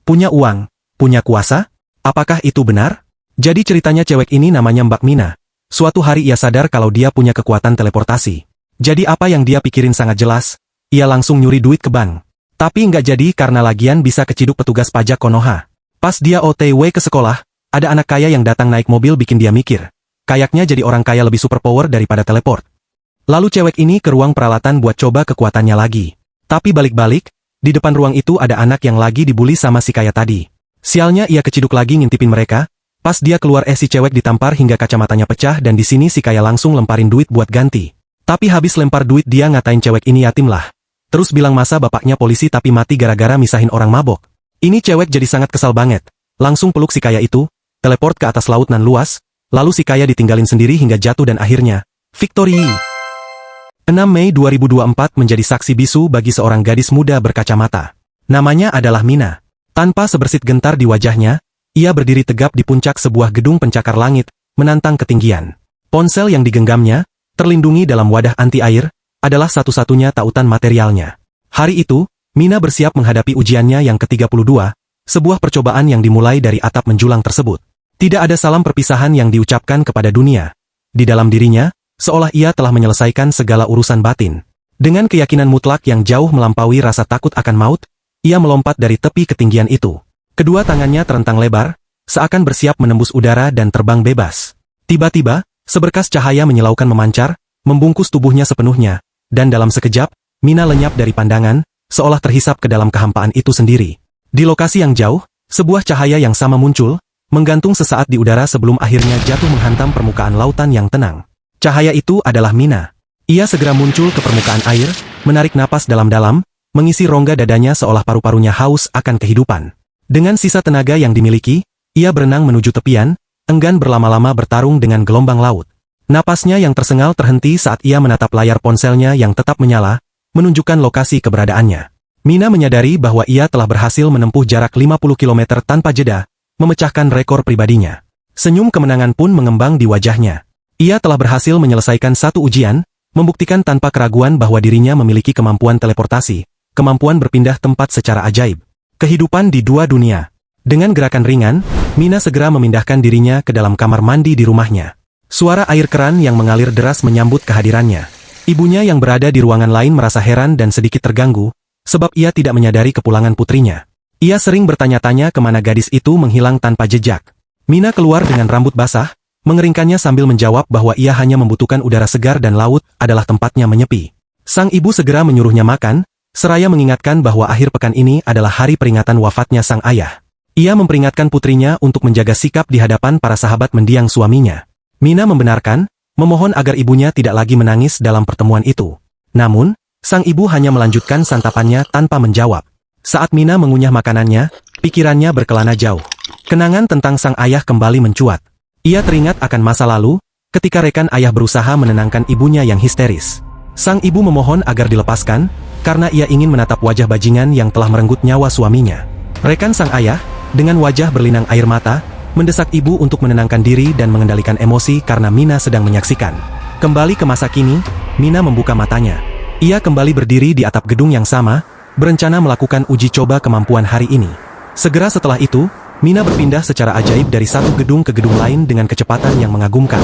Punya uang, punya kuasa? Apakah itu benar? Jadi ceritanya cewek ini namanya Mbak Mina. Suatu hari ia sadar kalau dia punya kekuatan teleportasi. Jadi apa yang dia pikirin sangat jelas, ia langsung nyuri duit ke bank. Tapi nggak jadi karena lagian bisa keciduk petugas pajak Konoha. Pas dia OTW ke sekolah, ada anak kaya yang datang naik mobil bikin dia mikir. Kayaknya jadi orang kaya lebih superpower daripada teleport. Lalu cewek ini ke ruang peralatan buat coba kekuatannya lagi. Tapi balik-balik, di depan ruang itu ada anak yang lagi dibully sama si kaya tadi. Sialnya ia keciduk lagi ngintipin mereka. Pas dia keluar si cewek ditampar hingga kacamatanya pecah dan di sini si kaya langsung lemparin duit buat ganti. Tapi habis lempar duit dia ngatain cewek ini yatim lah. Terus bilang masa bapaknya polisi tapi mati gara-gara misahin orang mabok. Ini cewek jadi sangat kesal banget. Langsung peluk si kaya itu, teleport ke atas laut nan luas, lalu si kaya ditinggalin sendiri hingga jatuh dan akhirnya, victory! 6 Mei 2024 menjadi saksi bisu bagi seorang gadis muda berkacamata. Namanya adalah Mina. Tanpa sebersit gentar di wajahnya, ia berdiri tegap di puncak sebuah gedung pencakar langit, menantang ketinggian. Ponsel yang digenggamnya, terlindungi dalam wadah anti-air, adalah satu-satunya tautan materialnya. Hari itu, Mina bersiap menghadapi ujiannya yang ke-32, sebuah percobaan yang dimulai dari atap menjulang tersebut. Tidak ada salam perpisahan yang diucapkan kepada dunia. Di dalam dirinya, seolah ia telah menyelesaikan segala urusan batin. Dengan keyakinan mutlak yang jauh melampaui rasa takut akan maut, ia melompat dari tepi ketinggian itu. Kedua tangannya terentang lebar, seakan bersiap menembus udara dan terbang bebas. Tiba-tiba, seberkas cahaya menyilaukan memancar, membungkus tubuhnya sepenuhnya, dan dalam sekejap, Mina lenyap dari pandangan, seolah terhisap ke dalam kehampaan itu sendiri. Di lokasi yang jauh, sebuah cahaya yang sama muncul, menggantung sesaat di udara sebelum akhirnya jatuh menghantam permukaan lautan yang tenang. Cahaya itu adalah Mina. Ia segera muncul ke permukaan air, menarik napas dalam-dalam, mengisi rongga dadanya seolah paru-parunya haus akan kehidupan. Dengan sisa tenaga yang dimiliki, ia berenang menuju tepian, enggan berlama-lama bertarung dengan gelombang laut. Napasnya yang tersengal terhenti saat ia menatap layar ponselnya yang tetap menyala, menunjukkan lokasi keberadaannya. Mina menyadari bahwa ia telah berhasil menempuh jarak 50 km tanpa jeda, memecahkan rekor pribadinya. Senyum kemenangan pun mengembang di wajahnya. Ia telah berhasil menyelesaikan satu ujian, membuktikan tanpa keraguan bahwa dirinya memiliki kemampuan teleportasi, kemampuan berpindah tempat secara ajaib. Kehidupan di dua dunia. Dengan gerakan ringan, Mina segera memindahkan dirinya ke dalam kamar mandi di rumahnya. Suara air keran yang mengalir deras menyambut kehadirannya. Ibunya yang berada di ruangan lain merasa heran dan sedikit terganggu, sebab ia tidak menyadari kepulangan putrinya. Ia sering bertanya-tanya kemana gadis itu menghilang tanpa jejak. Mina keluar dengan rambut basah, mengeringkannya sambil menjawab bahwa ia hanya membutuhkan udara segar dan laut adalah tempatnya menyepi. Sang ibu segera menyuruhnya makan, seraya mengingatkan bahwa akhir pekan ini adalah hari peringatan wafatnya sang ayah. Ia memperingatkan putrinya untuk menjaga sikap di hadapan para sahabat mendiang suaminya. Mina membenarkan, memohon agar ibunya tidak lagi menangis dalam pertemuan itu. Namun, sang ibu hanya melanjutkan santapannya tanpa menjawab. Saat Mina mengunyah makanannya, pikirannya berkelana jauh. Kenangan tentang sang ayah kembali mencuat. Ia teringat akan masa lalu, ketika rekan ayah berusaha menenangkan ibunya yang histeris. Sang ibu memohon agar dilepaskan, karena ia ingin menatap wajah bajingan yang telah merenggut nyawa suaminya. Rekan sang ayah, dengan wajah berlinang air mata, mendesak ibu untuk menenangkan diri dan mengendalikan emosi karena Mina sedang menyaksikan. Kembali ke masa kini, Mina membuka matanya. Ia kembali berdiri di atap gedung yang sama, berencana melakukan uji coba kemampuan hari ini. Segera setelah itu, Mina berpindah secara ajaib dari satu gedung ke gedung lain dengan kecepatan yang mengagumkan.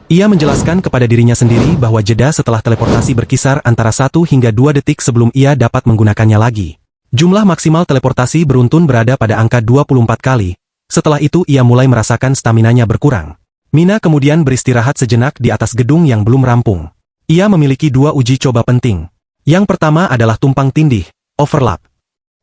Ia menjelaskan kepada dirinya sendiri bahwa jeda setelah teleportasi berkisar antara 1 hingga 2 detik sebelum ia dapat menggunakannya lagi. Jumlah maksimal teleportasi beruntun berada pada angka 24 kali. Setelah itu ia mulai merasakan staminanya berkurang. Mina kemudian beristirahat sejenak di atas gedung yang belum rampung. Ia memiliki 2 uji coba penting. Yang pertama adalah tumpang tindih, overlap.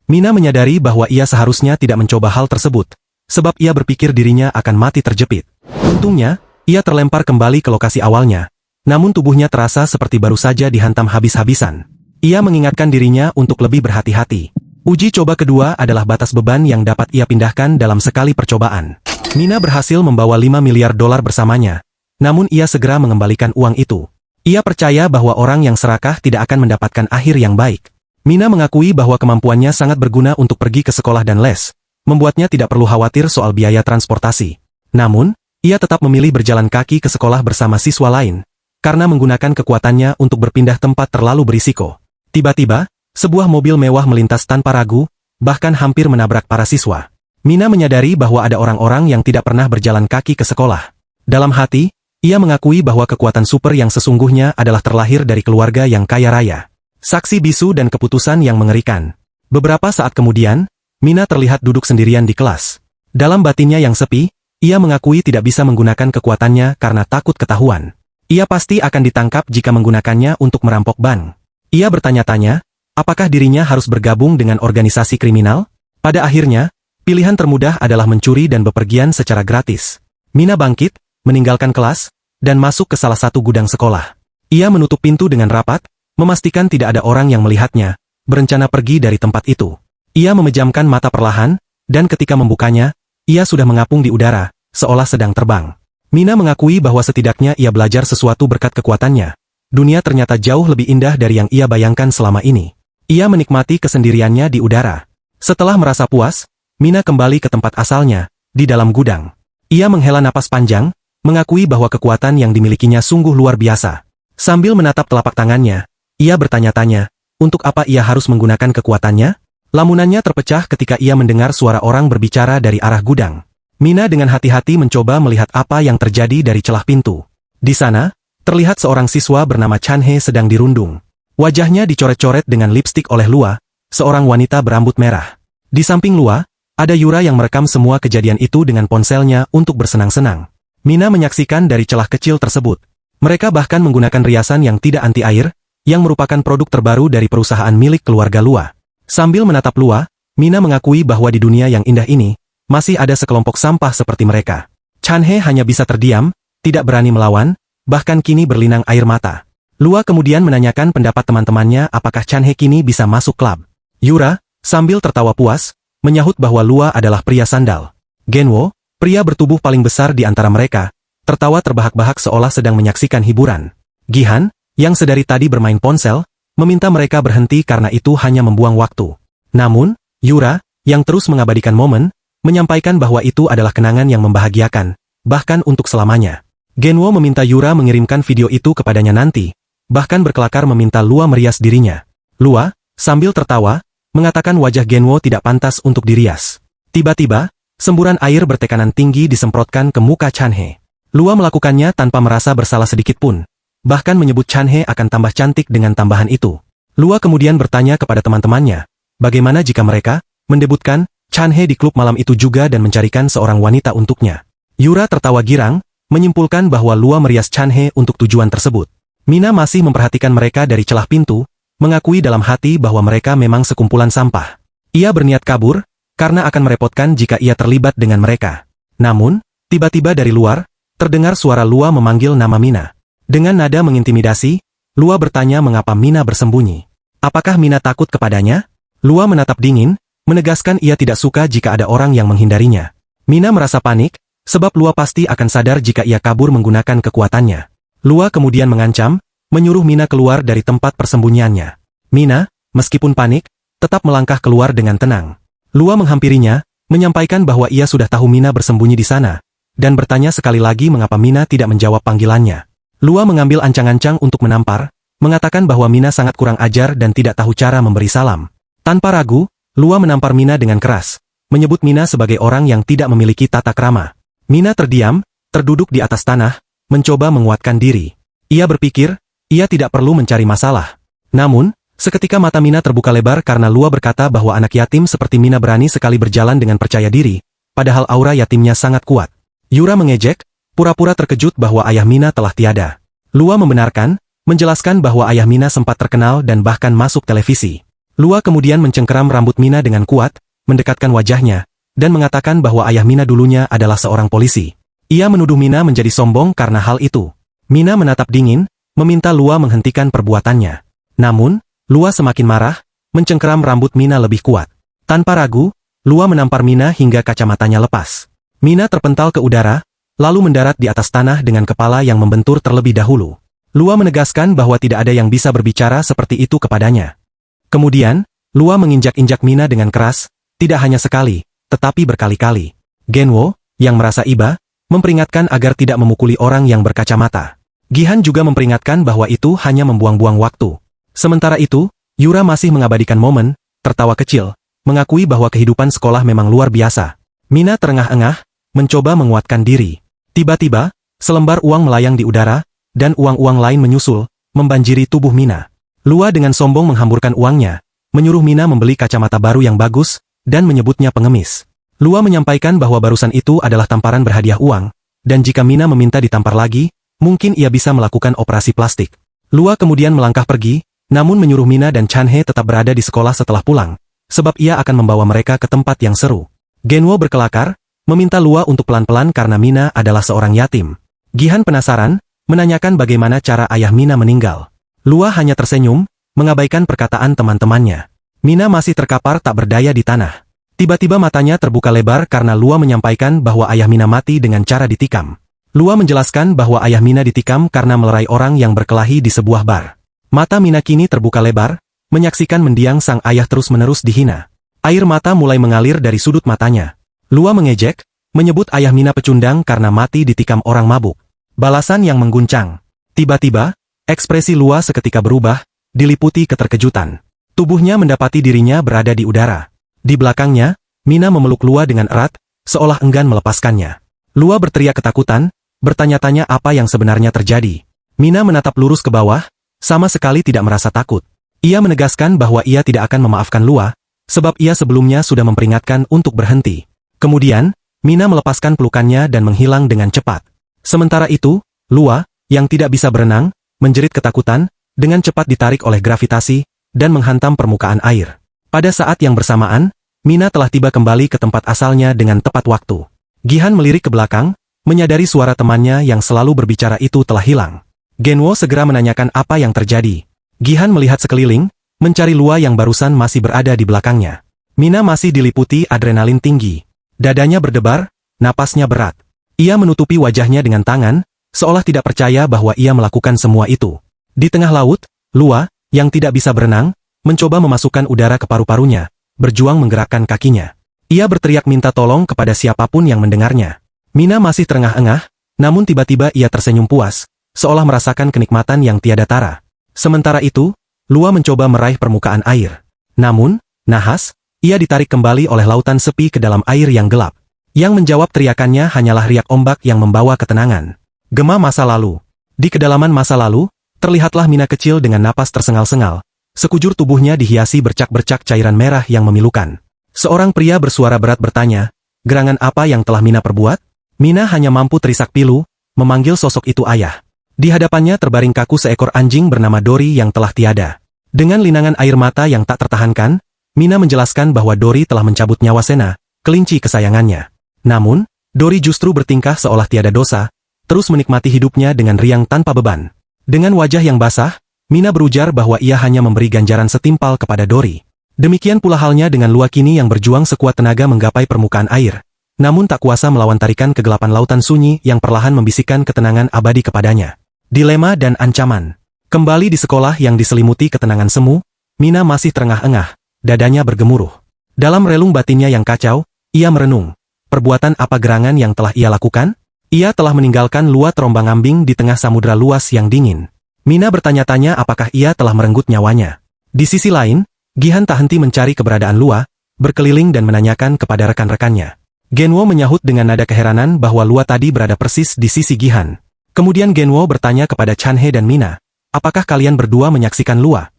Mina menyadari bahwa ia seharusnya tidak mencoba hal tersebut, sebab ia berpikir dirinya akan mati terjepit. Untungnya, ia terlempar kembali ke lokasi awalnya, namun tubuhnya terasa seperti baru saja dihantam habis-habisan. Ia mengingatkan dirinya untuk lebih berhati-hati. Uji coba kedua adalah batas beban yang dapat ia pindahkan dalam sekali percobaan. Mina berhasil membawa $5 miliar bersamanya, namun ia segera mengembalikan uang itu. Ia percaya bahwa orang yang serakah tidak akan mendapatkan akhir yang baik. Mina mengakui bahwa kemampuannya sangat berguna untuk pergi ke sekolah dan les, membuatnya tidak perlu khawatir soal biaya transportasi. Namun, ia tetap memilih berjalan kaki ke sekolah bersama siswa lain, karena menggunakan kekuatannya untuk berpindah tempat terlalu berisiko. Tiba-tiba, sebuah mobil mewah melintas tanpa ragu, bahkan hampir menabrak para siswa. Mina menyadari bahwa ada orang-orang yang tidak pernah berjalan kaki ke sekolah. Dalam hati, ia mengakui bahwa kekuatan super yang sesungguhnya adalah terlahir dari keluarga yang kaya raya. Saksi bisu dan keputusan yang mengerikan. Beberapa saat kemudian, Mina terlihat duduk sendirian di kelas. Dalam batinnya yang sepi, ia mengakui tidak bisa menggunakan kekuatannya karena takut ketahuan. Ia pasti akan ditangkap jika menggunakannya untuk merampok bank. Ia bertanya-tanya, apakah dirinya harus bergabung dengan organisasi kriminal? Pada akhirnya, pilihan termudah adalah mencuri dan bepergian secara gratis. Mina bangkit, meninggalkan kelas, dan masuk ke salah satu gudang sekolah. Ia menutup pintu dengan rapat, memastikan tidak ada orang yang melihatnya, berencana pergi dari tempat itu. Ia memejamkan mata perlahan, dan ketika membukanya, ia sudah mengapung di udara, seolah sedang terbang. Mina mengakui bahwa setidaknya ia belajar sesuatu berkat kekuatannya. Dunia ternyata jauh lebih indah dari yang ia bayangkan selama ini. Ia menikmati kesendiriannya di udara. Setelah merasa puas, Mina kembali ke tempat asalnya, di dalam gudang. Ia menghela napas panjang, mengakui bahwa kekuatan yang dimilikinya sungguh luar biasa. Sambil menatap telapak tangannya, ia bertanya-tanya, untuk apa ia harus menggunakan kekuatannya? Lamunannya terpecah ketika ia mendengar suara orang berbicara dari arah gudang. Mina dengan hati-hati mencoba melihat apa yang terjadi dari celah pintu. Di sana, terlihat seorang siswa bernama Chan He sedang dirundung. Wajahnya dicoret-coret dengan lipstik oleh Lua, seorang wanita berambut merah. Di samping Lua, ada Yura yang merekam semua kejadian itu dengan ponselnya untuk bersenang-senang. Mina menyaksikan dari celah kecil tersebut. Mereka bahkan menggunakan riasan yang tidak anti air, yang merupakan produk terbaru dari perusahaan milik keluarga Lua. Sambil menatap Lua, Mina mengakui bahwa di dunia yang indah ini, masih ada sekelompok sampah seperti mereka. Chan He hanya bisa terdiam, tidak berani melawan, bahkan kini berlinang air mata. Lua kemudian menanyakan pendapat teman-temannya apakah Chan He kini bisa masuk klub. Yura, sambil tertawa puas, menyahut bahwa Lua adalah pria sandal. Genwo, pria bertubuh paling besar di antara mereka, tertawa terbahak-bahak seolah sedang menyaksikan hiburan. Gihan, yang sedari tadi bermain ponsel, meminta mereka berhenti karena itu hanya membuang waktu. Namun, Yura, yang terus mengabadikan momen, menyampaikan bahwa itu adalah kenangan yang membahagiakan, bahkan untuk selamanya. Genwo meminta Yura mengirimkan video itu kepadanya nanti, bahkan berkelakar meminta Lua merias dirinya. Lua, sambil tertawa, mengatakan wajah Genwo tidak pantas untuk dirias. Tiba-tiba, semburan air bertekanan tinggi disemprotkan ke muka Chan He. Lua melakukannya tanpa merasa bersalah sedikit pun. Bahkan menyebut Chan He akan tambah cantik dengan tambahan itu. Lua kemudian bertanya kepada teman-temannya, bagaimana jika mereka mendebutkan Chan He di klub malam itu juga dan mencarikan seorang wanita untuknya. Yura tertawa girang, menyimpulkan bahwa Lua merias Chan He untuk tujuan tersebut. Mina masih memperhatikan mereka dari celah pintu, mengakui dalam hati bahwa mereka memang sekumpulan sampah. Ia berniat kabur, karena akan merepotkan jika ia terlibat dengan mereka. Namun, tiba-tiba dari luar, terdengar suara Lua memanggil nama Mina. Dengan nada mengintimidasi, Lua bertanya mengapa Mina bersembunyi. Apakah Mina takut kepadanya? Lua menatap dingin, menegaskan ia tidak suka jika ada orang yang menghindarinya. Mina merasa panik, sebab Lua pasti akan sadar jika ia kabur menggunakan kekuatannya. Lua kemudian mengancam, menyuruh Mina keluar dari tempat persembunyiannya. Mina, meskipun panik, tetap melangkah keluar dengan tenang. Lua menghampirinya, menyampaikan bahwa ia sudah tahu Mina bersembunyi di sana, dan bertanya sekali lagi mengapa Mina tidak menjawab panggilannya. Lua mengambil ancang-ancang untuk menampar, mengatakan bahwa Mina sangat kurang ajar dan tidak tahu cara memberi salam. Tanpa ragu, Lua menampar Mina dengan keras, menyebut Mina sebagai orang yang tidak memiliki tata krama. Mina terdiam, terduduk di atas tanah, mencoba menguatkan diri. Ia berpikir, ia tidak perlu mencari masalah. Namun, seketika mata Mina terbuka lebar karena Lua berkata bahwa anak yatim seperti Mina berani sekali berjalan dengan percaya diri, padahal aura yatimnya sangat kuat. Yura mengejek, pura-pura terkejut bahwa ayah Mina telah tiada. Lua membenarkan, menjelaskan bahwa ayah Mina sempat terkenal dan bahkan masuk televisi. Lua kemudian mencengkeram rambut Mina dengan kuat, mendekatkan wajahnya, dan mengatakan bahwa ayah Mina dulunya adalah seorang polisi. Ia menuduh Mina menjadi sombong karena hal itu. Mina menatap dingin, meminta Lua menghentikan perbuatannya. Namun, Lua semakin marah, mencengkeram rambut Mina lebih kuat. Tanpa ragu, Lua menampar Mina hingga kacamatanya lepas. Mina terpental ke udara, lalu mendarat di atas tanah dengan kepala yang membentur terlebih dahulu. Lua menegaskan bahwa tidak ada yang bisa berbicara seperti itu kepadanya. Kemudian, Lua menginjak-injak Mina dengan keras, tidak hanya sekali, tetapi berkali-kali. Genwo, yang merasa iba, memperingatkan agar tidak memukuli orang yang berkacamata. Gihan juga memperingatkan bahwa itu hanya membuang-buang waktu. Sementara itu, Yura masih mengabadikan momen, tertawa kecil, mengakui bahwa kehidupan sekolah memang luar biasa. Mina terengah-engah, mencoba menguatkan diri. Tiba-tiba, selembar uang melayang di udara, dan uang-uang lain menyusul, membanjiri tubuh Mina. Lua dengan sombong menghamburkan uangnya, menyuruh Mina membeli kacamata baru yang bagus, dan menyebutnya pengemis. Lua menyampaikan bahwa barusan itu adalah tamparan berhadiah uang, dan jika Mina meminta ditampar lagi, mungkin ia bisa melakukan operasi plastik. Lua kemudian melangkah pergi, namun menyuruh Mina dan Chanhe tetap berada di sekolah setelah pulang, sebab ia akan membawa mereka ke tempat yang seru. Genwo berkelakar, meminta Lua untuk pelan-pelan karena Mina adalah seorang yatim. Gihan penasaran, menanyakan bagaimana cara ayah Mina meninggal. Lua hanya tersenyum, mengabaikan perkataan teman-temannya. Mina masih terkapar tak berdaya di tanah. Tiba-tiba matanya terbuka lebar karena Lua menyampaikan bahwa ayah Mina mati dengan cara ditikam. Lua menjelaskan bahwa ayah Mina ditikam karena melerai orang yang berkelahi di sebuah bar. Mata Mina kini terbuka lebar, menyaksikan mendiang sang ayah terus-menerus dihina. Air mata mulai mengalir dari sudut matanya. Lua mengejek, menyebut ayah Mina pecundang karena mati ditikam orang mabuk. Balasan yang mengguncang. Tiba-tiba, ekspresi Lua seketika berubah, diliputi keterkejutan. Tubuhnya mendapati dirinya berada di udara. Di belakangnya, Mina memeluk Lua dengan erat, seolah enggan melepaskannya. Lua berteriak ketakutan, bertanya-tanya apa yang sebenarnya terjadi. Mina menatap lurus ke bawah, sama sekali tidak merasa takut. Ia menegaskan bahwa ia tidak akan memaafkan Lua, sebab ia sebelumnya sudah memperingatkan untuk berhenti. Kemudian, Mina melepaskan pelukannya dan menghilang dengan cepat. Sementara itu, Lua, yang tidak bisa berenang, menjerit ketakutan, dengan cepat ditarik oleh gravitasi, dan menghantam permukaan air. Pada saat yang bersamaan, Mina telah tiba kembali ke tempat asalnya dengan tepat waktu. Gihan melirik ke belakang, menyadari suara temannya yang selalu berbicara itu telah hilang. Genwo segera menanyakan apa yang terjadi. Gihan melihat sekeliling, mencari Lua yang barusan masih berada di belakangnya. Mina masih diliputi adrenalin tinggi. Dadanya berdebar, napasnya berat. Ia menutupi wajahnya dengan tangan, seolah tidak percaya bahwa ia melakukan semua itu. Di tengah laut, Lua, yang tidak bisa berenang, mencoba memasukkan udara ke paru-parunya, berjuang menggerakkan kakinya. Ia berteriak minta tolong kepada siapapun yang mendengarnya. Mina masih terengah-engah, namun tiba-tiba ia tersenyum puas, seolah merasakan kenikmatan yang tiada tara. Sementara itu, Lua mencoba meraih permukaan air. Namun, nahas, ia ditarik kembali oleh lautan sepi ke dalam air yang gelap. Yang menjawab teriakannya hanyalah riak ombak yang membawa ketenangan. Gema masa lalu. Di kedalaman masa lalu, terlihatlah Mina kecil dengan napas tersengal-sengal. Sekujur tubuhnya dihiasi bercak-bercak cairan merah yang memilukan. Seorang pria bersuara berat bertanya, gerangan apa yang telah Mina perbuat? Mina hanya mampu terisak pilu, memanggil sosok itu ayah. Di hadapannya terbaring kaku seekor anjing bernama Dori yang telah tiada. Dengan linangan air mata yang tak tertahankan, Mina menjelaskan bahwa Dori telah mencabut nyawa Sena, kelinci kesayangannya. Namun, Dori justru bertingkah seolah tiada dosa, terus menikmati hidupnya dengan riang tanpa beban. Dengan wajah yang basah, Mina berujar bahwa ia hanya memberi ganjaran setimpal kepada Dori. Demikian pula halnya dengan Lua kini yang berjuang sekuat tenaga menggapai permukaan air, namun tak kuasa melawan tarikan kegelapan lautan sunyi yang perlahan membisikkan ketenangan abadi kepadanya. Dilema dan ancaman. Kembali di sekolah yang diselimuti ketenangan semu, Mina masih terengah-engah, dadanya bergemuruh. Dalam relung batinnya yang kacau, ia merenung. Perbuatan apa gerangan yang telah ia lakukan? Ia telah meninggalkan Lua terombang-ambing di tengah samudera luas yang dingin. Mina bertanya-tanya apakah ia telah merenggut nyawanya. Di sisi lain, Gihan tak henti mencari keberadaan Lua, berkeliling dan menanyakan kepada rekan-rekannya. Genwo menyahut dengan nada keheranan bahwa Lua tadi berada persis di sisi Gihan. Kemudian Genwo bertanya kepada Chanhe dan Mina, apakah kalian berdua menyaksikan Lua?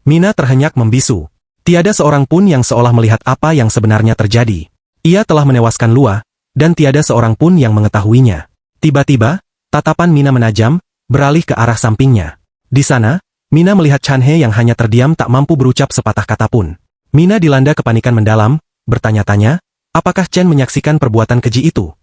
Mina terhenyak membisu. Tiada seorang pun yang seolah melihat apa yang sebenarnya terjadi. Ia telah menewaskan Lua, dan tiada seorang pun yang mengetahuinya. Tiba-tiba, tatapan Mina menajam, beralih ke arah sampingnya. Di sana, Mina melihat Chanhe yang hanya terdiam tak mampu berucap sepatah kata pun. Mina dilanda kepanikan mendalam, bertanya-tanya, apakah Chen menyaksikan perbuatan keji itu?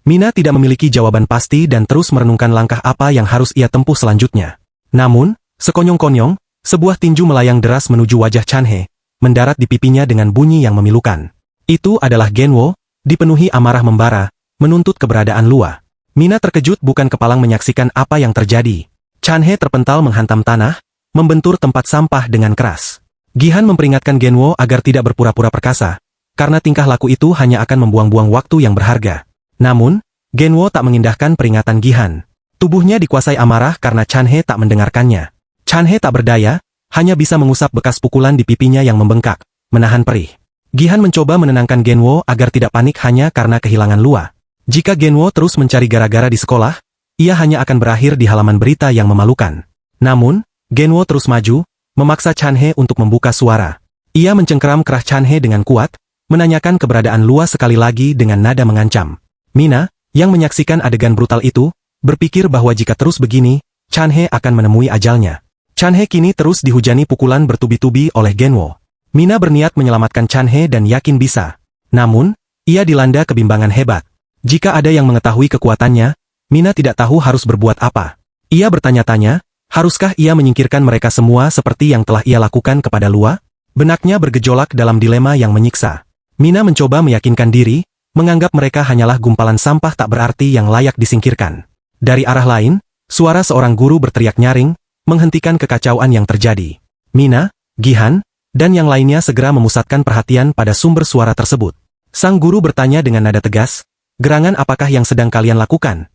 Mina tidak memiliki jawaban pasti dan terus merenungkan langkah apa yang harus ia tempuh selanjutnya. Namun, sekonyong-konyong, sebuah tinju melayang deras menuju wajah Chanhe, mendarat di pipinya dengan bunyi yang memilukan. Itu adalah Genwo, dipenuhi amarah membara, menuntut keberadaan Lua. Mina terkejut bukan kepalang menyaksikan apa yang terjadi. Chanhe terpental menghantam tanah, membentur tempat sampah dengan keras. Gihan memperingatkan Genwo agar tidak berpura-pura perkasa, karena tingkah laku itu hanya akan membuang-buang waktu yang berharga. Namun, Genwo tak mengindahkan peringatan Gihan. Tubuhnya dikuasai amarah karena Chanhe tak mendengarkannya. Chanhe tak berdaya, hanya bisa mengusap bekas pukulan di pipinya yang membengkak, menahan perih. Gihan mencoba menenangkan Genwo agar tidak panik hanya karena kehilangan Lua. Jika Genwo terus mencari gara-gara di sekolah, ia hanya akan berakhir di halaman berita yang memalukan. Namun, Genwo terus maju, memaksa Chanhe untuk membuka suara. Ia mencengkeram kerah Chanhe dengan kuat, menanyakan keberadaan Lua sekali lagi dengan nada mengancam. Mina, yang menyaksikan adegan brutal itu, berpikir bahwa jika terus begini, Chanhe akan menemui ajalnya. Chanhe kini terus dihujani pukulan bertubi-tubi oleh Genwo. Mina berniat menyelamatkan Chanhe dan yakin bisa. Namun, ia dilanda kebimbangan hebat. Jika ada yang mengetahui kekuatannya, Mina tidak tahu harus berbuat apa. Ia bertanya-tanya, haruskah ia menyingkirkan mereka semua seperti yang telah ia lakukan kepada Lua? Benaknya bergejolak dalam dilema yang menyiksa. Mina mencoba meyakinkan diri, menganggap mereka hanyalah gumpalan sampah tak berarti yang layak disingkirkan. Dari arah lain, suara seorang guru berteriak nyaring, menghentikan kekacauan yang terjadi. Mina, Gihan, dan yang lainnya segera memusatkan perhatian pada sumber suara tersebut. Sang guru bertanya dengan nada tegas, "Gerangan apakah yang sedang kalian lakukan?"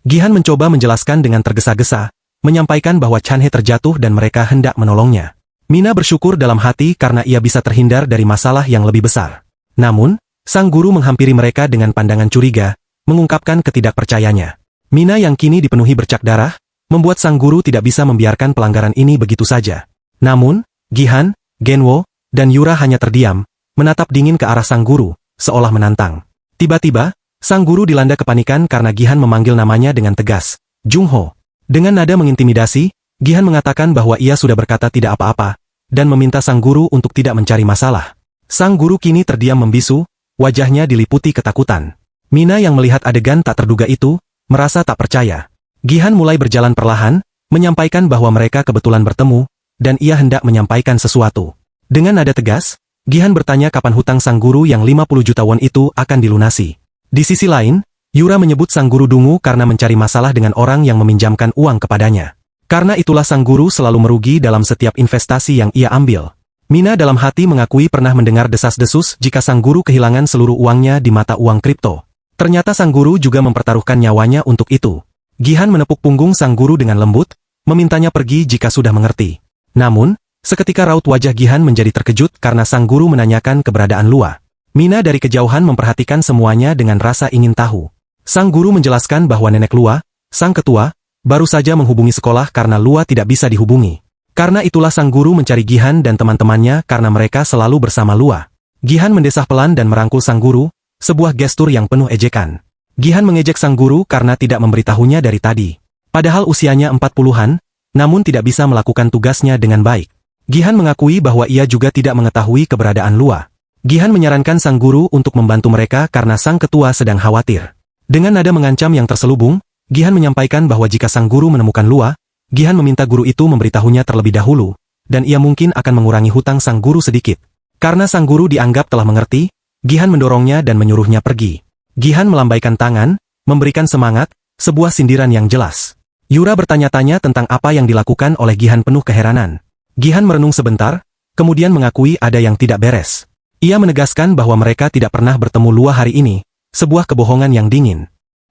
Gihan mencoba menjelaskan dengan tergesa-gesa, menyampaikan bahwa Chanhe terjatuh dan mereka hendak menolongnya. Mina bersyukur dalam hati karena ia bisa terhindar dari masalah yang lebih besar. Namun, sang guru menghampiri mereka dengan pandangan curiga, mengungkapkan ketidakpercayanya. Mina yang kini dipenuhi bercak darah, membuat sang guru tidak bisa membiarkan pelanggaran ini begitu saja. Namun, Gihan, Genwo, dan Yura hanya terdiam, menatap dingin ke arah sang guru, seolah menantang. Tiba-tiba, sang guru dilanda kepanikan karena Gihan memanggil namanya dengan tegas, "Jungho." Dengan nada mengintimidasi, Gihan mengatakan bahwa ia sudah berkata tidak apa-apa, dan meminta sang guru untuk tidak mencari masalah. Sang guru kini terdiam membisu, wajahnya diliputi ketakutan. Mina yang melihat adegan tak terduga itu, merasa tak percaya. Gihan mulai berjalan perlahan, menyampaikan bahwa mereka kebetulan bertemu, dan ia hendak menyampaikan sesuatu. Dengan nada tegas, Gihan bertanya kapan hutang sang guru yang 50 juta won itu akan dilunasi. Di sisi lain, Yura menyebut sang guru dungu karena mencari masalah dengan orang yang meminjamkan uang kepadanya. Karena itulah sang guru selalu merugi dalam setiap investasi yang ia ambil. Mina dalam hati mengakui pernah mendengar desas-desus jika sang guru kehilangan seluruh uangnya di mata uang kripto. Ternyata sang guru juga mempertaruhkan nyawanya untuk itu. Gihan menepuk punggung sang guru dengan lembut, memintanya pergi jika sudah mengerti. Namun, seketika raut wajah Gihan menjadi terkejut karena sang guru menanyakan keberadaan Lua. Mina dari kejauhan memperhatikan semuanya dengan rasa ingin tahu. Sang guru menjelaskan bahwa nenek Lua, sang ketua, baru saja menghubungi sekolah karena Lua tidak bisa dihubungi. Karena itulah sang guru mencari Gihan dan teman-temannya karena mereka selalu bersama Lua. Gihan mendesah pelan dan merangkul sang guru, sebuah gestur yang penuh ejekan. Gihan mengejek sang guru karena tidak memberitahunya dari tadi. Padahal usianya 40-an, namun tidak bisa melakukan tugasnya dengan baik. Gihan mengakui bahwa ia juga tidak mengetahui keberadaan Lua. Gihan menyarankan sang guru untuk membantu mereka karena sang ketua sedang khawatir. Dengan nada mengancam yang terselubung, Gihan menyampaikan bahwa jika sang guru menemukan Lua, Gihan meminta guru itu memberitahunya terlebih dahulu, dan ia mungkin akan mengurangi hutang sang guru sedikit. Karena sang guru dianggap telah mengerti, Gihan mendorongnya dan menyuruhnya pergi. Gihan melambaikan tangan, memberikan semangat, sebuah sindiran yang jelas. Yura bertanya-tanya tentang apa yang dilakukan oleh Gihan penuh keheranan. Gihan merenung sebentar, kemudian mengakui ada yang tidak beres. Ia menegaskan bahwa mereka tidak pernah bertemu Lua hari ini, sebuah kebohongan yang dingin.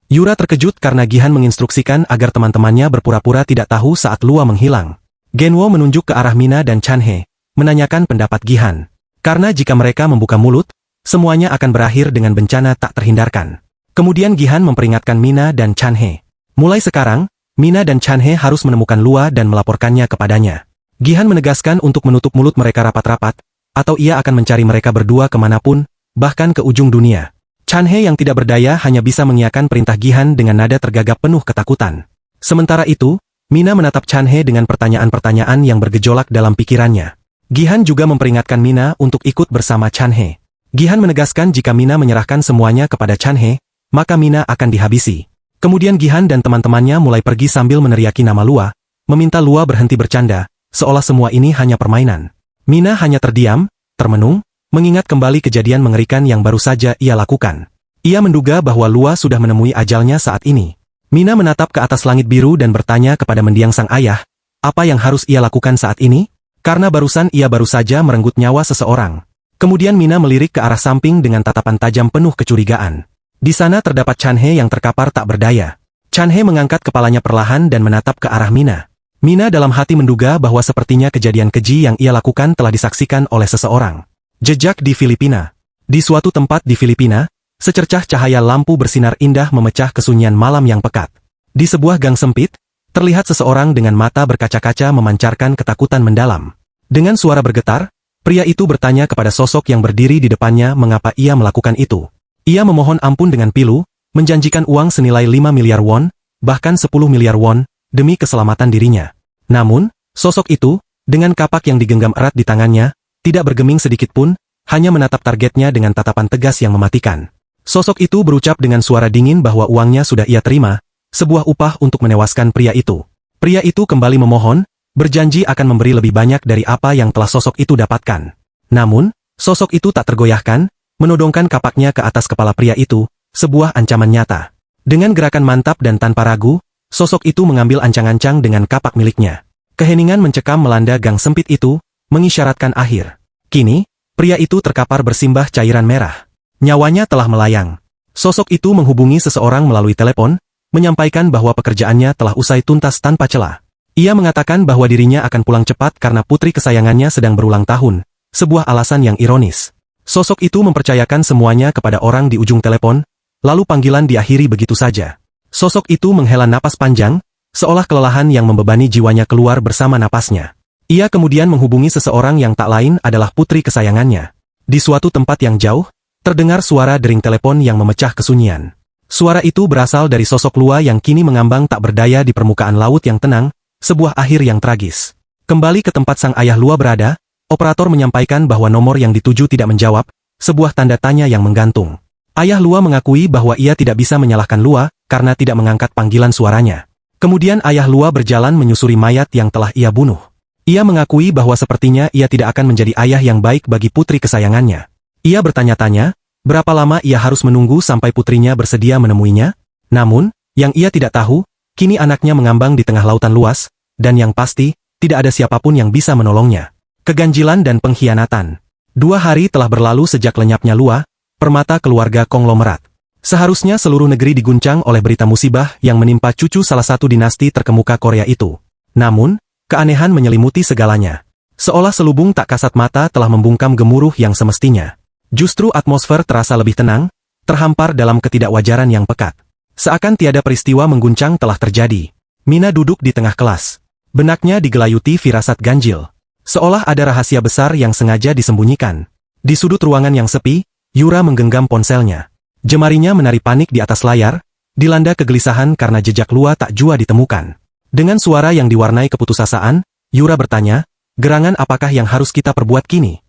Yura terkejut karena Gihan menginstruksikan agar teman-temannya berpura-pura tidak tahu saat Lua menghilang. Genwo menunjuk ke arah Mina dan Chanhe, menanyakan pendapat Gihan. Karena jika mereka membuka mulut, semuanya akan berakhir dengan bencana tak terhindarkan. Kemudian Gihan memperingatkan Mina dan Chanhe. Mulai sekarang, Mina dan Chanhe harus menemukan Lua dan melaporkannya kepadanya. Gihan menegaskan untuk menutup mulut mereka rapat-rapat, atau ia akan mencari mereka berdua kemanapun, bahkan ke ujung dunia. Chanhe yang tidak berdaya hanya bisa mengiyakan perintah Gihan dengan nada tergagap penuh ketakutan. Sementara itu, Mina menatap Chanhe dengan pertanyaan-pertanyaan yang bergejolak dalam pikirannya. Gihan juga memperingatkan Mina untuk ikut bersama Chanhe. Gihan menegaskan jika Mina menyerahkan semuanya kepada Chanhe, maka Mina akan dihabisi. Kemudian Gihan dan teman-temannya mulai pergi sambil meneriaki nama Lua, meminta Lua berhenti bercanda, seolah semua ini hanya permainan. Mina hanya terdiam, termenung, mengingat kembali kejadian mengerikan yang baru saja ia lakukan. Ia menduga bahwa Lua sudah menemui ajalnya saat ini. Mina menatap ke atas langit biru dan bertanya kepada mendiang sang ayah, apa yang harus ia lakukan saat ini? Karena barusan ia baru saja merenggut nyawa seseorang. Kemudian Mina melirik ke arah samping dengan tatapan tajam penuh kecurigaan. Di sana terdapat Chanhe yang terkapar tak berdaya. Chanhe mengangkat kepalanya perlahan dan menatap ke arah Mina. Mina dalam hati menduga bahwa sepertinya kejadian keji yang ia lakukan telah disaksikan oleh seseorang. Jejak di Filipina. Di suatu tempat di Filipina, secercah cahaya lampu bersinar indah memecah kesunyian malam yang pekat. Di sebuah gang sempit, terlihat seseorang dengan mata berkaca-kaca memancarkan ketakutan mendalam. Dengan suara bergetar, pria itu bertanya kepada sosok yang berdiri di depannya mengapa ia melakukan itu. Ia memohon ampun dengan pilu, menjanjikan uang senilai 5 miliar won, bahkan 10 miliar won, demi keselamatan dirinya. Namun, sosok itu, dengan kapak yang digenggam erat di tangannya, tidak bergeming sedikit pun, hanya menatap targetnya dengan tatapan tegas yang mematikan. Sosok itu berucap dengan suara dingin bahwa uangnya sudah ia terima, sebuah upah untuk menewaskan pria itu. Pria itu kembali memohon, berjanji akan memberi lebih banyak dari apa yang telah sosok itu dapatkan. Namun, sosok itu tak tergoyahkan, menodongkan kapaknya ke atas kepala pria itu, sebuah ancaman nyata. Dengan gerakan mantap dan tanpa ragu, sosok itu mengambil ancang-ancang dengan kapak miliknya. Keheningan mencekam melanda gang sempit itu, mengisyaratkan akhir. Kini, pria itu terkapar bersimbah cairan merah. Nyawanya telah melayang. Sosok itu menghubungi seseorang melalui telepon, menyampaikan bahwa pekerjaannya telah usai tuntas tanpa celah. Ia mengatakan bahwa dirinya akan pulang cepat karena putri kesayangannya sedang berulang tahun, sebuah alasan yang ironis. Sosok itu mempercayakan semuanya kepada orang di ujung telepon, lalu panggilan diakhiri begitu saja. Sosok itu menghela napas panjang, seolah kelelahan yang membebani jiwanya keluar bersama napasnya. Ia kemudian menghubungi seseorang yang tak lain adalah putri kesayangannya. Di suatu tempat yang jauh, terdengar suara dering telepon yang memecah kesunyian. Suara itu berasal dari sosok Lua yang kini mengambang tak berdaya di permukaan laut yang tenang, sebuah akhir yang tragis. Kembali ke tempat sang ayah Lua berada, operator menyampaikan bahwa nomor yang dituju tidak menjawab, sebuah tanda tanya yang menggantung. Ayah Lua mengakui bahwa ia tidak bisa menyalahkan Lua, karena tidak mengangkat panggilan suaranya. Kemudian ayah Lua berjalan menyusuri mayat yang telah ia bunuh. Ia mengakui bahwa sepertinya ia tidak akan menjadi ayah yang baik bagi putri kesayangannya. Ia bertanya-tanya, berapa lama ia harus menunggu sampai putrinya bersedia menemuinya? Namun, yang ia tidak tahu, kini anaknya mengambang di tengah lautan luas, dan yang pasti, tidak ada siapapun yang bisa menolongnya. Keganjilan dan pengkhianatan. 2 hari telah berlalu sejak lenyapnya Lua, permata keluarga konglomerat. Seharusnya seluruh negeri diguncang oleh berita musibah yang menimpa cucu salah satu dinasti terkemuka Korea itu. Namun, keanehan menyelimuti segalanya. Seolah selubung tak kasat mata telah membungkam gemuruh yang semestinya. Justru atmosfer terasa lebih tenang, terhampar dalam ketidakwajaran yang pekat. Seakan tiada peristiwa mengguncang telah terjadi. Mina duduk di tengah kelas. Benaknya digelayuti firasat ganjil. Seolah ada rahasia besar yang sengaja disembunyikan. Di sudut ruangan yang sepi, Yura menggenggam ponselnya. Jemarinya menari panik di atas layar, dilanda kegelisahan karena jejak Lua tak jua ditemukan. Dengan suara yang diwarnai keputusasaan, Yura bertanya, gerangan apakah yang harus kita perbuat kini?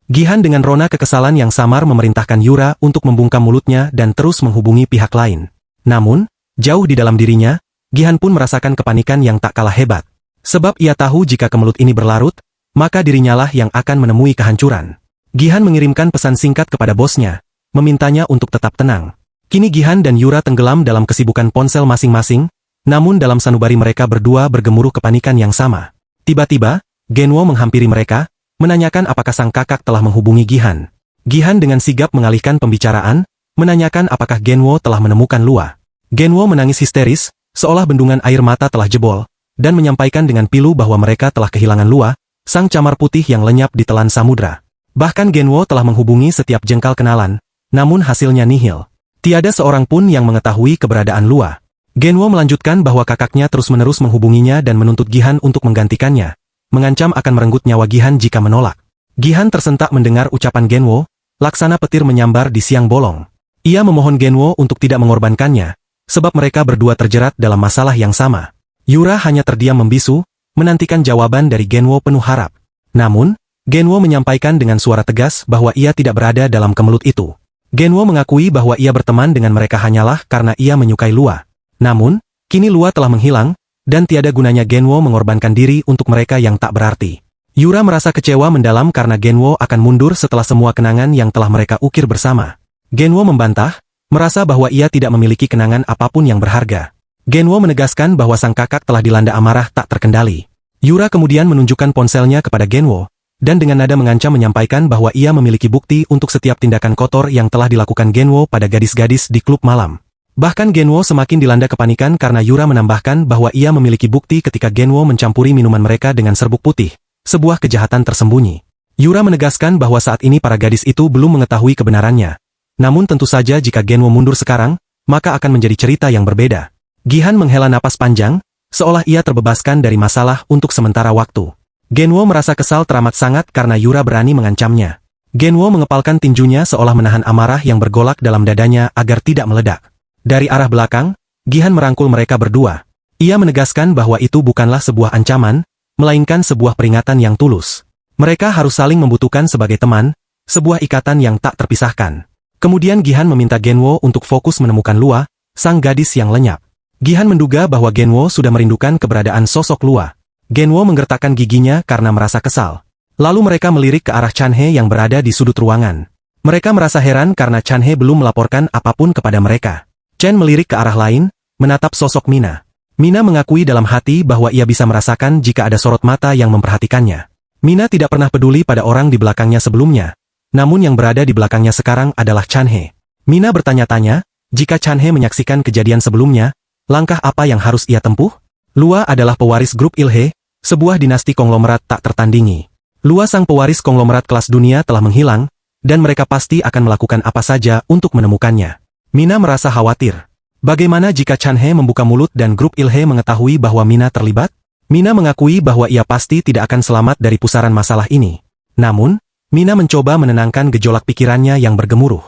Gihan dengan rona kekesalan yang samar memerintahkan Yura untuk membungkam mulutnya dan terus menghubungi pihak lain. Namun, jauh di dalam dirinya, Gihan pun merasakan kepanikan yang tak kalah hebat. Sebab ia tahu jika kemelut ini berlarut, maka dirinyalah yang akan menemui kehancuran. Gihan mengirimkan pesan singkat kepada bosnya, memintanya untuk tetap tenang. Kini Gihan dan Yura tenggelam dalam kesibukan ponsel masing-masing, namun dalam sanubari mereka berdua bergemuruh kepanikan yang sama. Tiba-tiba, Genwo menghampiri mereka, menanyakan apakah sang kakak telah menghubungi Gihan. Gihan dengan sigap mengalihkan pembicaraan, menanyakan apakah Genwo telah menemukan Lua. Genwo menangis histeris, seolah bendungan air mata telah jebol, dan menyampaikan dengan pilu bahwa mereka telah kehilangan Lua, sang camar putih yang lenyap di telan samudra. Bahkan Genwo telah menghubungi setiap jengkal kenalan, namun hasilnya nihil. Tiada seorang pun yang mengetahui keberadaan Lua. Genwo melanjutkan bahwa kakaknya terus-menerus menghubunginya dan menuntut Gihan untuk menggantikannya, mengancam akan merenggut nyawa Gihan jika menolak. Gihan tersentak mendengar ucapan Genwo, laksana petir menyambar di siang bolong. Ia memohon Genwo untuk tidak mengorbankannya, sebab mereka berdua terjerat dalam masalah yang sama. Yura hanya terdiam membisu, menantikan jawaban dari Genwo penuh harap. Namun, Genwo menyampaikan dengan suara tegas bahwa ia tidak berada dalam kemelut itu. Genwo mengakui bahwa ia berteman dengan mereka hanyalah karena ia menyukai Lua. Namun, kini Lua telah menghilang, dan tiada gunanya Genwo mengorbankan diri untuk mereka yang tak berarti. Yura merasa kecewa mendalam karena Genwo akan mundur setelah semua kenangan yang telah mereka ukir bersama. Genwo membantah, merasa bahwa ia tidak memiliki kenangan apapun yang berharga. Genwo menegaskan bahwa sang kakak telah dilanda amarah tak terkendali. Yura kemudian menunjukkan ponselnya kepada Genwo, dan dengan nada mengancam menyampaikan bahwa ia memiliki bukti untuk setiap tindakan kotor yang telah dilakukan Genwo pada gadis-gadis di klub malam. Bahkan Genwo semakin dilanda kepanikan karena Yura menambahkan bahwa ia memiliki bukti ketika Genwo mencampuri minuman mereka dengan serbuk putih, sebuah kejahatan tersembunyi. Yura menegaskan bahwa saat ini para gadis itu belum mengetahui kebenarannya. Namun tentu saja jika Genwo mundur sekarang, maka akan menjadi cerita yang berbeda. Gihan menghela napas panjang, seolah ia terbebaskan dari masalah untuk sementara waktu. Genwo merasa kesal teramat sangat karena Yura berani mengancamnya. Genwo mengepalkan tinjunya seolah menahan amarah yang bergolak dalam dadanya agar tidak meledak. Dari arah belakang, Gihan merangkul mereka berdua. Ia menegaskan bahwa itu bukanlah sebuah ancaman, melainkan sebuah peringatan yang tulus. Mereka harus saling membutuhkan sebagai teman, sebuah ikatan yang tak terpisahkan. Kemudian Gihan meminta Genwo untuk fokus menemukan Lua, sang gadis yang lenyap. Gihan menduga bahwa Genwo sudah merindukan keberadaan sosok Lua. Genwo menggertakkan giginya karena merasa kesal. Lalu mereka melirik ke arah Chanhe yang berada di sudut ruangan. Mereka merasa heran karena Chanhe belum melaporkan apapun kepada mereka. Chen melirik ke arah lain, menatap sosok Mina. Mina mengakui dalam hati bahwa ia bisa merasakan jika ada sorot mata yang memperhatikannya. Mina tidak pernah peduli pada orang di belakangnya sebelumnya, namun yang berada di belakangnya sekarang adalah Chanhe. Mina bertanya-tanya, jika Chanhe menyaksikan kejadian sebelumnya, langkah apa yang harus ia tempuh? Lua adalah pewaris grup Ilhe, sebuah dinasti konglomerat tak tertandingi. Lua sang pewaris konglomerat kelas dunia telah menghilang, dan mereka pasti akan melakukan apa saja untuk menemukannya. Mina merasa khawatir. Bagaimana jika Chanhe membuka mulut dan grup Ilhe mengetahui bahwa Mina terlibat? Mina mengakui bahwa ia pasti tidak akan selamat dari pusaran masalah ini. Namun, Mina mencoba menenangkan gejolak pikirannya yang bergemuruh.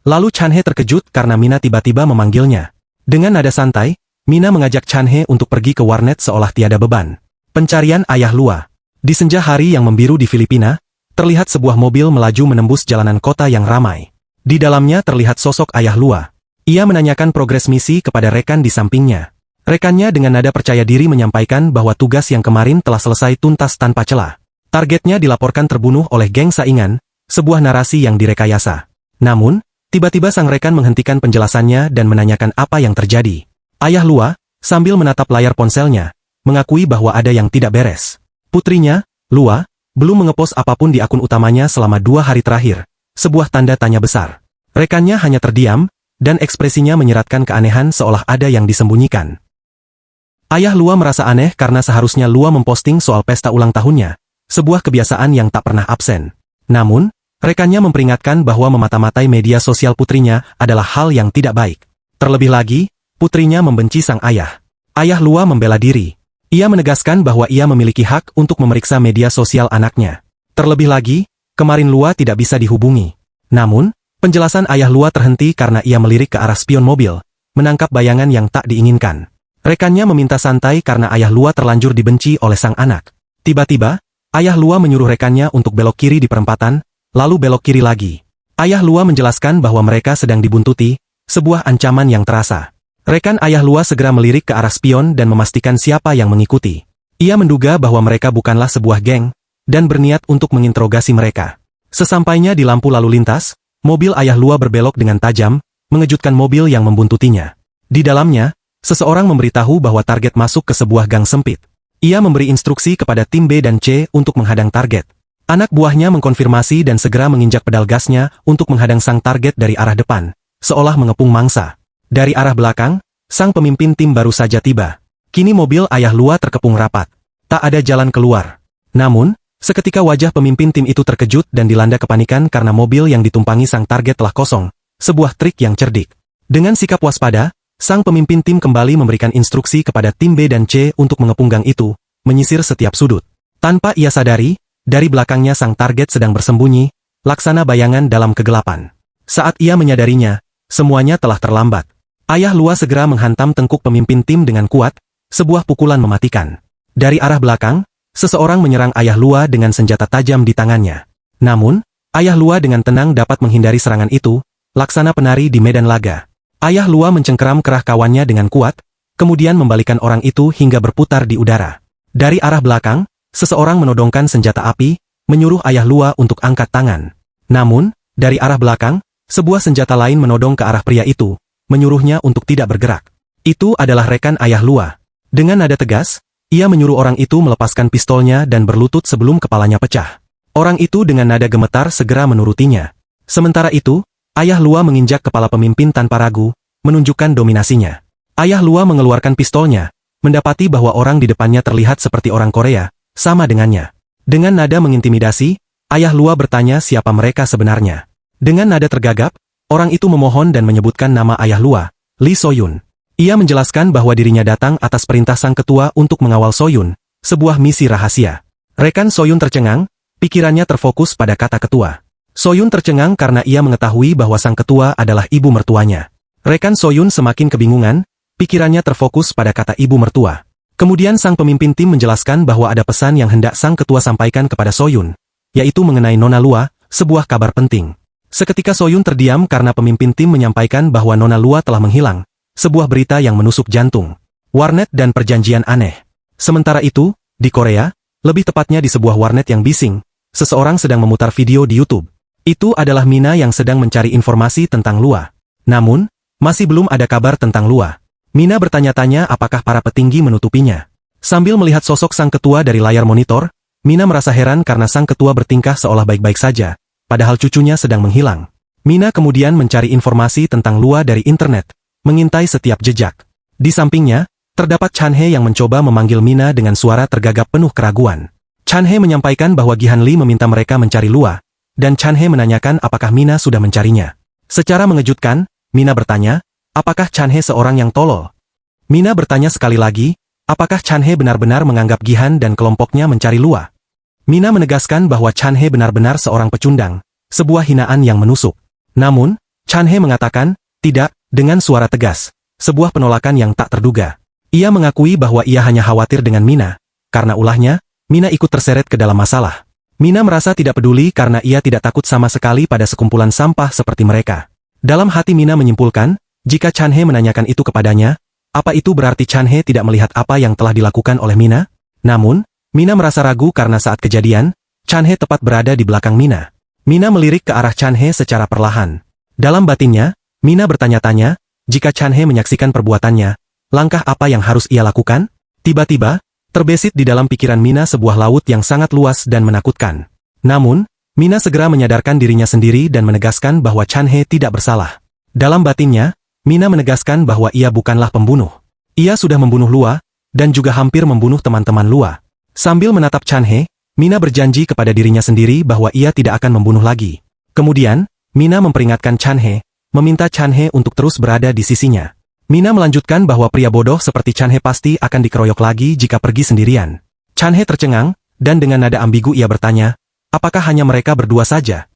Lalu Chanhe terkejut karena Mina tiba-tiba memanggilnya. Dengan nada santai, Mina mengajak Chanhe untuk pergi ke warnet seolah tiada beban. Pencarian ayah Lua. Di senja hari yang membiru di Filipina, terlihat sebuah mobil melaju menembus jalanan kota yang ramai. Di dalamnya terlihat sosok ayah Lua. Ia menanyakan progres misi kepada rekan di sampingnya. Rekannya dengan nada percaya diri menyampaikan bahwa tugas yang kemarin telah selesai tuntas tanpa celah. Targetnya dilaporkan terbunuh oleh geng saingan, sebuah narasi yang direkayasa. Namun, tiba-tiba sang rekan menghentikan penjelasannya dan menanyakan apa yang terjadi. Ayah Lua, sambil menatap layar ponselnya, mengakui bahwa ada yang tidak beres. Putrinya, Lua, belum mengepost apapun di akun utamanya selama 2 hari terakhir. Sebuah tanda tanya besar. Rekannya hanya terdiam, dan ekspresinya menyeratkan keanehan seolah ada yang disembunyikan. Ayah Lua merasa aneh karena seharusnya Lua memposting soal pesta ulang tahunnya, sebuah kebiasaan yang tak pernah absen. Namun, rekannya memperingatkan bahwa memata-matai media sosial putrinya adalah hal yang tidak baik. Terlebih lagi, putrinya membenci sang ayah. Ayah Lua membela diri. Ia menegaskan bahwa ia memiliki hak untuk memeriksa media sosial anaknya. Terlebih lagi, kemarin Lua tidak bisa dihubungi. Namun, penjelasan ayah Lua terhenti karena ia melirik ke arah spion mobil, menangkap bayangan yang tak diinginkan. Rekannya meminta santai karena ayah Lua terlanjur dibenci oleh sang anak. Tiba-tiba, ayah Lua menyuruh rekannya untuk belok kiri di perempatan, lalu belok kiri lagi. Ayah Lua menjelaskan bahwa mereka sedang dibuntuti, sebuah ancaman yang terasa. Rekan ayah Lua segera melirik ke arah spion dan memastikan siapa yang mengikuti. Ia menduga bahwa mereka bukanlah sebuah geng, dan berniat untuk menginterogasi mereka. Sesampainya di lampu lalu lintas, mobil ayah Lua berbelok dengan tajam, mengejutkan mobil yang membuntutinya. Di dalamnya, seseorang memberitahu bahwa target masuk ke sebuah gang sempit. Ia memberi instruksi kepada tim B dan C untuk menghadang target. Anak buahnya mengkonfirmasi dan segera menginjak pedal gasnya untuk menghadang sang target dari arah depan, seolah mengepung mangsa. Dari arah belakang, sang pemimpin tim baru saja tiba. Kini mobil ayah Lua terkepung rapat. Tak ada jalan keluar. Namun, seketika wajah pemimpin tim itu terkejut dan dilanda kepanikan karena mobil yang ditumpangi sang target telah kosong, sebuah trik yang cerdik. Dengan sikap waspada, sang pemimpin tim kembali memberikan instruksi kepada tim B dan C untuk mengepung gang itu, menyisir setiap sudut. Tanpa ia sadari, dari belakangnya sang target sedang bersembunyi, laksana bayangan dalam kegelapan. Saat ia menyadarinya, semuanya telah terlambat. Ayah Lua segera menghantam tengkuk pemimpin tim dengan kuat, sebuah pukulan mematikan. Dari arah belakang, seseorang menyerang ayah Lua dengan senjata tajam di tangannya. Namun, ayah Lua dengan tenang dapat menghindari serangan itu, laksana penari di medan laga. Ayah Lua mencengkeram kerah kawannya dengan kuat, kemudian membalikan orang itu hingga berputar di udara. Dari arah belakang, seseorang menodongkan senjata api, menyuruh ayah Lua untuk angkat tangan. Namun, dari arah belakang, sebuah senjata lain menodong ke arah pria itu, menyuruhnya untuk tidak bergerak. Itu adalah rekan ayah Lua. Dengan nada tegas, ia menyuruh orang itu melepaskan pistolnya dan berlutut sebelum kepalanya pecah. Orang itu dengan nada gemetar segera menurutinya. Sementara itu, ayah Lua menginjak kepala pemimpin tanpa ragu, menunjukkan dominasinya. Ayah Lua mengeluarkan pistolnya, mendapati bahwa orang di depannya terlihat seperti orang Korea, sama dengannya. Dengan nada mengintimidasi, Ayah Lua bertanya siapa mereka sebenarnya. Dengan nada tergagap, orang itu memohon dan menyebutkan nama ayah Lua, Lee Soyun. Ia menjelaskan bahwa dirinya datang atas perintah sang ketua untuk mengawal Soyun, sebuah misi rahasia. Rekan Soyun tercengang, pikirannya terfokus pada kata ketua. Soyun tercengang karena ia mengetahui bahwa sang ketua adalah ibu mertuanya. Rekan Soyun semakin kebingungan, pikirannya terfokus pada kata ibu mertua. Kemudian sang pemimpin tim menjelaskan bahwa ada pesan yang hendak sang ketua sampaikan kepada Soyun, yaitu mengenai Nona Lua, sebuah kabar penting. Seketika Soyun terdiam karena pemimpin tim menyampaikan bahwa Nona Lua telah menghilang, sebuah berita yang menusuk jantung. Warnet dan perjanjian aneh. Sementara itu, di Korea, lebih tepatnya di sebuah warnet yang bising, seseorang sedang memutar video di YouTube. Itu adalah Mina yang sedang mencari informasi tentang Lua. Namun, masih belum ada kabar tentang Lua. Mina bertanya-tanya apakah para petinggi menutupinya. Sambil melihat sosok sang ketua dari layar monitor, Mina merasa heran karena sang ketua bertingkah seolah baik-baik saja, padahal cucunya sedang menghilang. Mina kemudian mencari informasi tentang Lua dari internet, mengintai setiap jejak. Di sampingnya, terdapat Chan He yang mencoba memanggil Mina dengan suara tergagap penuh keraguan. Chan He menyampaikan bahwa Gihan Li meminta mereka mencari Lua, dan Chan He menanyakan apakah Mina sudah mencarinya. Secara mengejutkan, Mina bertanya, apakah Chan He seorang yang tolol? Mina bertanya sekali lagi, apakah Chan He benar-benar menganggap Gihan dan kelompoknya mencari Lua? Mina menegaskan bahwa Chan He benar-benar seorang pecundang, sebuah hinaan yang menusuk. Namun, Chan He mengatakan, tidak, dengan suara tegas, sebuah penolakan yang tak terduga. Ia mengakui bahwa ia hanya khawatir dengan Mina, karena ulahnya, Mina ikut terseret ke dalam masalah. Mina merasa tidak peduli karena ia tidak takut sama sekali pada sekumpulan sampah seperti mereka. Dalam hati Mina menyimpulkan, jika Chan He menanyakan itu kepadanya, apa itu berarti Chan He tidak melihat apa yang telah dilakukan oleh Mina? Namun, Mina merasa ragu karena saat kejadian, Chan He tepat berada di belakang Mina. Mina melirik ke arah Chan He secara perlahan. Dalam batinnya, Mina bertanya-tanya, jika Chan He menyaksikan perbuatannya, langkah apa yang harus ia lakukan? Tiba-tiba, terbesit di dalam pikiran Mina sebuah laut yang sangat luas dan menakutkan. Namun, Mina segera menyadarkan dirinya sendiri dan menegaskan bahwa Chan He tidak bersalah. Dalam batinnya, Mina menegaskan bahwa ia bukanlah pembunuh. Ia sudah membunuh Lua, dan juga hampir membunuh teman-teman Lua. Sambil menatap Chan He, Mina berjanji kepada dirinya sendiri bahwa ia tidak akan membunuh lagi. Kemudian, Mina memperingatkan Chan He, meminta Chan He untuk terus berada di sisinya. Mina melanjutkan bahwa pria bodoh seperti Chan He pasti akan dikeroyok lagi jika pergi sendirian. Chan He tercengang, dan dengan nada ambigu ia bertanya, apakah hanya mereka berdua saja?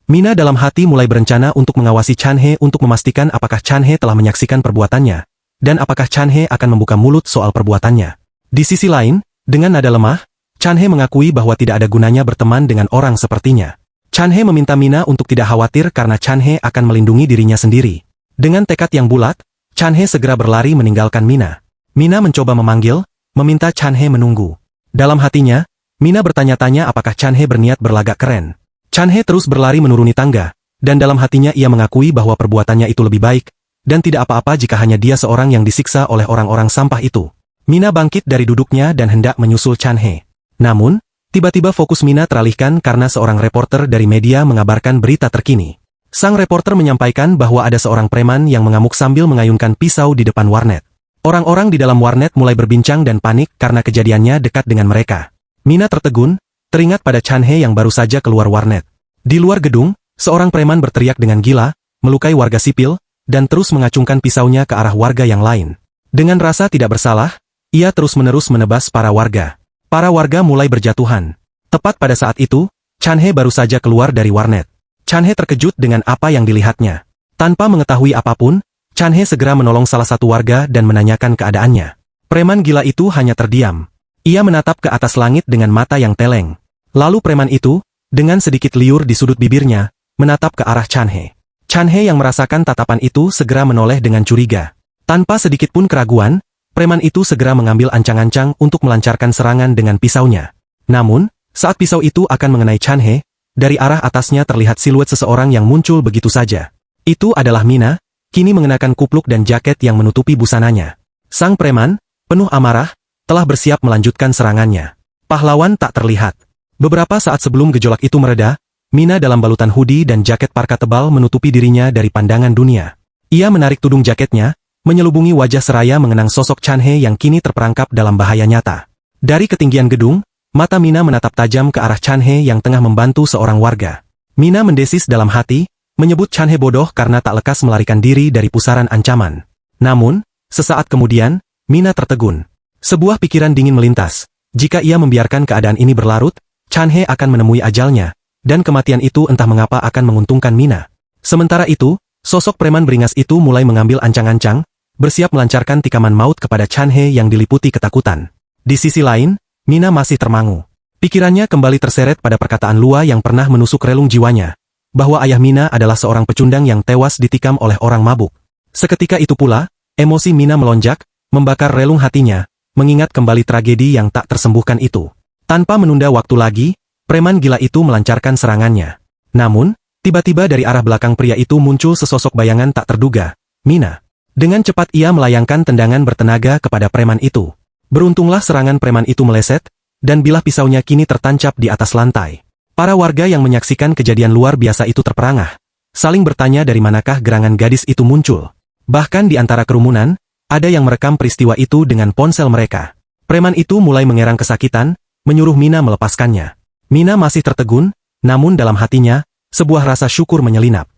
Mina dalam hati mulai berencana untuk mengawasi Chan He untuk memastikan apakah Chan He telah menyaksikan perbuatannya, dan apakah Chan He akan membuka mulut soal perbuatannya. Di sisi lain, dengan nada lemah, Chan He mengakui bahwa tidak ada gunanya berteman dengan orang sepertinya. Chan He meminta Mina untuk tidak khawatir karena Chan He akan melindungi dirinya sendiri. Dengan tekad yang bulat, Chan He segera berlari meninggalkan Mina. Mina mencoba memanggil, meminta Chan He menunggu. Dalam hatinya, Mina bertanya-tanya apakah Chan He berniat berlagak keren. Chan He terus berlari menuruni tangga, dan dalam hatinya ia mengakui bahwa perbuatannya itu lebih baik, dan tidak apa-apa jika hanya dia seorang yang disiksa oleh orang-orang sampah itu. Mina bangkit dari duduknya dan hendak menyusul Chan He. Namun, tiba-tiba fokus Mina teralihkan karena seorang reporter dari media mengabarkan berita terkini. Sang reporter menyampaikan bahwa ada seorang preman yang mengamuk sambil mengayunkan pisau di depan warnet. Orang-orang di dalam warnet mulai berbincang dan panik karena kejadiannya dekat dengan mereka. Mina tertegun, teringat pada Chan He yang baru saja keluar warnet. Di luar gedung, seorang preman berteriak dengan gila, melukai warga sipil, dan terus mengacungkan pisaunya ke arah warga yang lain. Dengan rasa tidak bersalah, ia terus-menerus menebas para warga. Para warga mulai berjatuhan. Tepat pada saat itu, Chan He baru saja keluar dari warnet. Chan He terkejut dengan apa yang dilihatnya. Tanpa mengetahui apapun, Chan He segera menolong salah satu warga dan menanyakan keadaannya. Preman gila itu hanya terdiam. Ia menatap ke atas langit dengan mata yang teleng. Lalu preman itu, dengan sedikit liur di sudut bibirnya, menatap ke arah Chan He. Chan He yang merasakan tatapan itu segera menoleh dengan curiga. Tanpa sedikit pun keraguan, preman itu segera mengambil ancang-ancang untuk melancarkan serangan dengan pisaunya. Namun, saat pisau itu akan mengenai Chan He, dari arah atasnya terlihat siluet seseorang yang muncul begitu saja. Itu adalah Mina, kini mengenakan kupluk dan jaket yang menutupi busananya. Sang preman, penuh amarah, telah bersiap melanjutkan serangannya. Pahlawan tak terlihat. Beberapa saat sebelum gejolak itu mereda, Mina dalam balutan hoodie dan jaket parka tebal menutupi dirinya dari pandangan dunia. Ia menarik tudung jaketnya, menyelubungi wajah seraya mengenang sosok Chan He yang kini terperangkap dalam bahaya nyata. Dari ketinggian gedung, Mata Mina menatap tajam ke arah Chan He yang tengah membantu seorang warga. Mina mendesis dalam hati, menyebut Chan He bodoh karena tak lekas melarikan diri dari pusaran ancaman. Namun, sesaat kemudian, Mina tertegun. Sebuah pikiran dingin melintas. Jika ia membiarkan keadaan ini berlarut, Chan He akan menemui ajalnya, dan kematian itu entah mengapa akan menguntungkan Mina. Sementara itu, sosok preman beringas itu mulai mengambil ancang-ancang, bersiap melancarkan tikaman maut kepada Chan He yang diliputi ketakutan. Di sisi lain, Mina masih termangu. Pikirannya kembali terseret pada perkataan Lua yang pernah menusuk relung jiwanya, bahwa ayah Mina adalah seorang pecundang yang tewas ditikam oleh orang mabuk. Seketika itu pula, emosi Mina melonjak, membakar relung hatinya, mengingat kembali tragedi yang tak tersembuhkan itu. Tanpa menunda waktu lagi, preman gila itu melancarkan serangannya. Namun, tiba-tiba dari arah belakang pria itu muncul sesosok bayangan tak terduga, Mina. Dengan cepat ia melayangkan tendangan bertenaga kepada preman itu. Beruntunglah serangan preman itu meleset, dan bilah pisaunya kini tertancap di atas lantai. Para warga yang menyaksikan kejadian luar biasa itu terperangah, saling bertanya dari manakah gerangan gadis itu muncul. Bahkan di antara kerumunan, ada yang merekam peristiwa itu dengan ponsel mereka. Preman itu mulai mengerang kesakitan, menyuruh Mina melepaskannya. Mina masih tertegun, namun dalam hatinya, sebuah rasa syukur menyelinap.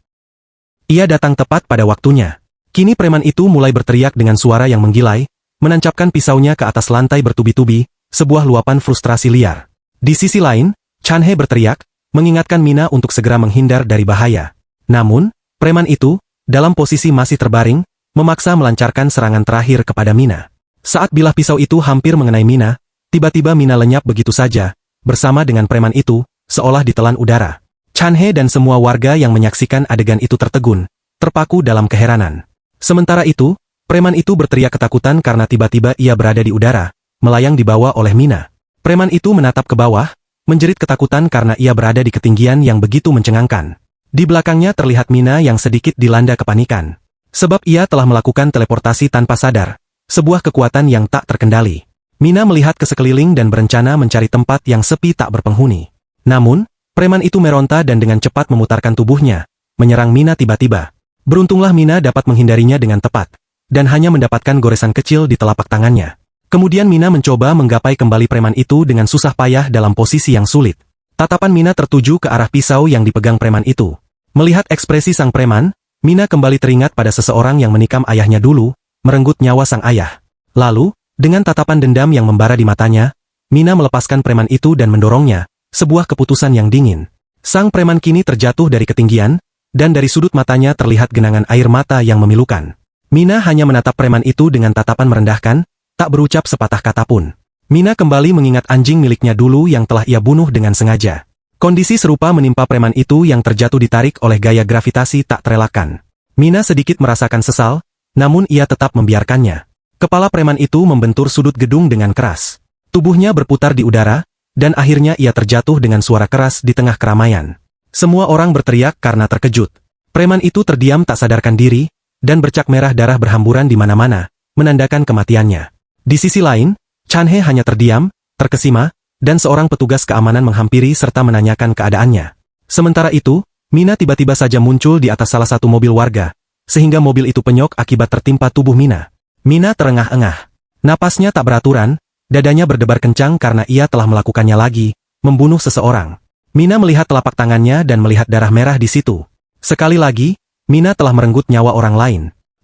Ia datang tepat pada waktunya. Kini preman itu mulai berteriak dengan suara yang menggilai, menancapkan pisaunya ke atas lantai bertubi-tubi, sebuah luapan frustrasi liar. Di sisi lain, Chan He berteriak, mengingatkan Mina untuk segera menghindar dari bahaya. Namun, preman itu, dalam posisi masih terbaring, memaksa melancarkan serangan terakhir kepada Mina. Saat bilah pisau itu hampir mengenai Mina, tiba-tiba Mina lenyap begitu saja, bersama dengan preman itu, seolah ditelan udara. Chan He dan semua warga yang menyaksikan adegan itu tertegun, terpaku dalam keheranan. Sementara itu, preman itu berteriak ketakutan karena tiba-tiba ia berada di udara, melayang dibawa oleh Mina. Preman itu menatap ke bawah, menjerit ketakutan karena ia berada di ketinggian yang begitu mencengangkan. Di belakangnya terlihat Mina yang sedikit dilanda kepanikan. Sebab ia telah melakukan teleportasi tanpa sadar, sebuah kekuatan yang tak terkendali. Mina melihat ke sekeliling dan berencana mencari tempat yang sepi tak berpenghuni. Namun, preman itu meronta dan dengan cepat memutarkan tubuhnya, menyerang Mina tiba-tiba. Beruntunglah Mina dapat menghindarinya dengan tepat, dan hanya mendapatkan goresan kecil di telapak tangannya. Kemudian Mina mencoba menggapai kembali preman itu dengan susah payah dalam posisi yang sulit. Tatapan Mina tertuju ke arah pisau yang dipegang preman itu. Melihat ekspresi sang preman, Mina kembali teringat pada seseorang yang menikam ayahnya dulu, merenggut nyawa sang ayah. Lalu, dengan tatapan dendam yang membara di matanya, Mina melepaskan preman itu dan mendorongnya, sebuah keputusan yang dingin. Sang preman kini terjatuh dari ketinggian, dan dari sudut matanya terlihat genangan air mata yang memilukan. Mina hanya menatap preman itu dengan tatapan merendahkan, tak berucap sepatah kata pun. Mina kembali mengingat anjing miliknya dulu yang telah ia bunuh dengan sengaja. Kondisi serupa menimpa preman itu yang terjatuh ditarik oleh gaya gravitasi tak terelakkan. Mina sedikit merasakan sesal, namun ia tetap membiarkannya. Kepala preman itu membentur sudut gedung dengan keras. Tubuhnya berputar di udara, dan akhirnya ia terjatuh dengan suara keras di tengah keramaian. Semua orang berteriak karena terkejut. Preman itu terdiam tak sadarkan diri, dan bercak merah darah berhamburan di mana-mana, menandakan kematiannya. Di sisi lain, Chan He hanya terdiam, terkesima, dan seorang petugas keamanan menghampiri serta menanyakan keadaannya. Sementara itu, Mina tiba-tiba saja muncul di atas salah satu mobil warga, sehingga mobil itu penyok akibat tertimpa tubuh Mina. Mina terengah-engah. Napasnya tak beraturan, dadanya berdebar kencang karena ia telah melakukannya lagi, membunuh seseorang. Mina melihat telapak tangannya dan melihat darah merah di situ. Sekali lagi, Mina telah merenggut nyawa orang lain.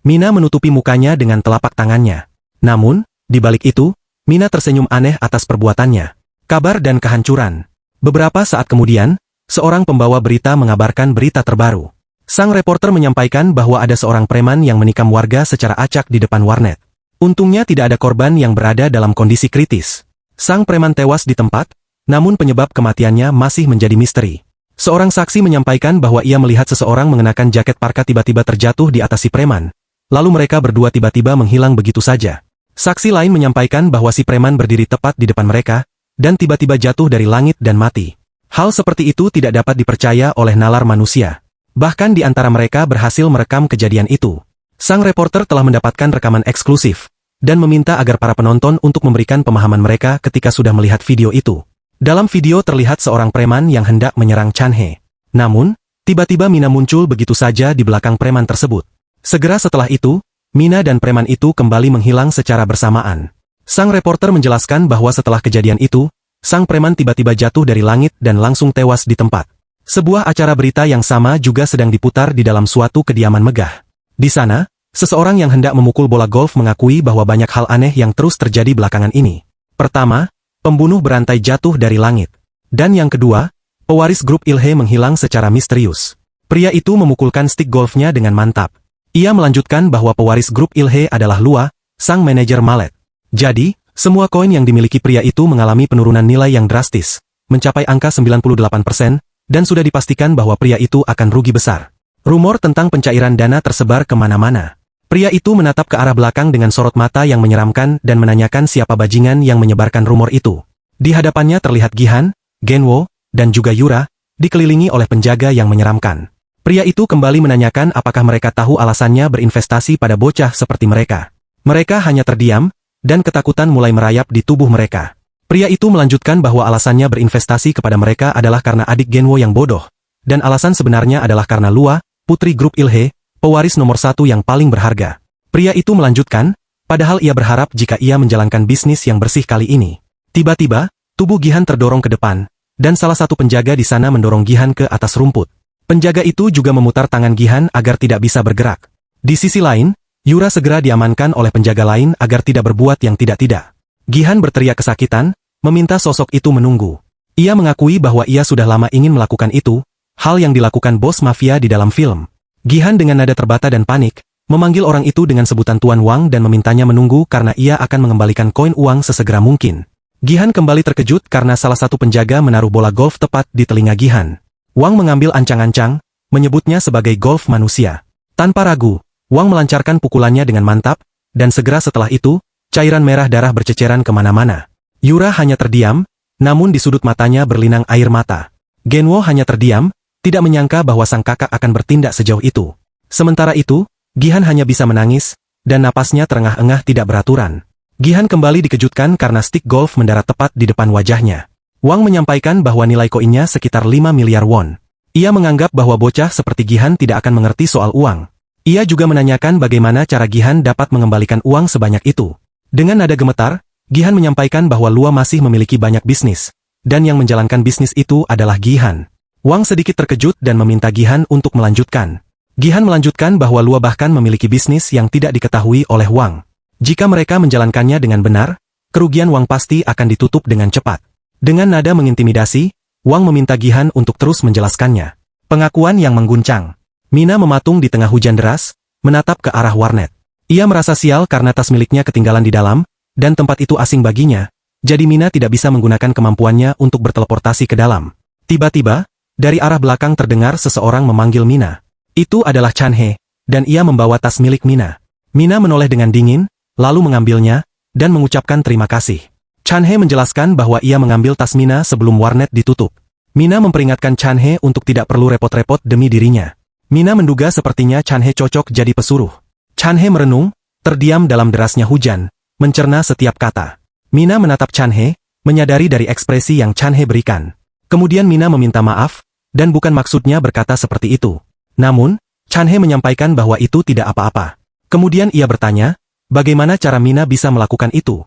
Mina menutupi mukanya dengan telapak tangannya. Namun, di balik itu, Mina tersenyum aneh atas perbuatannya. Kabar dan kehancuran. Beberapa saat kemudian, seorang pembawa berita mengabarkan berita terbaru. Sang reporter menyampaikan bahwa ada seorang preman yang menikam warga secara acak di depan warnet. Untungnya tidak ada korban yang berada dalam kondisi kritis. Sang preman tewas di tempat, namun penyebab kematiannya masih menjadi misteri. Seorang saksi menyampaikan bahwa ia melihat seseorang mengenakan jaket parka tiba-tiba terjatuh di atas si preman. Lalu mereka berdua tiba-tiba menghilang begitu saja. Saksi lain menyampaikan bahwa si preman berdiri tepat di depan mereka, dan tiba-tiba jatuh dari langit dan mati. Hal seperti itu tidak dapat dipercaya oleh nalar manusia. Bahkan di antara mereka berhasil merekam kejadian itu. Sang reporter telah mendapatkan rekaman eksklusif, dan meminta agar para penonton untuk memberikan pemahaman mereka ketika sudah melihat video itu. Dalam video terlihat seorang preman yang hendak menyerang Chan He. Namun, tiba-tiba Mina muncul begitu saja di belakang preman tersebut. Segera setelah itu, Mina dan preman itu kembali menghilang secara bersamaan. Sang reporter menjelaskan bahwa setelah kejadian itu, Sang preman tiba-tiba jatuh dari langit dan langsung tewas di tempat. Sebuah acara berita yang sama juga sedang diputar di dalam suatu kediaman megah. Di sana, seseorang yang hendak memukul bola golf mengakui bahwa banyak hal aneh yang terus terjadi belakangan ini. Pertama, pembunuh berantai jatuh dari langit. Dan yang kedua, pewaris grup Ilhe menghilang secara misterius. Pria itu memukulkan stik golfnya dengan mantap. Ia melanjutkan bahwa pewaris grup Ilhe adalah Lua, sang manajer Malet. Jadi, semua koin yang dimiliki pria itu mengalami penurunan nilai yang drastis, mencapai angka 98%, dan sudah dipastikan bahwa pria itu akan rugi besar. Rumor tentang pencairan dana tersebar kemana-mana. Pria itu menatap ke arah belakang dengan sorot mata yang menyeramkan dan menanyakan siapa bajingan yang menyebarkan rumor itu. Di hadapannya terlihat Gihan, Genwo, dan juga Yura, dikelilingi oleh penjaga yang menyeramkan. Pria itu kembali menanyakan apakah mereka tahu alasannya berinvestasi pada bocah seperti mereka. Mereka hanya terdiam, dan ketakutan mulai merayap di tubuh mereka. Pria itu melanjutkan bahwa alasannya berinvestasi kepada mereka adalah karena adik Genwo yang bodoh, dan alasan sebenarnya adalah karena Lua, putri grup Ilhe, pewaris nomor 1 yang paling berharga. Pria itu melanjutkan, padahal ia berharap jika ia menjalankan bisnis yang bersih kali ini. Tiba-tiba, tubuh Gihan terdorong ke depan, dan salah satu penjaga di sana mendorong Gihan ke atas rumput. Penjaga itu juga memutar tangan Gihan agar tidak bisa bergerak. Di sisi lain, Yura segera diamankan oleh penjaga lain agar tidak berbuat yang tidak-tidak. Gihan berteriak kesakitan, meminta sosok itu menunggu. Ia mengakui bahwa ia sudah lama ingin melakukan itu, hal yang dilakukan bos mafia di dalam film. Gihan dengan nada terbata dan panik, memanggil orang itu dengan sebutan Tuan Wang dan memintanya menunggu karena ia akan mengembalikan koin uang sesegera mungkin. Gihan kembali terkejut karena salah satu penjaga menaruh bola golf tepat di telinga Gihan. Wang mengambil ancang-ancang, menyebutnya sebagai golf manusia. Tanpa ragu, Wang melancarkan pukulannya dengan mantap, dan segera setelah itu, cairan merah darah berceceran kemana-mana. Yura hanya terdiam, namun di sudut matanya berlinang air mata. Genwo hanya terdiam, tidak menyangka bahwa sang kakak akan bertindak sejauh itu. Sementara itu, Gihan hanya bisa menangis, dan napasnya terengah-engah tidak beraturan. Gihan kembali dikejutkan karena stik golf mendarat tepat di depan wajahnya. Wang menyampaikan bahwa nilai koinnya sekitar 5 miliar won. Ia menganggap bahwa bocah seperti Gihan tidak akan mengerti soal uang. Ia juga menanyakan bagaimana cara Gihan dapat mengembalikan uang sebanyak itu. Dengan nada gemetar, Gihan menyampaikan bahwa Lua masih memiliki banyak bisnis, dan yang menjalankan bisnis itu adalah Gihan. Wang sedikit terkejut dan meminta Gihan untuk melanjutkan. Gihan melanjutkan bahwa Lua bahkan memiliki bisnis yang tidak diketahui oleh Wang. Jika mereka menjalankannya dengan benar, kerugian Wang pasti akan ditutup dengan cepat. Dengan nada mengintimidasi, Wang meminta Gihan untuk terus menjelaskannya. Pengakuan yang mengguncang. Mina mematung di tengah hujan deras, menatap ke arah warnet. Ia merasa sial karena tas miliknya ketinggalan di dalam, dan tempat itu asing baginya, jadi Mina tidak bisa menggunakan kemampuannya untuk berteleportasi ke dalam. Tiba-tiba, dari arah belakang terdengar seseorang memanggil Mina. Itu adalah Chanhe, dan ia membawa tas milik Mina. Mina menoleh dengan dingin, lalu mengambilnya, dan mengucapkan terima kasih. Chanhe menjelaskan bahwa ia mengambil tas Mina sebelum warnet ditutup. Mina memperingatkan Chanhe untuk tidak perlu repot-repot demi dirinya. Mina menduga sepertinya Chanhe cocok jadi pesuruh. Chanhe merenung, terdiam dalam derasnya hujan, mencerna setiap kata. Mina menatap Chanhe, menyadari dari ekspresi yang Chanhe berikan. Kemudian Mina meminta maaf, dan bukan maksudnya berkata seperti itu. Namun, Chanhe menyampaikan bahwa itu tidak apa-apa. Kemudian ia bertanya, bagaimana cara Mina bisa melakukan itu?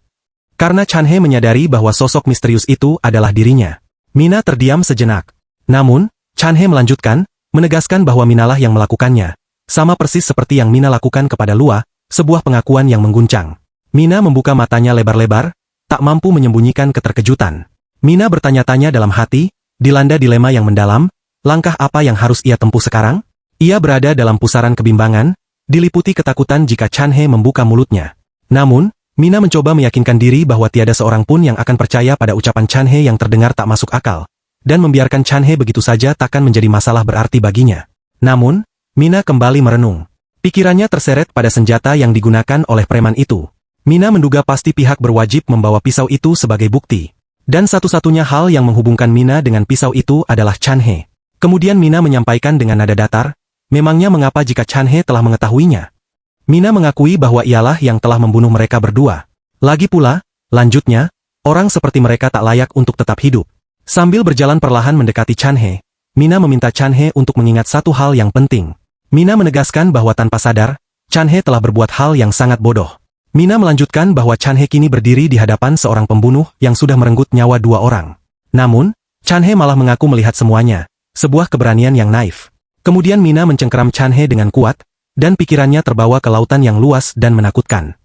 Karena Chanhe menyadari bahwa sosok misterius itu adalah dirinya. Mina terdiam sejenak. Namun, Chanhe melanjutkan, menegaskan bahwa Minalah yang melakukannya. Sama persis seperti yang Mina lakukan kepada Lua, sebuah pengakuan yang mengguncang. Mina membuka matanya lebar-lebar, tak mampu menyembunyikan keterkejutan. Mina bertanya-tanya dalam hati, dilanda dilema yang mendalam, langkah apa yang harus ia tempuh sekarang? Ia berada dalam pusaran kebimbangan, diliputi ketakutan jika Chanhe membuka mulutnya. Namun, Mina mencoba meyakinkan diri bahwa tiada seorang pun yang akan percaya pada ucapan Chanhe yang terdengar tak masuk akal, dan membiarkan Chanhe begitu saja takkan menjadi masalah berarti baginya. Namun, Mina kembali merenung. Pikirannya terseret pada senjata yang digunakan oleh preman itu. Mina menduga pasti pihak berwajib membawa pisau itu sebagai bukti. Dan satu-satunya hal yang menghubungkan Mina dengan pisau itu adalah Chanhe. Kemudian Mina menyampaikan dengan nada datar, memangnya mengapa jika Chanhe telah mengetahuinya? Mina mengakui bahwa ialah yang telah membunuh mereka berdua. Lagi pula, lanjutnya, orang seperti mereka tak layak untuk tetap hidup. Sambil berjalan perlahan mendekati Chanhe, Mina meminta Chanhe untuk mengingat satu hal yang penting. Mina menegaskan bahwa tanpa sadar, Chanhe telah berbuat hal yang sangat bodoh. Mina melanjutkan bahwa Chanhe kini berdiri di hadapan seorang pembunuh yang sudah merenggut nyawa 2 orang. Namun, Chanhe malah mengaku melihat semuanya, sebuah keberanian yang naif. Kemudian Mina mencengkeram Chanhe dengan kuat, dan pikirannya terbawa ke lautan yang luas dan menakutkan.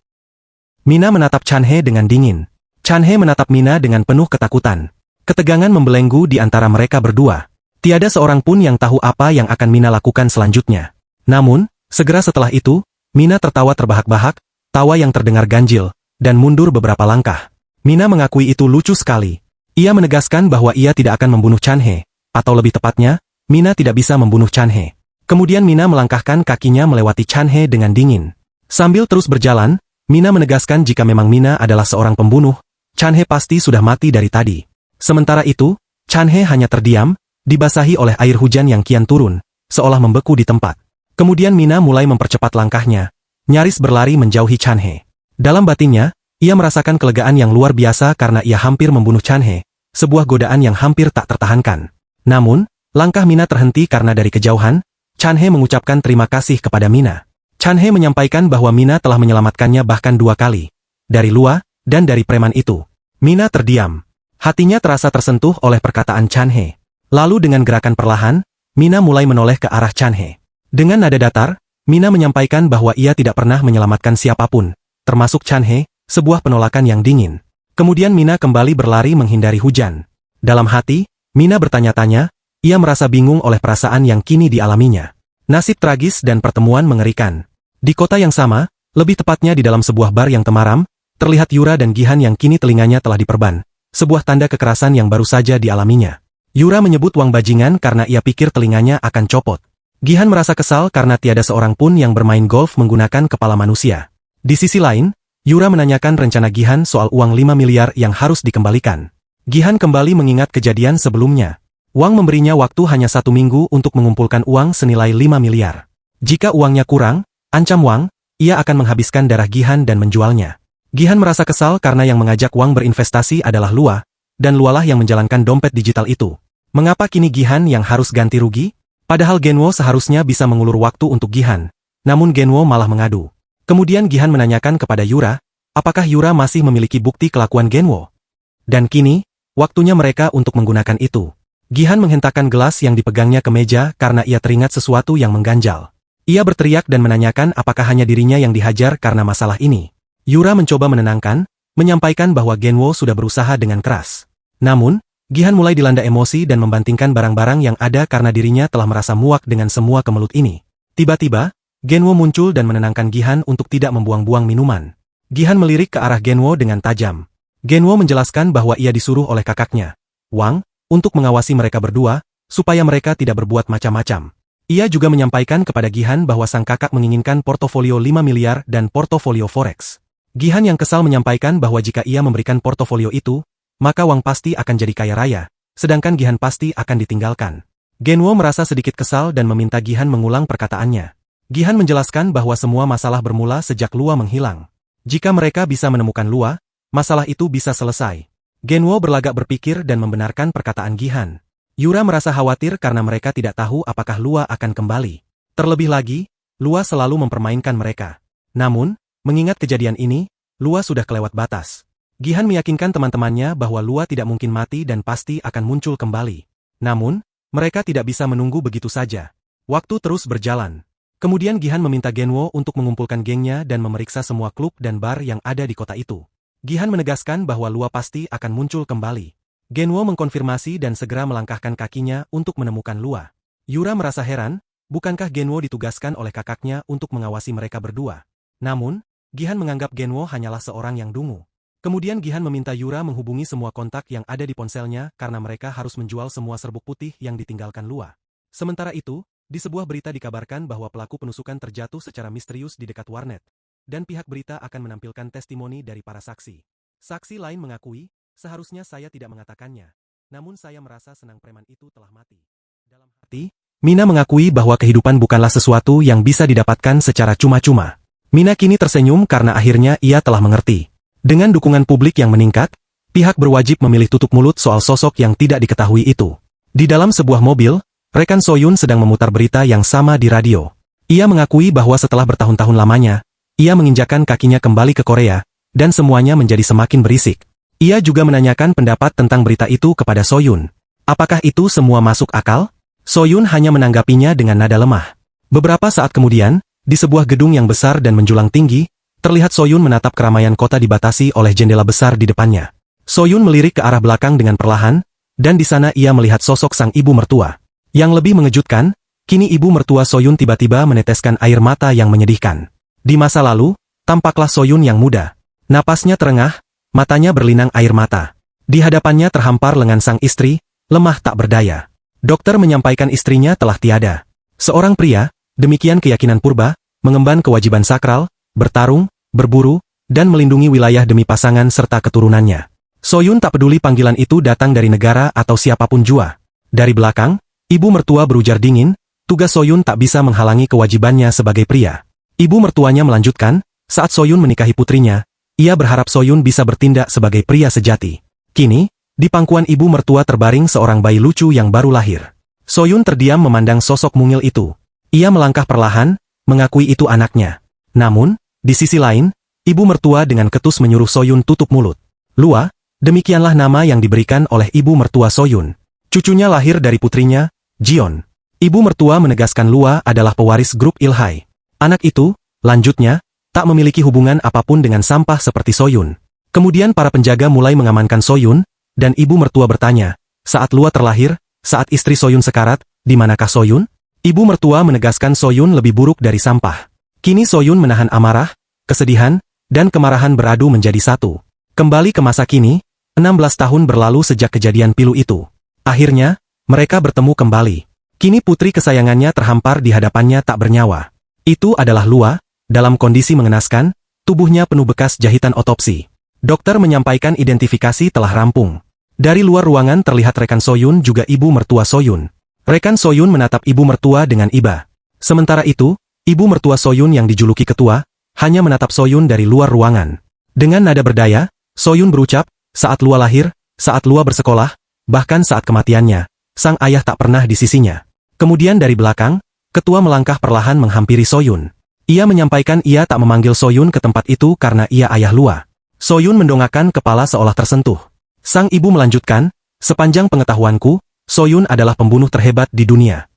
Mina menatap Chanhe dengan dingin. Chanhe menatap Mina dengan penuh ketakutan. Ketegangan membelenggu di antara mereka berdua. Tiada seorang pun yang tahu apa yang akan Mina lakukan selanjutnya. Namun, segera setelah itu, Mina tertawa terbahak-bahak, tawa yang terdengar ganjil, dan mundur beberapa langkah. Mina mengakui itu lucu sekali. Ia menegaskan bahwa ia tidak akan membunuh Chanhe, atau lebih tepatnya, Mina tidak bisa membunuh Chanhe. Kemudian Mina melangkahkan kakinya melewati Chanhe dengan dingin. Sambil terus berjalan, Mina menegaskan jika memang Mina adalah seorang pembunuh, Chanhe pasti sudah mati dari tadi. Sementara itu, Chanhe hanya terdiam, dibasahi oleh air hujan yang kian turun, seolah membeku di tempat. Kemudian Mina mulai mempercepat langkahnya, nyaris berlari menjauhi Chanhe. Dalam batinnya, ia merasakan kelegaan yang luar biasa karena ia hampir membunuh Chanhe, sebuah godaan yang hampir tak tertahankan. Namun, langkah Mina terhenti karena dari kejauhan, Chanhe mengucapkan terima kasih kepada Mina. Chanhe menyampaikan bahwa Mina telah menyelamatkannya bahkan 2 kali. Dari Lua, dan dari preman itu. Mina terdiam. Hatinya terasa tersentuh oleh perkataan Chanhe. Lalu dengan gerakan perlahan, Mina mulai menoleh ke arah Chanhe. Dengan nada datar, Mina menyampaikan bahwa ia tidak pernah menyelamatkan siapapun, termasuk Chanhe, sebuah penolakan yang dingin. Kemudian Mina kembali berlari menghindari hujan. Dalam hati, Mina bertanya-tanya, ia merasa bingung oleh perasaan yang kini dialaminya. Nasib tragis dan pertemuan mengerikan. Di kota yang sama, lebih tepatnya di dalam sebuah bar yang temaram, terlihat Yura dan Gihan yang kini telinganya telah diperban, sebuah tanda kekerasan yang baru saja dialaminya. Yura menyebut uang bajingan karena ia pikir telinganya akan copot. Gihan merasa kesal karena tiada seorang pun yang bermain golf menggunakan kepala manusia. Di sisi lain, Yura menanyakan rencana Gihan soal uang 5 miliar yang harus dikembalikan. Gihan kembali mengingat kejadian sebelumnya. Wang memberinya waktu hanya 1 minggu untuk mengumpulkan uang senilai 5 miliar. Jika uangnya kurang, ancam Wang, ia akan menghabiskan darah Gihan dan menjualnya. Gihan merasa kesal karena yang mengajak Wang berinvestasi adalah Lua, dan Lualah yang menjalankan dompet digital itu. Mengapa kini Gihan yang harus ganti rugi? Padahal Genwo seharusnya bisa mengulur waktu untuk Gihan, namun Genwo malah mengadu. Kemudian Gihan menanyakan kepada Yura, apakah Yura masih memiliki bukti kelakuan Genwo? Dan kini, waktunya mereka untuk menggunakan itu. Gihan menghentakkan gelas yang dipegangnya ke meja karena ia teringat sesuatu yang mengganjal. Ia berteriak dan menanyakan apakah hanya dirinya yang dihajar karena masalah ini. Yura mencoba menenangkan, menyampaikan bahwa Genwo sudah berusaha dengan keras. Namun, Gihan mulai dilanda emosi dan membantingkan barang-barang yang ada karena dirinya telah merasa muak dengan semua kemelut ini. Tiba-tiba, Genwo muncul dan menenangkan Gihan untuk tidak membuang-buang minuman. Gihan melirik ke arah Genwo dengan tajam. Genwo menjelaskan bahwa ia disuruh oleh kakaknya, Wang, untuk mengawasi mereka berdua, supaya mereka tidak berbuat macam-macam. Ia juga menyampaikan kepada Gihan bahwa sang kakak menginginkan portofolio 5 miliar dan portofolio forex. Gihan yang kesal menyampaikan bahwa jika ia memberikan portofolio itu, maka Wang pasti akan jadi kaya raya, sedangkan Gihan pasti akan ditinggalkan. Genwo merasa sedikit kesal dan meminta Gihan mengulang perkataannya. Gihan menjelaskan bahwa semua masalah bermula sejak Lua menghilang. Jika mereka bisa menemukan Lua, masalah itu bisa selesai. Genwo berlagak berpikir dan membenarkan perkataan Gihan. Yura merasa khawatir karena mereka tidak tahu apakah Lua akan kembali. Terlebih lagi, Lua selalu mempermainkan mereka. Namun, mengingat kejadian ini, Lua sudah kelewat batas. Gihan meyakinkan teman-temannya bahwa Lua tidak mungkin mati dan pasti akan muncul kembali. Namun, mereka tidak bisa menunggu begitu saja. Waktu terus berjalan. Kemudian Gihan meminta Genwo untuk mengumpulkan gengnya dan memeriksa semua klub dan bar yang ada di kota itu. Gihan menegaskan bahwa Lua pasti akan muncul kembali. Genwo mengkonfirmasi dan segera melangkahkan kakinya untuk menemukan Lua. Yura merasa heran, bukankah Genwo ditugaskan oleh kakaknya untuk mengawasi mereka berdua? Namun, Gihan menganggap Genwo hanyalah seorang yang dungu. Kemudian Gihan meminta Yura menghubungi semua kontak yang ada di ponselnya karena mereka harus menjual semua serbuk putih yang ditinggalkan Lua. Sementara itu, di sebuah berita dikabarkan bahwa pelaku penusukan terjatuh secara misterius di dekat warnet, dan pihak berita akan menampilkan testimoni dari para saksi. Saksi lain mengakui, seharusnya saya tidak mengatakannya, namun saya merasa senang preman itu telah mati. Dalam hati, Mina mengakui bahwa kehidupan bukanlah sesuatu yang bisa didapatkan secara cuma-cuma. Mina kini tersenyum karena akhirnya ia telah mengerti. Dengan dukungan publik yang meningkat, pihak berwajib memilih tutup mulut soal sosok yang tidak diketahui itu. Di dalam sebuah mobil, rekan Soyun sedang memutar berita yang sama di radio. Ia mengakui bahwa setelah bertahun-tahun lamanya, Ia menginjakkan kakinya kembali ke Korea, dan semuanya menjadi semakin berisik. Ia juga menanyakan pendapat tentang berita itu kepada Soyun. Apakah itu semua masuk akal? Soyun hanya menanggapinya dengan nada lemah. Beberapa saat kemudian, di sebuah gedung yang besar dan menjulang tinggi, terlihat Soyun menatap keramaian kota dibatasi oleh jendela besar di depannya. Soyun melirik ke arah belakang dengan perlahan, dan di sana ia melihat sosok sang ibu mertua. Yang lebih mengejutkan, kini ibu mertua Soyun tiba-tiba meneteskan air mata yang menyedihkan. Di masa lalu, tampaklah Soyun yang muda. Napasnya terengah, matanya berlinang air mata. Di hadapannya terhampar lengan sang istri, lemah tak berdaya. Dokter menyampaikan istrinya telah tiada. Seorang pria, demikian keyakinan purba, mengemban kewajiban sakral, bertarung, berburu, dan melindungi wilayah demi pasangan serta keturunannya. Soyun tak peduli panggilan itu datang dari negara atau siapapun jua. Dari belakang, ibu mertua berujar dingin, tugas Soyun tak bisa menghalangi kewajibannya sebagai pria. Ibu mertuanya melanjutkan, saat Soyun menikahi putrinya, ia berharap Soyun bisa bertindak sebagai pria sejati. Kini, di pangkuan ibu mertua terbaring seorang bayi lucu yang baru lahir. Soyun terdiam memandang sosok mungil itu. Ia melangkah perlahan, mengakui itu anaknya. Namun, di sisi lain, ibu mertua dengan ketus menyuruh Soyun tutup mulut. Lua, demikianlah nama yang diberikan oleh ibu mertua Soyun. Cucunya lahir dari putrinya, Jion. Ibu mertua menegaskan Lua adalah pewaris grup Ilhai. Anak itu, lanjutnya, tak memiliki hubungan apapun dengan sampah seperti Soyun. Kemudian para penjaga mulai mengamankan Soyun, dan ibu mertua bertanya, saat Lua terlahir, saat istri Soyun sekarat, di manakah Soyun? Ibu mertua menegaskan Soyun lebih buruk dari sampah. Kini Soyun menahan amarah, kesedihan, dan kemarahan beradu menjadi satu. Kembali ke masa kini, 16 tahun berlalu sejak kejadian pilu itu. Akhirnya, mereka bertemu kembali. Kini putri kesayangannya terhampar di hadapannya tak bernyawa. Itu adalah Lua, dalam kondisi mengenaskan, tubuhnya penuh bekas jahitan otopsi. Dokter menyampaikan identifikasi telah rampung. Dari luar ruangan terlihat rekan Soyun juga ibu mertua Soyun. Rekan Soyun menatap ibu mertua dengan iba. Sementara itu, ibu mertua Soyun yang dijuluki ketua, hanya menatap Soyun dari luar ruangan. Dengan nada berdaya, Soyun berucap, saat Lua lahir, saat Lua bersekolah, bahkan saat kematiannya, sang ayah tak pernah di sisinya. Kemudian dari belakang, ketua melangkah perlahan menghampiri Soyun. Ia menyampaikan ia tak memanggil Soyun ke tempat itu karena ia ayah Lua. Soyun mendongakkan kepala seolah tersentuh. Sang ibu melanjutkan, sepanjang pengetahuanku, Soyun adalah pembunuh terhebat di dunia.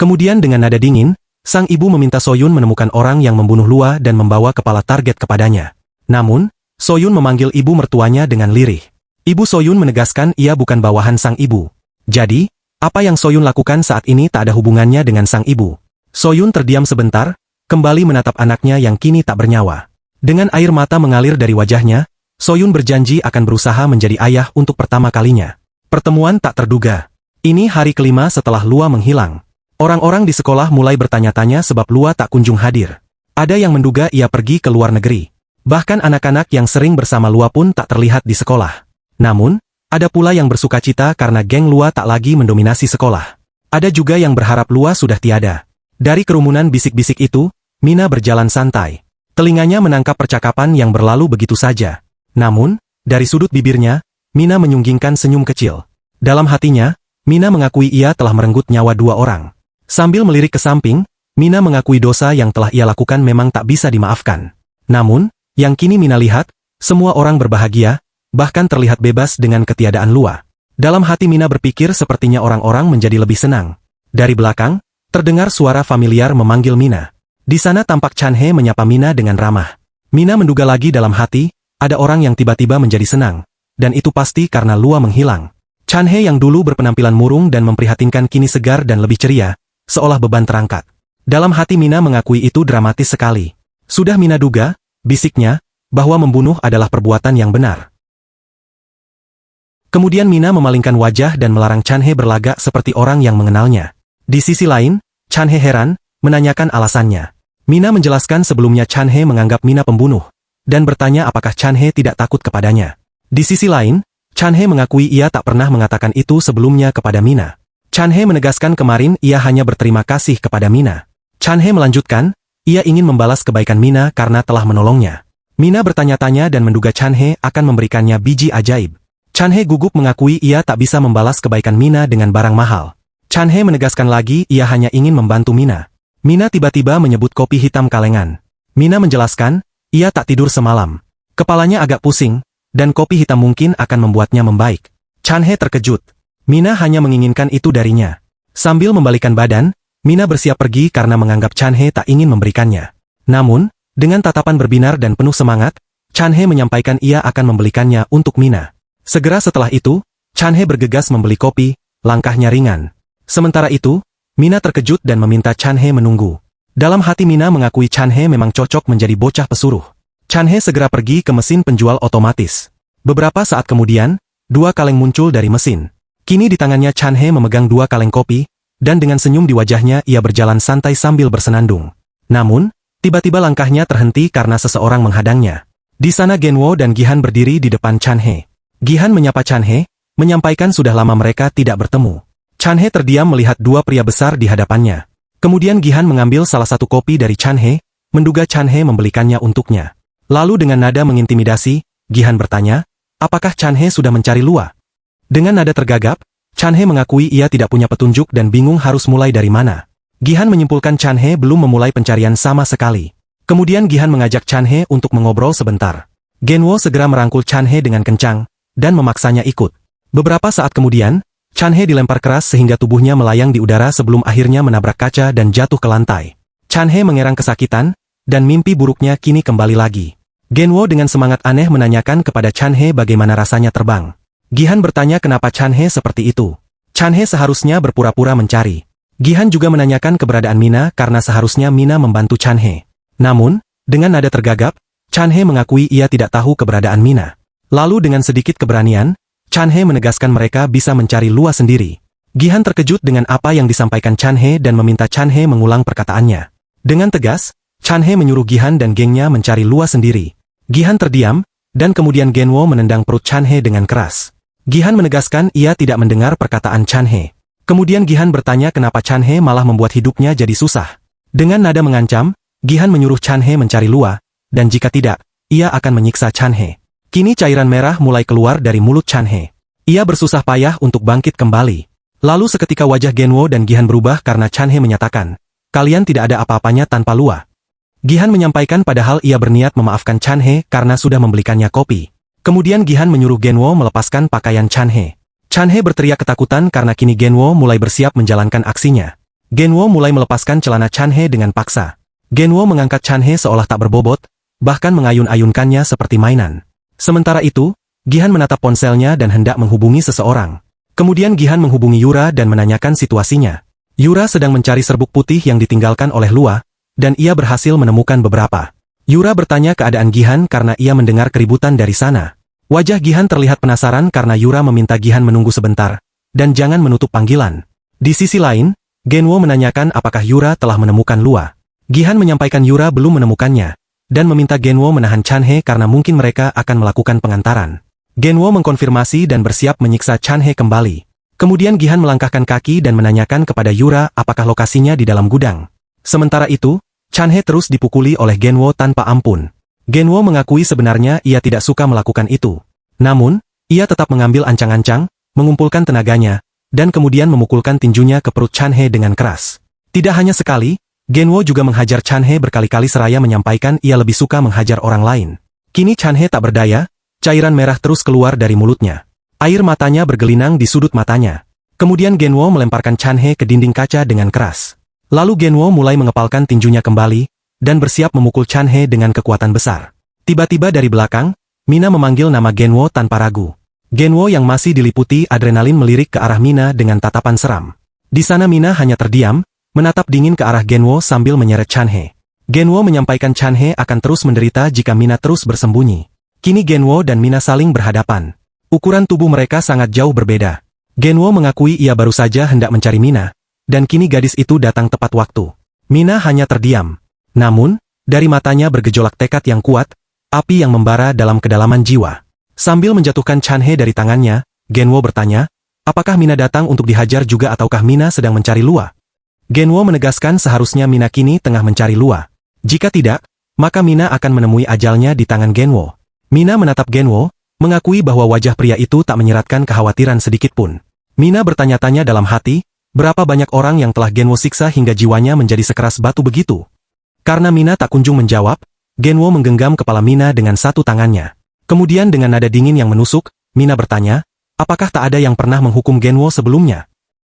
Kemudian dengan nada dingin, sang ibu meminta Soyun menemukan orang yang membunuh Lua dan membawa kepala target kepadanya. Namun, Soyun memanggil ibu mertuanya dengan lirih. Ibu Soyun menegaskan ia bukan bawahan sang ibu. Jadi, apa yang Soyun lakukan saat ini tak ada hubungannya dengan sang ibu. Soyun terdiam sebentar, kembali menatap anaknya yang kini tak bernyawa. Dengan air mata mengalir dari wajahnya, Soyun berjanji akan berusaha menjadi ayah untuk pertama kalinya. Pertemuan tak terduga. Ini hari kelima setelah Lua menghilang. Orang-orang di sekolah mulai bertanya-tanya sebab Lua tak kunjung hadir. Ada yang menduga ia pergi ke luar negeri. Bahkan anak-anak yang sering bersama Lua pun tak terlihat di sekolah. Namun, ada pula yang bersukacita karena geng Lua tak lagi mendominasi sekolah. Ada juga yang berharap Lua sudah tiada. Dari kerumunan bisik-bisik itu, Mina berjalan santai. Telinganya menangkap percakapan yang berlalu begitu saja. Namun, dari sudut bibirnya, Mina menyunggingkan senyum kecil. Dalam hatinya, Mina mengakui ia telah merenggut nyawa 2 orang. Sambil melirik ke samping, Mina mengakui dosa yang telah ia lakukan memang tak bisa dimaafkan. Namun, yang kini Mina lihat, semua orang berbahagia, bahkan terlihat bebas dengan ketiadaan Lua. Dalam hati Mina berpikir sepertinya orang-orang menjadi lebih senang. Dari belakang, terdengar suara familiar memanggil Mina. Di sana tampak Chan-he menyapa Mina dengan ramah. Mina menduga lagi dalam hati, ada orang yang tiba-tiba menjadi senang. Dan itu pasti karena Lua menghilang. Chan-he yang dulu berpenampilan murung dan memprihatinkan kini segar dan lebih ceria, seolah beban terangkat. Dalam hati Mina mengakui itu dramatis sekali. Sudah Mina duga, bisiknya, bahwa membunuh adalah perbuatan yang benar. Kemudian Mina memalingkan wajah dan melarang Chan-he berlagak seperti orang yang mengenalnya. Di sisi lain, Chan-he heran, menanyakan alasannya. Mina menjelaskan sebelumnya Chan-he menganggap Mina pembunuh, dan bertanya apakah Chan-he tidak takut kepadanya. Di sisi lain, Chan-he mengakui ia tak pernah mengatakan itu sebelumnya kepada Mina. Chan-he menegaskan kemarin ia hanya berterima kasih kepada Mina. Chan-he melanjutkan, ia ingin membalas kebaikan Mina karena telah menolongnya. Mina bertanya-tanya dan menduga Chan-he akan memberikannya biji ajaib. Chan-he gugup mengakui ia tak bisa membalas kebaikan Mina dengan barang mahal. Chan-he menegaskan lagi ia hanya ingin membantu Mina. Mina tiba-tiba menyebut kopi hitam kalengan. Mina menjelaskan, ia tak tidur semalam. Kepalanya agak pusing, dan kopi hitam mungkin akan membuatnya membaik. Chan He terkejut. Mina hanya menginginkan itu darinya. Sambil membalikan badan, Mina bersiap pergi karena menganggap Chan He tak ingin memberikannya. Namun, dengan tatapan berbinar dan penuh semangat, Chan He menyampaikan ia akan membelikannya untuk Mina. Segera setelah itu, Chan He bergegas membeli kopi, langkahnya ringan. Sementara itu, Mina terkejut dan meminta Chan He menunggu. Dalam hati Mina mengakui Chan He memang cocok menjadi bocah pesuruh. Chan He segera pergi ke mesin penjual otomatis. Beberapa saat kemudian, 2 kaleng muncul dari mesin. Kini di tangannya Chan He memegang 2 kaleng kopi, dan dengan senyum di wajahnya ia berjalan santai sambil bersenandung. Namun, tiba-tiba langkahnya terhenti karena seseorang menghadangnya. Di sana Genwo dan Gihan berdiri di depan Chan He. Gihan menyapa Chan He, menyampaikan sudah lama mereka tidak bertemu. Chan He terdiam melihat 2 pria besar di hadapannya. Kemudian Gihan mengambil salah satu kopi dari Chan He, menduga Chan He membelikannya untuknya. Lalu dengan nada mengintimidasi, Gihan bertanya, apakah Chan He sudah mencari Lua? Dengan nada tergagap, Chan He mengakui ia tidak punya petunjuk dan bingung harus mulai dari mana. Gihan menyimpulkan Chan He belum memulai pencarian sama sekali. Kemudian Gihan mengajak Chan He untuk mengobrol sebentar. Genwo segera merangkul Chan He dengan kencang, dan memaksanya ikut. Beberapa saat kemudian, Chan He dilempar keras sehingga tubuhnya melayang di udara sebelum akhirnya menabrak kaca dan jatuh ke lantai. Chan He mengerang kesakitan, dan mimpi buruknya kini kembali lagi. Genwo dengan semangat aneh menanyakan kepada Chan He bagaimana rasanya terbang. Gihan bertanya kenapa Chan He seperti itu. Chan He seharusnya berpura-pura mencari. Gihan juga menanyakan keberadaan Mina karena seharusnya Mina membantu Chan He. Namun, dengan nada tergagap, Chan He mengakui ia tidak tahu keberadaan Mina. Lalu dengan sedikit keberanian, Chan He menegaskan mereka bisa mencari Lua sendiri. Gihan terkejut dengan apa yang disampaikan Chan He dan meminta Chan He mengulang perkataannya. Dengan tegas, Chan He menyuruh Gihan dan gengnya mencari Lua sendiri. Gihan terdiam, dan kemudian Genwo menendang perut Chan He dengan keras. Gihan menegaskan ia tidak mendengar perkataan Chan He. Kemudian Gihan bertanya kenapa Chan He malah membuat hidupnya jadi susah. Dengan nada mengancam, Gihan menyuruh Chan He mencari Lua, dan jika tidak, ia akan menyiksa Chan He. Kini cairan merah mulai keluar dari mulut Chan He. Ia bersusah payah untuk bangkit kembali. Lalu seketika wajah Genwo dan Gihan berubah karena Chan He menyatakan, kalian tidak ada apa-apanya tanpa Lua. Gihan menyampaikan padahal ia berniat memaafkan Chan He karena sudah membelikannya kopi. Kemudian Gihan menyuruh Genwo melepaskan pakaian Chan He. Chan He berteriak ketakutan karena kini Genwo mulai bersiap menjalankan aksinya. Genwo mulai melepaskan celana Chan He dengan paksa. Genwo mengangkat Chan He seolah tak berbobot, bahkan mengayun-ayunkannya seperti mainan. Sementara itu, Gihan menatap ponselnya dan hendak menghubungi seseorang. Kemudian Gihan menghubungi Yura dan menanyakan situasinya. Yura sedang mencari serbuk putih yang ditinggalkan oleh Lua, dan ia berhasil menemukan beberapa. Yura bertanya keadaan Gihan karena ia mendengar keributan dari sana. Wajah Gihan terlihat penasaran karena Yura meminta Gihan menunggu sebentar, dan jangan menutup panggilan. Di sisi lain, Genwo menanyakan apakah Yura telah menemukan Lua. Gihan menyampaikan Yura belum menemukannya, dan meminta Genwo menahan Chan He karena mungkin mereka akan melakukan pengantaran. Genwo mengkonfirmasi dan bersiap menyiksa Chan He kembali. Kemudian Gihan melangkahkan kaki dan menanyakan kepada Yura apakah lokasinya di dalam gudang. Sementara itu, Chan He terus dipukuli oleh Genwo tanpa ampun. Genwo mengakui sebenarnya ia tidak suka melakukan itu. Namun, ia tetap mengambil ancang-ancang, mengumpulkan tenaganya, dan kemudian memukulkan tinjunya ke perut Chan He dengan keras. Tidak hanya sekali, Genwo juga menghajar Chan He berkali-kali seraya menyampaikan ia lebih suka menghajar orang lain. Kini Chan He tak berdaya, cairan merah terus keluar dari mulutnya. Air matanya bergelinang di sudut matanya. Kemudian Genwo melemparkan Chan He ke dinding kaca dengan keras. Lalu Genwo mulai mengepalkan tinjunya kembali, dan bersiap memukul Chan He dengan kekuatan besar. Tiba-tiba dari belakang, Mina memanggil nama Genwo tanpa ragu. Genwo yang masih diliputi adrenalin melirik ke arah Mina dengan tatapan seram. Di sana Mina hanya terdiam, menatap dingin ke arah Genwo sambil menyeret Chan He. Genwo menyampaikan Chan He akan terus menderita jika Mina terus bersembunyi. Kini Genwo dan Mina saling berhadapan. Ukuran tubuh mereka sangat jauh berbeda. Genwo mengakui ia baru saja hendak mencari Mina, dan kini gadis itu datang tepat waktu. Mina hanya terdiam. Namun, dari matanya bergejolak tekad yang kuat, api yang membara dalam kedalaman jiwa. Sambil menjatuhkan Chan He dari tangannya, Genwo bertanya, apakah Mina datang untuk dihajar juga ataukah Mina sedang mencari Lua? Genwo menegaskan seharusnya Mina kini tengah mencari Lua. Jika tidak, maka Mina akan menemui ajalnya di tangan Genwo. Mina menatap Genwo, mengakui bahwa wajah pria itu tak menyeratkan kekhawatiran sedikitpun. Mina bertanya-tanya dalam hati, berapa banyak orang yang telah Genwo siksa hingga jiwanya menjadi sekeras batu begitu? Karena Mina tak kunjung menjawab, Genwo menggenggam kepala Mina dengan satu tangannya. Kemudian dengan nada dingin yang menusuk, Mina bertanya, apakah tak ada yang pernah menghukum Genwo sebelumnya?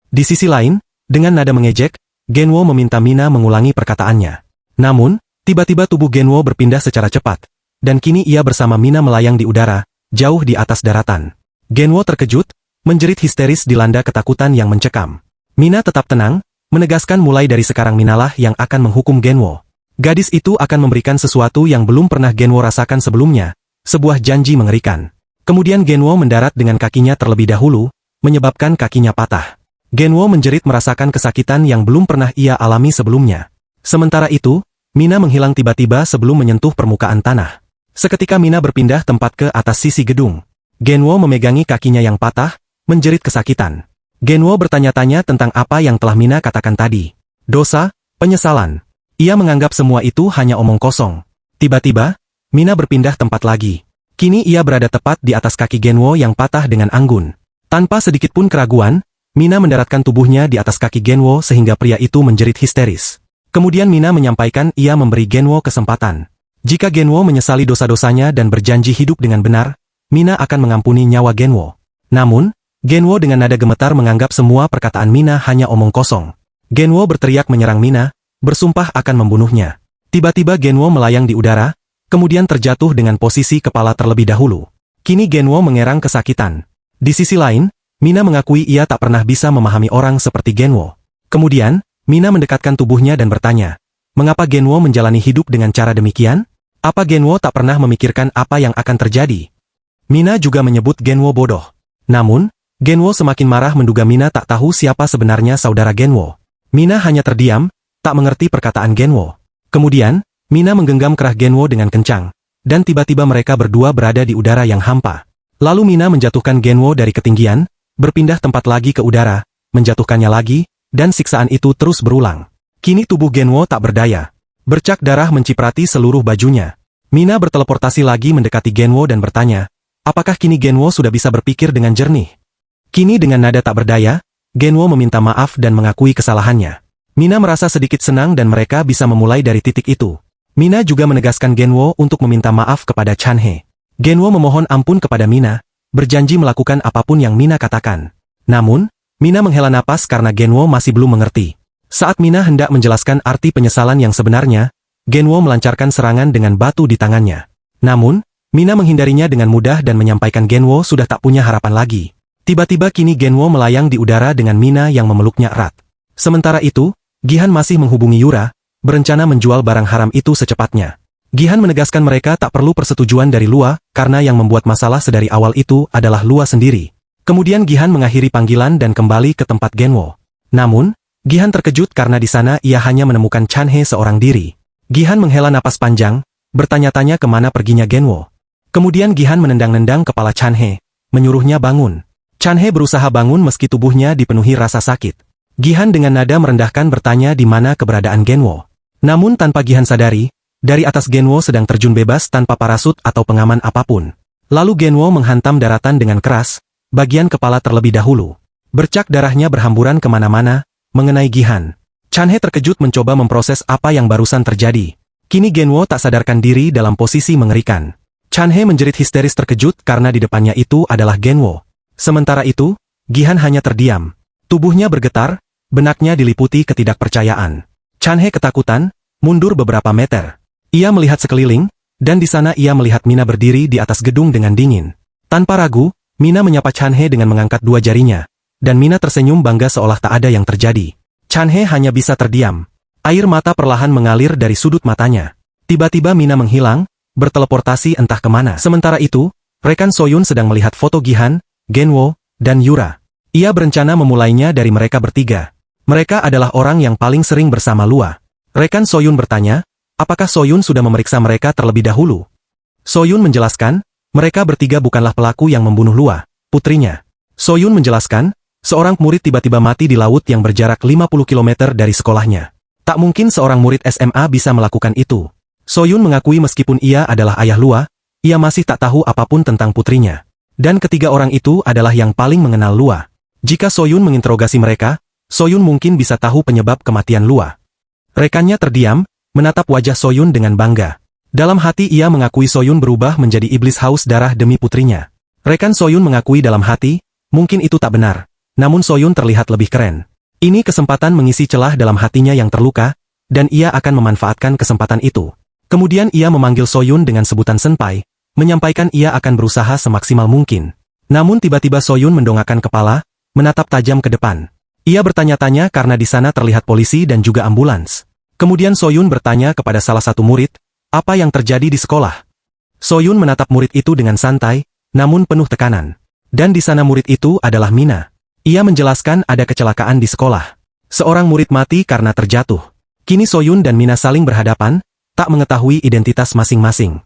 Di sisi lain, dengan nada mengejek, Genwo meminta Mina mengulangi perkataannya. Namun, tiba-tiba tubuh Genwo berpindah secara cepat, dan kini ia bersama Mina melayang di udara, jauh di atas daratan. Genwo terkejut, menjerit histeris dilanda ketakutan yang mencekam. Mina tetap tenang, menegaskan mulai dari sekarang Minalah yang akan menghukum Genwo. Gadis itu akan memberikan sesuatu yang belum pernah Genwo rasakan sebelumnya, sebuah janji mengerikan. Kemudian Genwo mendarat dengan kakinya terlebih dahulu, menyebabkan kakinya patah. Genwo menjerit merasakan kesakitan yang belum pernah ia alami sebelumnya. Sementara itu, Mina menghilang tiba-tiba sebelum menyentuh permukaan tanah. Seketika Mina berpindah tempat ke atas sisi gedung. Genwo memegangi kakinya yang patah, menjerit kesakitan. Genwo bertanya-tanya tentang apa yang telah Mina katakan tadi. Dosa, penyesalan. Ia menganggap semua itu hanya omong kosong. Tiba-tiba, Mina berpindah tempat lagi. Kini ia berada tepat di atas kaki Genwo yang patah dengan anggun. Tanpa sedikit pun keraguan, Mina mendaratkan tubuhnya di atas kaki Genwo sehingga pria itu menjerit histeris. Kemudian Mina menyampaikan ia memberi Genwo kesempatan. Jika Genwo menyesali dosa-dosanya dan berjanji hidup dengan benar, Mina akan mengampuni nyawa Genwo. Namun, Genwo dengan nada gemetar menganggap semua perkataan Mina hanya omong kosong. Genwo berteriak menyerang Mina, bersumpah akan membunuhnya. Tiba-tiba Genwo melayang di udara, kemudian terjatuh dengan posisi kepala terlebih dahulu. Kini Genwo mengerang kesakitan. Di sisi lain, Mina mengakui ia tak pernah bisa memahami orang seperti Genwo. Kemudian, Mina mendekatkan tubuhnya dan bertanya, mengapa Genwo menjalani hidup dengan cara demikian? Apa Genwo tak pernah memikirkan apa yang akan terjadi? Mina juga menyebut Genwo bodoh. Namun, Genwo semakin marah menduga Mina tak tahu siapa sebenarnya saudara Genwo. Mina hanya terdiam, tak mengerti perkataan Genwo. Kemudian, Mina menggenggam kerah Genwo dengan kencang, dan tiba-tiba mereka berdua berada di udara yang hampa. Lalu Mina menjatuhkan Genwo dari ketinggian, berpindah tempat lagi ke udara, menjatuhkannya lagi, dan siksaan itu terus berulang. Kini tubuh Genwo tak berdaya. Bercak darah menciprati seluruh bajunya. Mina berteleportasi lagi mendekati Genwo dan bertanya, apakah kini Genwo sudah bisa berpikir dengan jernih? Kini dengan nada tak berdaya, Genwo meminta maaf dan mengakui kesalahannya. Mina merasa sedikit senang dan mereka bisa memulai dari titik itu. Mina juga menegaskan Genwo untuk meminta maaf kepada Chanhe. Genwo memohon ampun kepada Mina, berjanji melakukan apapun yang Mina katakan. Namun, Mina menghela napas karena Genwo masih belum mengerti. Saat Mina hendak menjelaskan arti penyesalan yang sebenarnya, Genwo melancarkan serangan dengan batu di tangannya. Namun, Mina menghindarinya dengan mudah dan menyampaikan Genwo sudah tak punya harapan lagi. Tiba-tiba kini Genwo melayang di udara dengan Mina yang memeluknya erat. Sementara itu, Gihan masih menghubungi Yura, berencana menjual barang haram itu secepatnya. Gihan menegaskan mereka tak perlu persetujuan dari Lua, karena yang membuat masalah sedari awal itu adalah Lua sendiri. Kemudian Gihan mengakhiri panggilan dan kembali ke tempat Genwo. Namun, Gihan terkejut karena di sana ia hanya menemukan Chanhe seorang diri. Gihan menghela napas panjang, bertanya-tanya kemana perginya Genwo. Kemudian Gihan menendang-nendang kepala Chanhe, menyuruhnya bangun. Chanhe berusaha bangun meski tubuhnya dipenuhi rasa sakit. Gihan dengan nada merendahkan bertanya di mana keberadaan Genwo. Namun tanpa Gihan sadari, dari atas Genwo sedang terjun bebas tanpa parasut atau pengaman apapun. Lalu Genwo menghantam daratan dengan keras, bagian kepala terlebih dahulu. Bercak darahnya berhamburan kemana-mana, mengenai Gihan. Chanhe terkejut mencoba memproses apa yang barusan terjadi. Kini Genwo tak sadarkan diri dalam posisi mengerikan. Chanhe menjerit histeris terkejut karena di depannya itu adalah Genwo. Sementara itu, Gihan hanya terdiam. Tubuhnya bergetar, benaknya diliputi ketidakpercayaan. Chanhe ketakutan, mundur beberapa meter. Ia melihat sekeliling, dan di sana ia melihat Mina berdiri di atas gedung dengan dingin. Tanpa ragu, Mina menyapa Chanhe dengan mengangkat dua jarinya, dan Mina tersenyum bangga seolah tak ada yang terjadi. Chanhe hanya bisa terdiam. Air mata perlahan mengalir dari sudut matanya. Tiba-tiba Mina menghilang, berteleportasi entah kemana. Sementara itu, rekan Soyun sedang melihat foto Gihan, Genwo, dan Yura. Ia berencana memulainya dari mereka bertiga. Mereka adalah orang yang paling sering bersama Lua. Rekan Soyun bertanya, apakah Soyun sudah memeriksa mereka terlebih dahulu? Soyun menjelaskan, mereka bertiga bukanlah pelaku yang membunuh Lua, putrinya. Soyun menjelaskan, seorang murid tiba-tiba mati di laut yang berjarak 50 km dari sekolahnya. Tak mungkin seorang murid SMA bisa melakukan itu. Soyun mengakui meskipun ia adalah ayah Lua, ia masih tak tahu apapun tentang putrinya. Dan ketiga orang itu adalah yang paling mengenal Lua. Jika Soyun menginterogasi mereka, Soyun mungkin bisa tahu penyebab kematian Lua. Rekannya terdiam, menatap wajah Soyun dengan bangga. Dalam hati ia mengakui Soyun berubah menjadi iblis haus darah demi putrinya. Rekan Soyun mengakui dalam hati, mungkin itu tak benar, namun Soyun terlihat lebih keren. Ini kesempatan mengisi celah dalam hatinya yang terluka, dan ia akan memanfaatkan kesempatan itu. Kemudian ia memanggil Soyun dengan sebutan senpai, menyampaikan ia akan berusaha semaksimal mungkin. Namun tiba-tiba Soyun mendongakkan kepala, menatap tajam ke depan. Ia bertanya-tanya karena di sana terlihat polisi dan juga ambulans. Kemudian Soyun bertanya kepada salah satu murid, apa yang terjadi di sekolah? Soyun menatap murid itu dengan santai, namun penuh tekanan. Dan di sana murid itu adalah Mina. Ia menjelaskan ada kecelakaan di sekolah. Seorang murid mati karena terjatuh. Kini Soyun dan Mina saling berhadapan, tak mengetahui identitas masing-masing.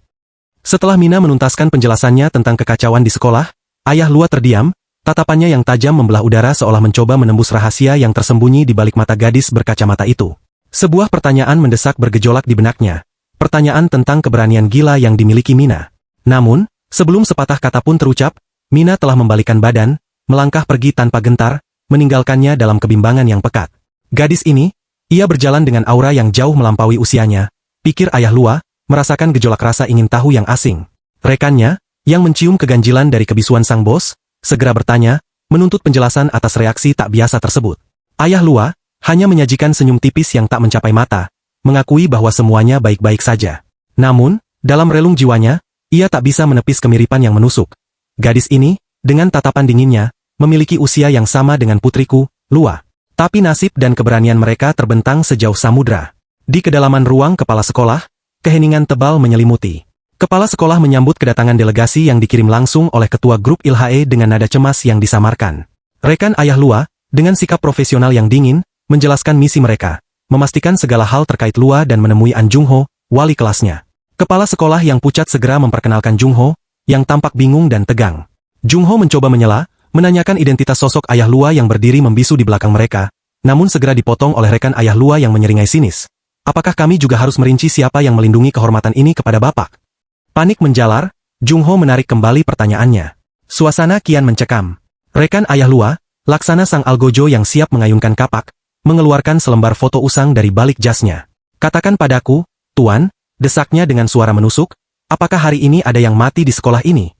Setelah Mina menuntaskan penjelasannya tentang kekacauan di sekolah, Ayah Lua terdiam, tatapannya yang tajam membelah udara seolah mencoba menembus rahasia yang tersembunyi di balik mata gadis berkacamata itu. Sebuah pertanyaan mendesak bergejolak di benaknya. Pertanyaan tentang keberanian gila yang dimiliki Mina. Namun, sebelum sepatah kata pun terucap, Mina telah membalikkan badan, melangkah pergi tanpa gentar, meninggalkannya dalam kebimbangan yang pekat. Gadis ini, ia berjalan dengan aura yang jauh melampaui usianya, pikir Ayah Lua, merasakan gejolak rasa ingin tahu yang asing. Rekannya, yang mencium keganjilan dari kebisuan sang bos, segera bertanya, menuntut penjelasan atas reaksi tak biasa tersebut. Ayah Lua, hanya menyajikan senyum tipis yang tak mencapai mata, mengakui bahwa semuanya baik-baik saja. Namun, dalam relung jiwanya, ia tak bisa menepis kemiripan yang menusuk. Gadis ini, dengan tatapan dinginnya, memiliki usia yang sama dengan putriku, Lua. Tapi nasib dan keberanian mereka terbentang sejauh samudra. Di kedalaman ruang kepala sekolah, keheningan tebal menyelimuti. Kepala sekolah menyambut kedatangan delegasi yang dikirim langsung oleh ketua grup Ilhae dengan nada cemas yang disamarkan. Rekan Ayah Lua, dengan sikap profesional yang dingin, menjelaskan misi mereka, memastikan segala hal terkait Lua dan menemui An Jungho, wali kelasnya. Kepala sekolah yang pucat segera memperkenalkan Jungho, yang tampak bingung dan tegang. Jungho mencoba menyela, menanyakan identitas sosok Ayah Lua yang berdiri membisu di belakang mereka, namun segera dipotong oleh rekan Ayah Lua yang menyeringai sinis. Apakah kami juga harus merinci siapa yang melindungi kehormatan ini kepada Bapak? Panik menjalar, Jungho menarik kembali pertanyaannya. Suasana kian mencekam. Rekan Ayah Lua, laksana sang algojo yang siap mengayunkan kapak, mengeluarkan selembar foto usang dari balik jasnya. Katakan padaku, Tuan, desaknya dengan suara menusuk, apakah hari ini ada yang mati di sekolah ini?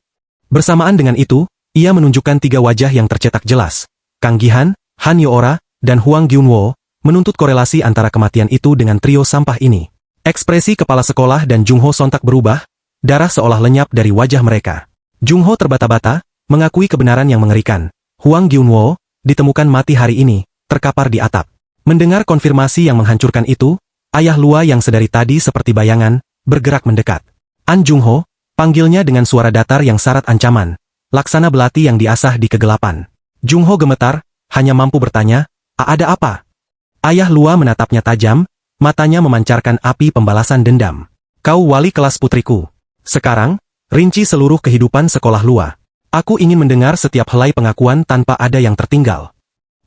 Bersamaan dengan itu, ia menunjukkan 3 wajah yang tercetak jelas. Kang Gihan, Han Yoora, dan Huang Gyunwo, menuntut korelasi antara kematian itu dengan trio sampah ini. Ekspresi kepala sekolah dan Jungho sontak berubah, darah seolah lenyap dari wajah mereka. Jungho terbata-bata, mengakui kebenaran yang mengerikan. Huang Gyunwo, ditemukan mati hari ini, terkapar di atap. Mendengar konfirmasi yang menghancurkan itu, Ayah Lua yang sedari tadi seperti bayangan, bergerak mendekat. An Jungho, panggilnya dengan suara datar yang syarat ancaman, laksana belati yang diasah di kegelapan. Jungho gemetar, hanya mampu bertanya, ada apa? Ayah Lua menatapnya tajam, matanya memancarkan api pembalasan dendam. Kau wali kelas putriku. Sekarang, rinci seluruh kehidupan sekolah Lua. Aku ingin mendengar setiap helai pengakuan tanpa ada yang tertinggal.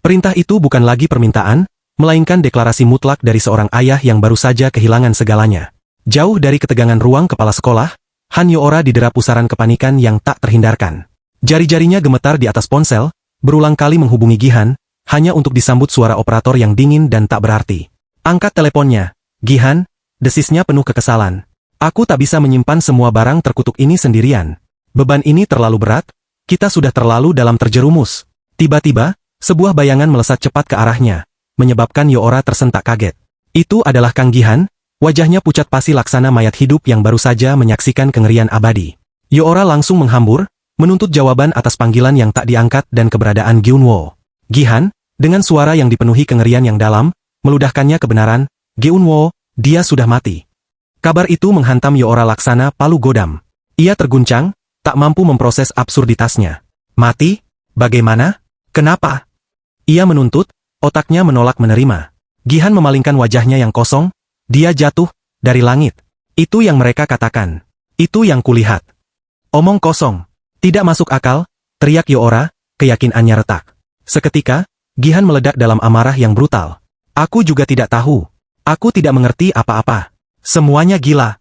Perintah itu bukan lagi permintaan, melainkan deklarasi mutlak dari seorang ayah yang baru saja kehilangan segalanya. Jauh dari ketegangan ruang kepala sekolah, Han Yoora didera pusaran kepanikan yang tak terhindarkan. Jari-jarinya gemetar di atas ponsel, berulang kali menghubungi Gihan, hanya untuk disambut suara operator yang dingin dan tak berarti. Angkat teleponnya, Gihan, desisnya penuh kekesalan. Aku tak bisa menyimpan semua barang terkutuk ini sendirian. Beban ini terlalu berat, kita sudah terlalu dalam terjerumus. Tiba-tiba, sebuah bayangan melesat cepat ke arahnya, menyebabkan Yoora tersentak kaget. Itu adalah Kang Gihan, wajahnya pucat pasi laksana mayat hidup yang baru saja menyaksikan kengerian abadi. Yoora langsung menghambur, menuntut jawaban atas panggilan yang tak diangkat dan keberadaan Gyunwo. Gihan, dengan suara yang dipenuhi kengerian yang dalam, meludahkannya kebenaran, Gyunwo, dia sudah mati. Kabar itu menghantam Yoora laksana palu godam. Ia terguncang, tak mampu memproses absurditasnya. Mati? Bagaimana? Kenapa? Ia menuntut, otaknya menolak menerima. Gihan memalingkan wajahnya yang kosong, dia jatuh, dari langit. Itu yang mereka katakan. Itu yang kulihat. Omong kosong. Tidak masuk akal, teriak Yoora, keyakinannya retak. Seketika, Gihan meledak dalam amarah yang brutal. Aku juga tidak tahu. Aku tidak mengerti apa-apa. Semuanya gila.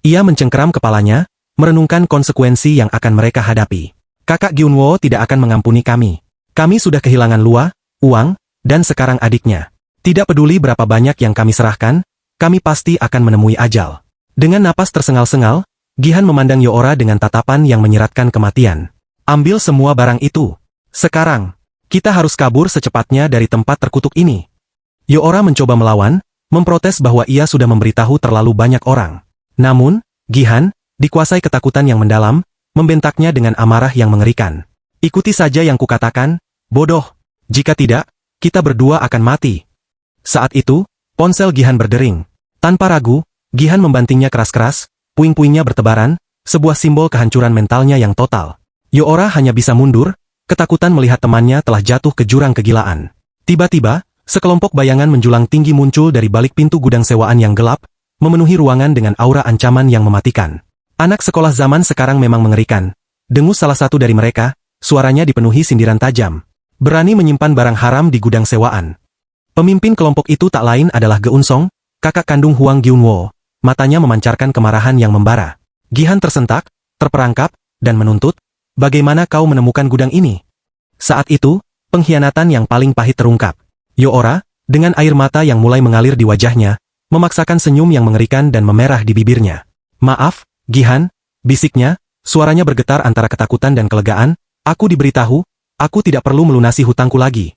Ia mencengkeram kepalanya, merenungkan konsekuensi yang akan mereka hadapi. Kakak Gyunwo tidak akan mengampuni kami. Kami sudah kehilangan Lua, uang, dan sekarang adiknya. Tidak peduli berapa banyak yang kami serahkan, kami pasti akan menemui ajal. Dengan napas tersengal-sengal, Gihan memandang Yoora dengan tatapan yang menyeratkan kematian. Ambil semua barang itu. Sekarang, kita harus kabur secepatnya dari tempat terkutuk ini. Yoora mencoba melawan, memprotes bahwa ia sudah memberitahu terlalu banyak orang. Namun, Gihan, dikuasai ketakutan yang mendalam, membentaknya dengan amarah yang mengerikan. Ikuti saja yang kukatakan, bodoh. Jika tidak, kita berdua akan mati. Saat itu, ponsel Gihan berdering. Tanpa ragu, Gihan membantingnya keras-keras, puing-puingnya bertebaran, sebuah simbol kehancuran mentalnya yang total. Yoora hanya bisa mundur, ketakutan melihat temannya telah jatuh ke jurang kegilaan. Tiba-tiba, sekelompok bayangan menjulang tinggi muncul dari balik pintu gudang sewaan yang gelap, memenuhi ruangan dengan aura ancaman yang mematikan. Anak sekolah zaman sekarang memang mengerikan. Dengus salah satu dari mereka, suaranya dipenuhi sindiran tajam. Berani menyimpan barang haram di gudang sewaan. Pemimpin kelompok itu tak lain adalah Geunsong, kakak kandung Huang Gyunwo. Matanya memancarkan kemarahan yang membara. Gihan tersentak, terperangkap, dan menuntut, bagaimana kau menemukan gudang ini? Saat itu, pengkhianatan yang paling pahit terungkap. Yoora, dengan air mata yang mulai mengalir di wajahnya, memaksakan senyum yang mengerikan dan memerah di bibirnya. Maaf, Gihan, bisiknya, suaranya bergetar antara ketakutan dan kelegaan, aku diberitahu, aku tidak perlu melunasi hutangku lagi.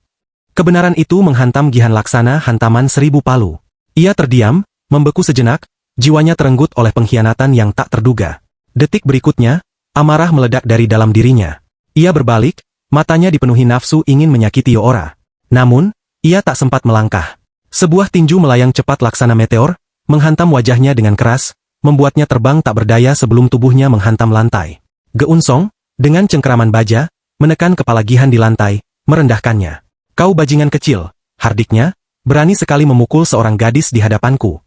Kebenaran itu menghantam Gihan laksana hantaman 1000 palu. Ia terdiam, membeku sejenak, jiwanya terenggut oleh pengkhianatan yang tak terduga. Detik berikutnya, amarah meledak dari dalam dirinya. Ia berbalik, matanya dipenuhi nafsu ingin menyakiti Yoora. Namun, ia tak sempat melangkah. Sebuah tinju melayang cepat laksana meteor, menghantam wajahnya dengan keras, membuatnya terbang tak berdaya sebelum tubuhnya menghantam lantai. Geunsong, dengan cengkeraman baja, menekan kepala Gihan di lantai, merendahkannya. Kau bajingan kecil, hardiknya, berani sekali memukul seorang gadis di hadapanku.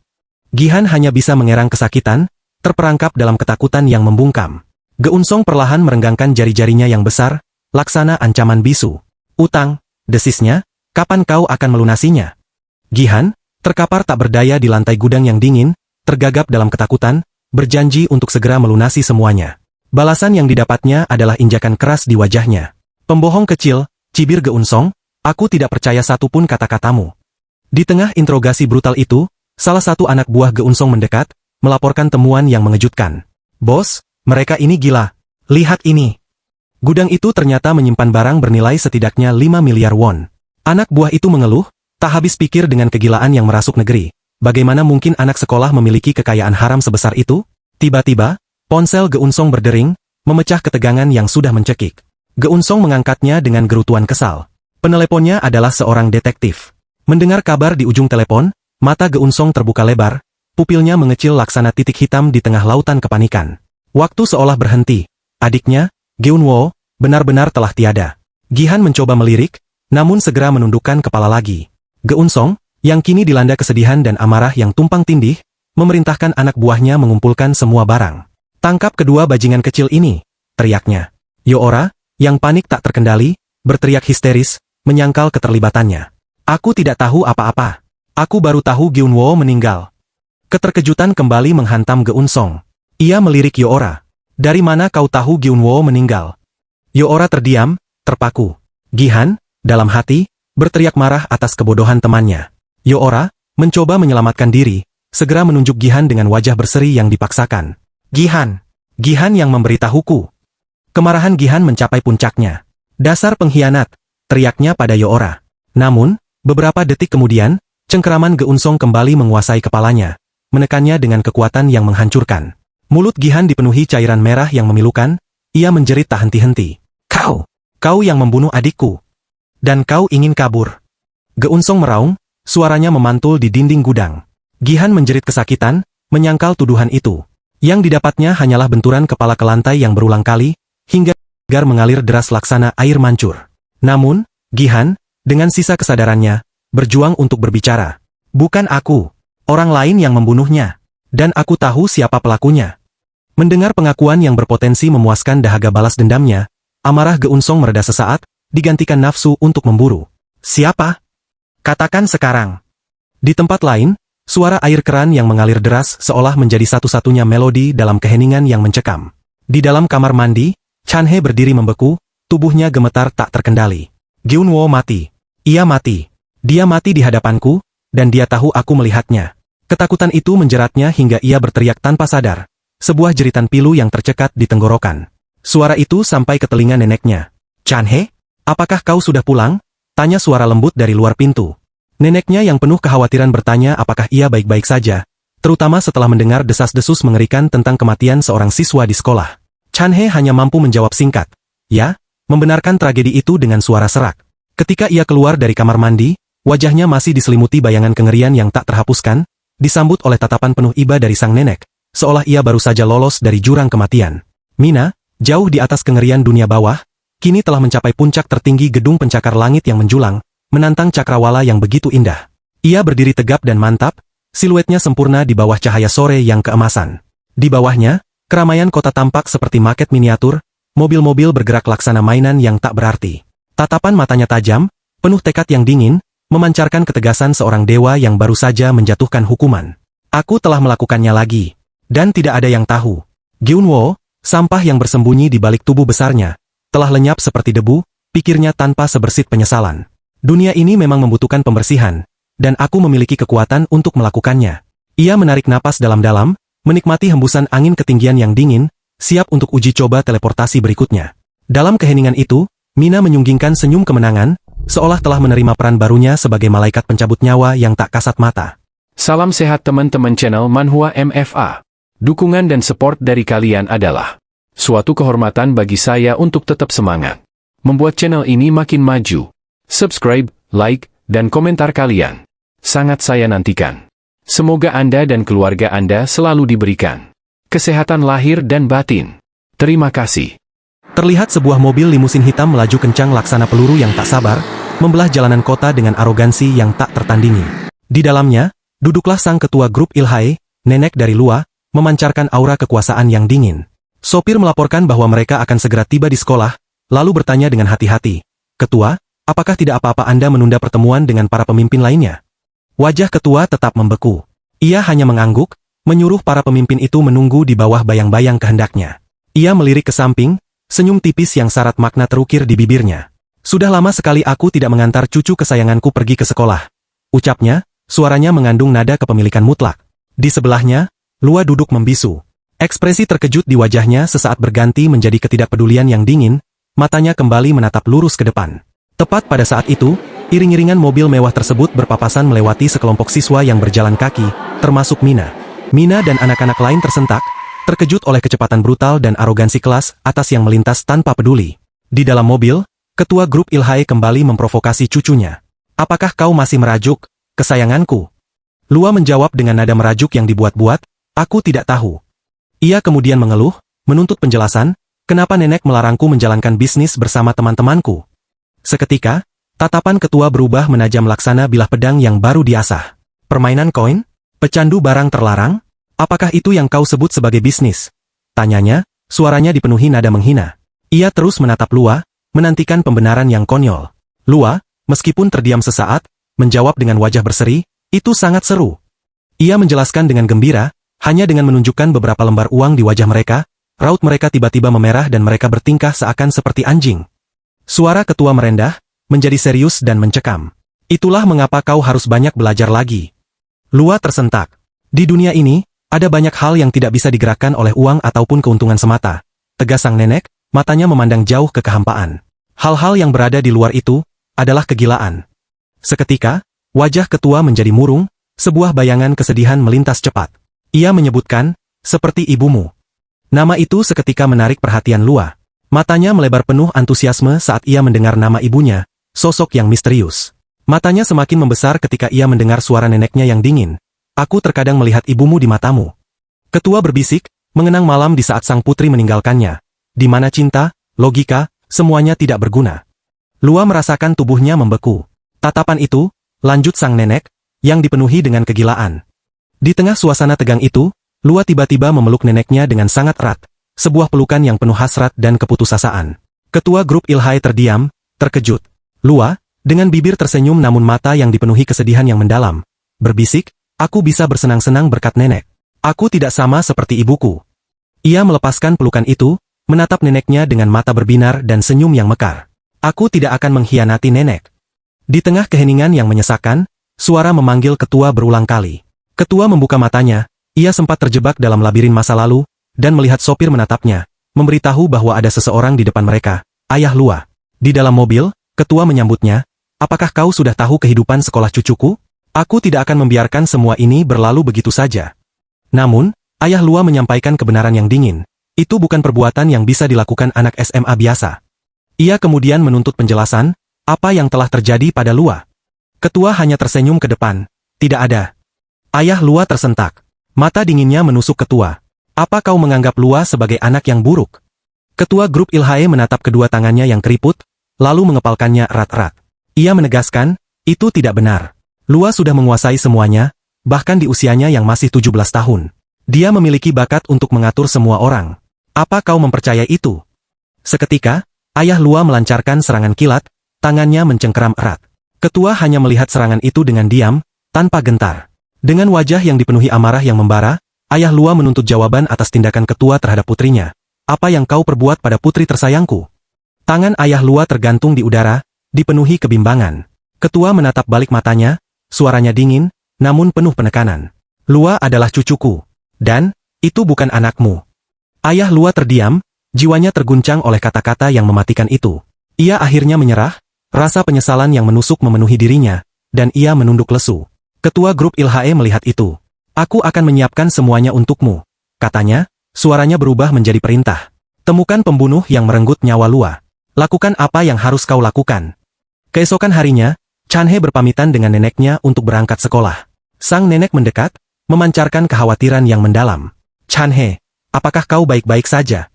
Gihan hanya bisa mengerang kesakitan, terperangkap dalam ketakutan yang membungkam. Geunsong perlahan merenggangkan jari-jarinya yang besar, laksana ancaman bisu. Utang, desisnya, kapan kau akan melunasinya? Gihan, terkapar tak berdaya di lantai gudang yang dingin, tergagap dalam ketakutan, berjanji untuk segera melunasi semuanya. Balasan yang didapatnya adalah injakan keras di wajahnya. Pembohong kecil, cibir Geunsong, aku tidak percaya satupun kata-katamu. Di tengah interogasi brutal itu, salah satu anak buah Geunsong mendekat, melaporkan temuan yang mengejutkan. Bos, mereka ini gila. Lihat ini. Gudang itu ternyata menyimpan barang bernilai setidaknya 5 miliar won. Anak buah itu mengeluh, tak habis pikir dengan kegilaan yang merasuk negeri. Bagaimana mungkin anak sekolah memiliki kekayaan haram sebesar itu? Tiba-tiba, ponsel Geunsong berdering, memecah ketegangan yang sudah mencekik. Geunsong mengangkatnya dengan gerutuan kesal. Peneleponnya adalah seorang detektif. Mendengar kabar di ujung telepon, mata Geunsong terbuka lebar, pupilnya mengecil laksana titik hitam di tengah lautan kepanikan. Waktu seolah berhenti. Adiknya, Gyunwo, benar-benar telah tiada. Gihan mencoba melirik, namun segera menundukkan kepala lagi. Geunsong, yang kini dilanda kesedihan dan amarah yang tumpang tindih, memerintahkan anak buahnya mengumpulkan semua barang. Tangkap kedua bajingan kecil ini, teriaknya. Yoora, yang panik tak terkendali, berteriak histeris, menyangkal keterlibatannya. Aku tidak tahu apa-apa. Aku baru tahu Gyunwo meninggal. Keterkejutan kembali menghantam Geunsong. Ia melirik Yoora. Dari mana kau tahu Gyunwo meninggal? Yoora terdiam, terpaku. Gihan, dalam hati, berteriak marah atas kebodohan temannya. Yoora, mencoba menyelamatkan diri, segera menunjuk Gihan dengan wajah berseri yang dipaksakan. Gihan! Gihan yang memberitahuku. Kemarahan Gihan mencapai puncaknya. Dasar pengkhianat, teriaknya pada Yoora. Namun, beberapa detik kemudian, cengkeraman Geunsong kembali menguasai kepalanya, menekannya dengan kekuatan yang menghancurkan. Mulut Gihan dipenuhi cairan merah yang memilukan, ia menjerit tak henti-henti. Kau yang membunuh adikku. Dan kau ingin kabur. Geunsong meraung, suaranya memantul di dinding gudang. Gihan menjerit kesakitan, menyangkal tuduhan itu. Yang didapatnya hanyalah benturan kepala ke lantai yang berulang kali, hingga mengalir deras laksana air mancur. Namun, Gihan, dengan sisa kesadarannya, berjuang untuk berbicara. Bukan aku. Orang lain yang membunuhnya. Dan aku tahu siapa pelakunya. Mendengar pengakuan yang berpotensi memuaskan dahaga balas dendamnya, amarah Geunsong mereda sesaat, digantikan nafsu untuk memburu. Siapa? Katakan sekarang. Di tempat lain, suara air keran yang mengalir deras seolah menjadi satu-satunya melodi dalam keheningan yang mencekam. Di dalam kamar mandi, Chanhe berdiri membeku, tubuhnya gemetar tak terkendali. Gyunwo mati. Ia mati. Dia mati di hadapanku, dan dia tahu aku melihatnya. Ketakutan itu menjeratnya hingga ia berteriak tanpa sadar. Sebuah jeritan pilu yang tercekat di tenggorokan. Suara itu sampai ke telinga neneknya. "Chanhe, apakah kau sudah pulang?" Tanya suara lembut dari luar pintu. Neneknya yang penuh kekhawatiran bertanya apakah ia baik-baik saja, terutama setelah mendengar desas-desus mengerikan tentang kematian seorang siswa di sekolah. Chanhe hanya mampu menjawab singkat, "Ya," membenarkan tragedi itu dengan suara serak. Ketika ia keluar dari kamar mandi, wajahnya masih diselimuti bayangan kengerian yang tak terhapuskan, disambut oleh tatapan penuh iba dari sang nenek, seolah ia baru saja lolos dari jurang kematian. Mina, jauh di atas kengerian dunia bawah, kini telah mencapai puncak tertinggi gedung pencakar langit yang menjulang, menantang cakrawala yang begitu indah. Ia berdiri tegap dan mantap, siluetnya sempurna di bawah cahaya sore yang keemasan. Di bawahnya, keramaian kota tampak seperti maket miniatur, mobil-mobil bergerak laksana mainan yang tak berarti. Tatapan matanya tajam, penuh tekad yang dingin, memancarkan ketegasan seorang dewa yang baru saja menjatuhkan hukuman. "Aku telah melakukannya lagi. Dan tidak ada yang tahu." Gyunwo, sampah yang bersembunyi di balik tubuh besarnya, telah lenyap seperti debu, pikirnya tanpa sebersit penyesalan. "Dunia ini memang membutuhkan pembersihan, dan aku memiliki kekuatan untuk melakukannya." Ia menarik napas dalam-dalam, menikmati hembusan angin ketinggian yang dingin, siap untuk uji coba teleportasi berikutnya. Dalam keheningan itu, Mina menyunggingkan senyum kemenangan, seolah telah menerima peran barunya sebagai malaikat pencabut nyawa yang tak kasat mata. Salam sehat teman-teman channel Manhwa MFA. Dukungan dan support dari kalian adalah suatu kehormatan bagi saya untuk tetap semangat membuat channel ini makin maju. Subscribe, like, dan komentar kalian sangat saya nantikan. Semoga Anda dan keluarga Anda selalu diberikan kesehatan lahir dan batin. Terima kasih. Terlihat sebuah mobil limusin hitam melaju kencang laksana peluru yang tak sabar, membelah jalanan kota dengan arogansi yang tak tertandingi. Di dalamnya, duduklah sang ketua grup Ilhae, nenek dari Lua, memancarkan aura kekuasaan yang dingin. Sopir melaporkan bahwa mereka akan segera tiba di sekolah, lalu bertanya dengan hati-hati, "Ketua, apakah tidak apa-apa Anda menunda pertemuan dengan para pemimpin lainnya?" Wajah ketua tetap membeku. Ia hanya mengangguk, menyuruh para pemimpin itu menunggu di bawah bayang-bayang kehendaknya. Ia melirik ke samping, senyum tipis yang syarat makna terukir di bibirnya. "Sudah lama sekali aku tidak mengantar cucu kesayanganku pergi ke sekolah," ucapnya, suaranya mengandung nada kepemilikan mutlak. Di sebelahnya, Lua duduk membisu. Ekspresi terkejut di wajahnya sesaat berganti menjadi ketidakpedulian yang dingin, matanya kembali menatap lurus ke depan. Tepat pada saat itu, iring-iringan mobil mewah tersebut berpapasan melewati sekelompok siswa yang berjalan kaki, termasuk Mina. Mina dan anak-anak lain tersentak, terkejut oleh kecepatan brutal dan arogansi kelas atas yang melintas tanpa peduli. Di dalam mobil, ketua grup Ilhae kembali memprovokasi cucunya. "Apakah kau masih merajuk, kesayanganku?" Lua menjawab dengan nada merajuk yang dibuat-buat, "Aku tidak tahu." Ia kemudian mengeluh, menuntut penjelasan, "Kenapa nenek melarangku menjalankan bisnis bersama teman-temanku?" Seketika, tatapan ketua berubah menajam laksana bilah pedang yang baru diasah. "Permainan koin? Pecandu barang terlarang? Apakah itu yang kau sebut sebagai bisnis?" Tanyanya, suaranya dipenuhi nada menghina. Ia terus menatap Lua, menantikan pembenaran yang konyol. Lua, meskipun terdiam sesaat, menjawab dengan wajah berseri, "Itu sangat seru." Ia menjelaskan dengan gembira, hanya dengan menunjukkan beberapa lembar uang di wajah mereka, raut mereka tiba-tiba memerah dan mereka bertingkah seakan seperti anjing. Suara ketua merendah, menjadi serius dan mencekam. "Itulah mengapa kau harus banyak belajar lagi." Lua tersentak. Di dunia ini, ada banyak hal yang tidak bisa digerakkan oleh uang ataupun keuntungan semata. Tegas sang nenek, matanya memandang jauh ke kehampaan. Hal-hal yang berada di luar itu, adalah kegilaan. Seketika, wajah ketua menjadi murung, sebuah bayangan kesedihan melintas cepat. Ia menyebutkan, "Seperti ibumu." Nama itu seketika menarik perhatian Lua. Matanya melebar penuh antusiasme saat ia mendengar nama ibunya, sosok yang misterius. Matanya semakin membesar ketika ia mendengar suara neneknya yang dingin. "Aku terkadang melihat ibumu di matamu." Ketua berbisik, mengenang malam di saat sang putri meninggalkannya. Di mana cinta, logika, semuanya tidak berguna. Lua merasakan tubuhnya membeku. Tatapan itu, lanjut sang nenek, yang dipenuhi dengan kegilaan. Di tengah suasana tegang itu, Lua tiba-tiba memeluk neneknya dengan sangat erat, sebuah pelukan yang penuh hasrat dan keputusasaan. Ketua grup Ilhae terdiam, terkejut. Lua, dengan bibir tersenyum namun mata yang dipenuhi kesedihan yang mendalam, berbisik, "Aku bisa bersenang-senang berkat nenek. Aku tidak sama seperti ibuku." Ia melepaskan pelukan itu, menatap neneknya dengan mata berbinar dan senyum yang mekar. "Aku tidak akan mengkhianati nenek." Di tengah keheningan yang menyesakan, suara memanggil ketua berulang kali. Ketua membuka matanya, ia sempat terjebak dalam labirin masa lalu, dan melihat sopir menatapnya, memberitahu bahwa ada seseorang di depan mereka, Ayah Lua. Di dalam mobil, Ketua menyambutnya, apakah kau sudah tahu kehidupan sekolah cucuku? Aku tidak akan membiarkan semua ini berlalu begitu saja. Namun, Ayah Lua menyampaikan kebenaran yang dingin. Itu bukan perbuatan yang bisa dilakukan anak SMA biasa. Ia kemudian menuntut penjelasan, apa yang telah terjadi pada Lua. Ketua hanya tersenyum ke depan. Tidak ada. Ayah Lua tersentak. Mata dinginnya menusuk Ketua. Apa kau menganggap Lua sebagai anak yang buruk? Ketua grup Ilhae menatap kedua tangannya yang keriput, lalu mengepalkannya erat-erat. Ia menegaskan, itu tidak benar. Lua sudah menguasai semuanya, bahkan di usianya yang masih 17 tahun. Dia memiliki bakat untuk mengatur semua orang. Apa kau mempercayai itu? Seketika, Ayah Lua melancarkan serangan kilat, tangannya mencengkeram erat. Ketua hanya melihat serangan itu dengan diam, tanpa gentar. Dengan wajah yang dipenuhi amarah yang membara, Ayah Lua menuntut jawaban atas tindakan Ketua terhadap putrinya. Apa yang kau perbuat pada putri tersayangku? Tangan Ayah Lua tergantung di udara, dipenuhi kebimbangan. Ketua menatap balik matanya, suaranya dingin, namun penuh penekanan. Lua adalah cucuku. Dan, itu bukan anakmu. Ayah Lua terdiam, jiwanya terguncang oleh kata-kata yang mematikan itu. Ia akhirnya menyerah, rasa penyesalan yang menusuk memenuhi dirinya, dan ia menunduk lesu. Ketua grup Ilhae melihat itu. Aku akan menyiapkan semuanya untukmu, katanya, suaranya berubah menjadi perintah. Temukan pembunuh yang merenggut nyawa Lua. Lakukan apa yang harus kau lakukan. Keesokan harinya, Chanhe berpamitan dengan neneknya untuk berangkat sekolah. Sang nenek mendekat, memancarkan kekhawatiran yang mendalam. Chanhe, apakah kau baik-baik saja?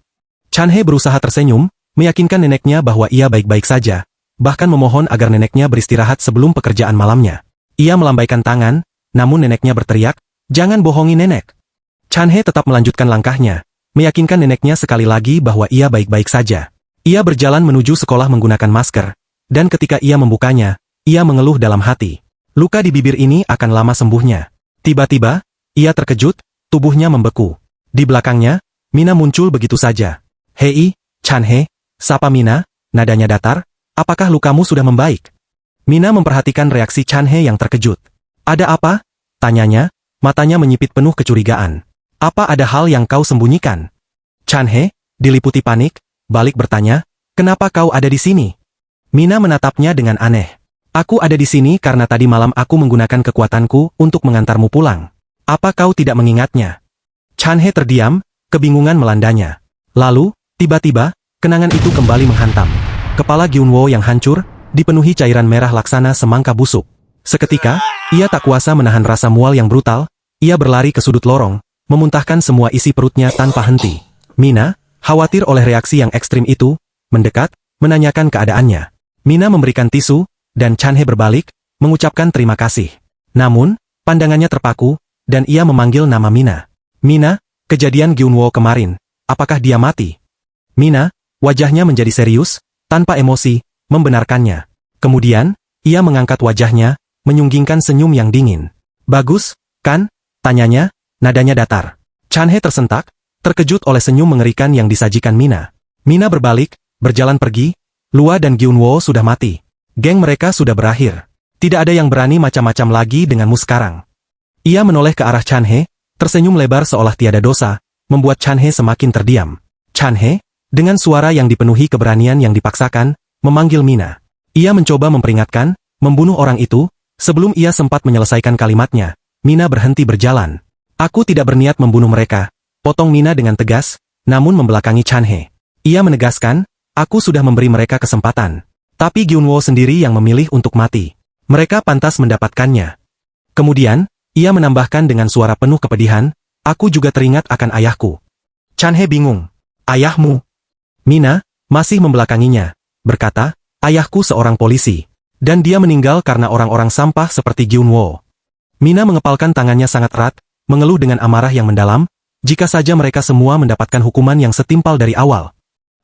Chanhe berusaha tersenyum, meyakinkan neneknya bahwa ia baik-baik saja, bahkan memohon agar neneknya beristirahat sebelum pekerjaan malamnya. Ia melambaikan tangan, namun neneknya berteriak, jangan bohongi nenek. Chanhe tetap melanjutkan langkahnya, meyakinkan neneknya sekali lagi bahwa ia baik-baik saja. Ia berjalan menuju sekolah menggunakan masker, dan ketika ia membukanya, ia mengeluh dalam hati. Luka di bibir ini akan lama sembuhnya. Tiba-tiba, ia terkejut, tubuhnya membeku. Di belakangnya, Mina muncul begitu saja. Hei, Chanhe, sapa Mina, nadanya datar, apakah lukamu sudah membaik? Mina memperhatikan reaksi Chanhe yang terkejut. Ada apa? Tanyanya, matanya menyipit penuh kecurigaan. Apa ada hal yang kau sembunyikan? Chanhe, diliputi panik, balik bertanya, kenapa kau ada di sini? Mina menatapnya dengan aneh. Aku ada di sini karena tadi malam aku menggunakan kekuatanku untuk mengantarmu pulang. Apa kau tidak mengingatnya? Chanhe terdiam, kebingungan melandanya. Lalu, tiba-tiba, kenangan itu kembali menghantam. Kepala Gyunwo yang hancur, dipenuhi cairan merah laksana semangka busuk. Seketika, ia tak kuasa menahan rasa mual yang brutal, ia berlari ke sudut lorong, memuntahkan semua isi perutnya tanpa henti. Mina, khawatir oleh reaksi yang ekstrim itu, mendekat, menanyakan keadaannya. Mina memberikan tisu, dan Chanhe berbalik, mengucapkan terima kasih. Namun, pandangannya terpaku, dan ia memanggil nama Mina. Mina, kejadian Gyunwo kemarin, apakah dia mati? Mina, wajahnya menjadi serius, tanpa emosi, membenarkannya. Kemudian, ia mengangkat wajahnya, menyunggingkan senyum yang dingin. Bagus, kan? Tanyanya, nadanya datar. Chanhe tersentak, terkejut oleh senyum mengerikan yang disajikan Mina. Mina berbalik, berjalan pergi, Lua dan Gyunwo sudah mati. Geng mereka sudah berakhir. Tidak ada yang berani macam-macam lagi denganmu sekarang. Ia menoleh ke arah Chanhe, tersenyum lebar seolah tiada dosa, membuat Chanhe semakin terdiam. Chanhe, dengan suara yang dipenuhi keberanian yang dipaksakan, memanggil Mina. Ia mencoba memperingatkan, membunuh orang itu, sebelum ia sempat menyelesaikan kalimatnya, Mina berhenti berjalan. Aku tidak berniat membunuh mereka, potong Mina dengan tegas, namun membelakangi Chanhe. Ia menegaskan, aku sudah memberi mereka kesempatan. Tapi Gyunwo sendiri yang memilih untuk mati. Mereka pantas mendapatkannya. Kemudian, ia menambahkan dengan suara penuh kepedihan, aku juga teringat akan ayahku. Chanhe bingung. Ayahmu? Mina, masih membelakanginya, berkata, ayahku seorang polisi. Dan dia meninggal karena orang-orang sampah seperti Gyunwo. Mina mengepalkan tangannya sangat erat, mengeluh dengan amarah yang mendalam, jika saja mereka semua mendapatkan hukuman yang setimpal dari awal.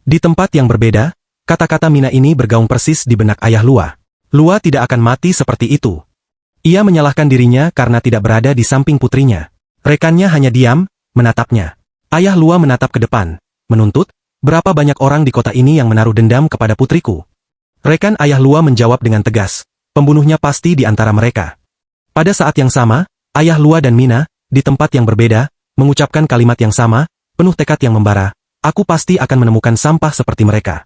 Di tempat yang berbeda, kata-kata Mina ini bergaung persis di benak ayah Lua. Lua tidak akan mati seperti itu. Ia menyalahkan dirinya karena tidak berada di samping putrinya. Rekannya hanya diam, menatapnya. Ayah Lua menatap ke depan, menuntut, berapa banyak orang di kota ini yang menaruh dendam kepada putriku? Rekan ayah Lua menjawab dengan tegas, pembunuhnya pasti di antara mereka. Pada saat yang sama, Ayah Lua dan Mina, di tempat yang berbeda, mengucapkan kalimat yang sama, penuh tekad yang membara. Aku pasti akan menemukan sampah seperti mereka.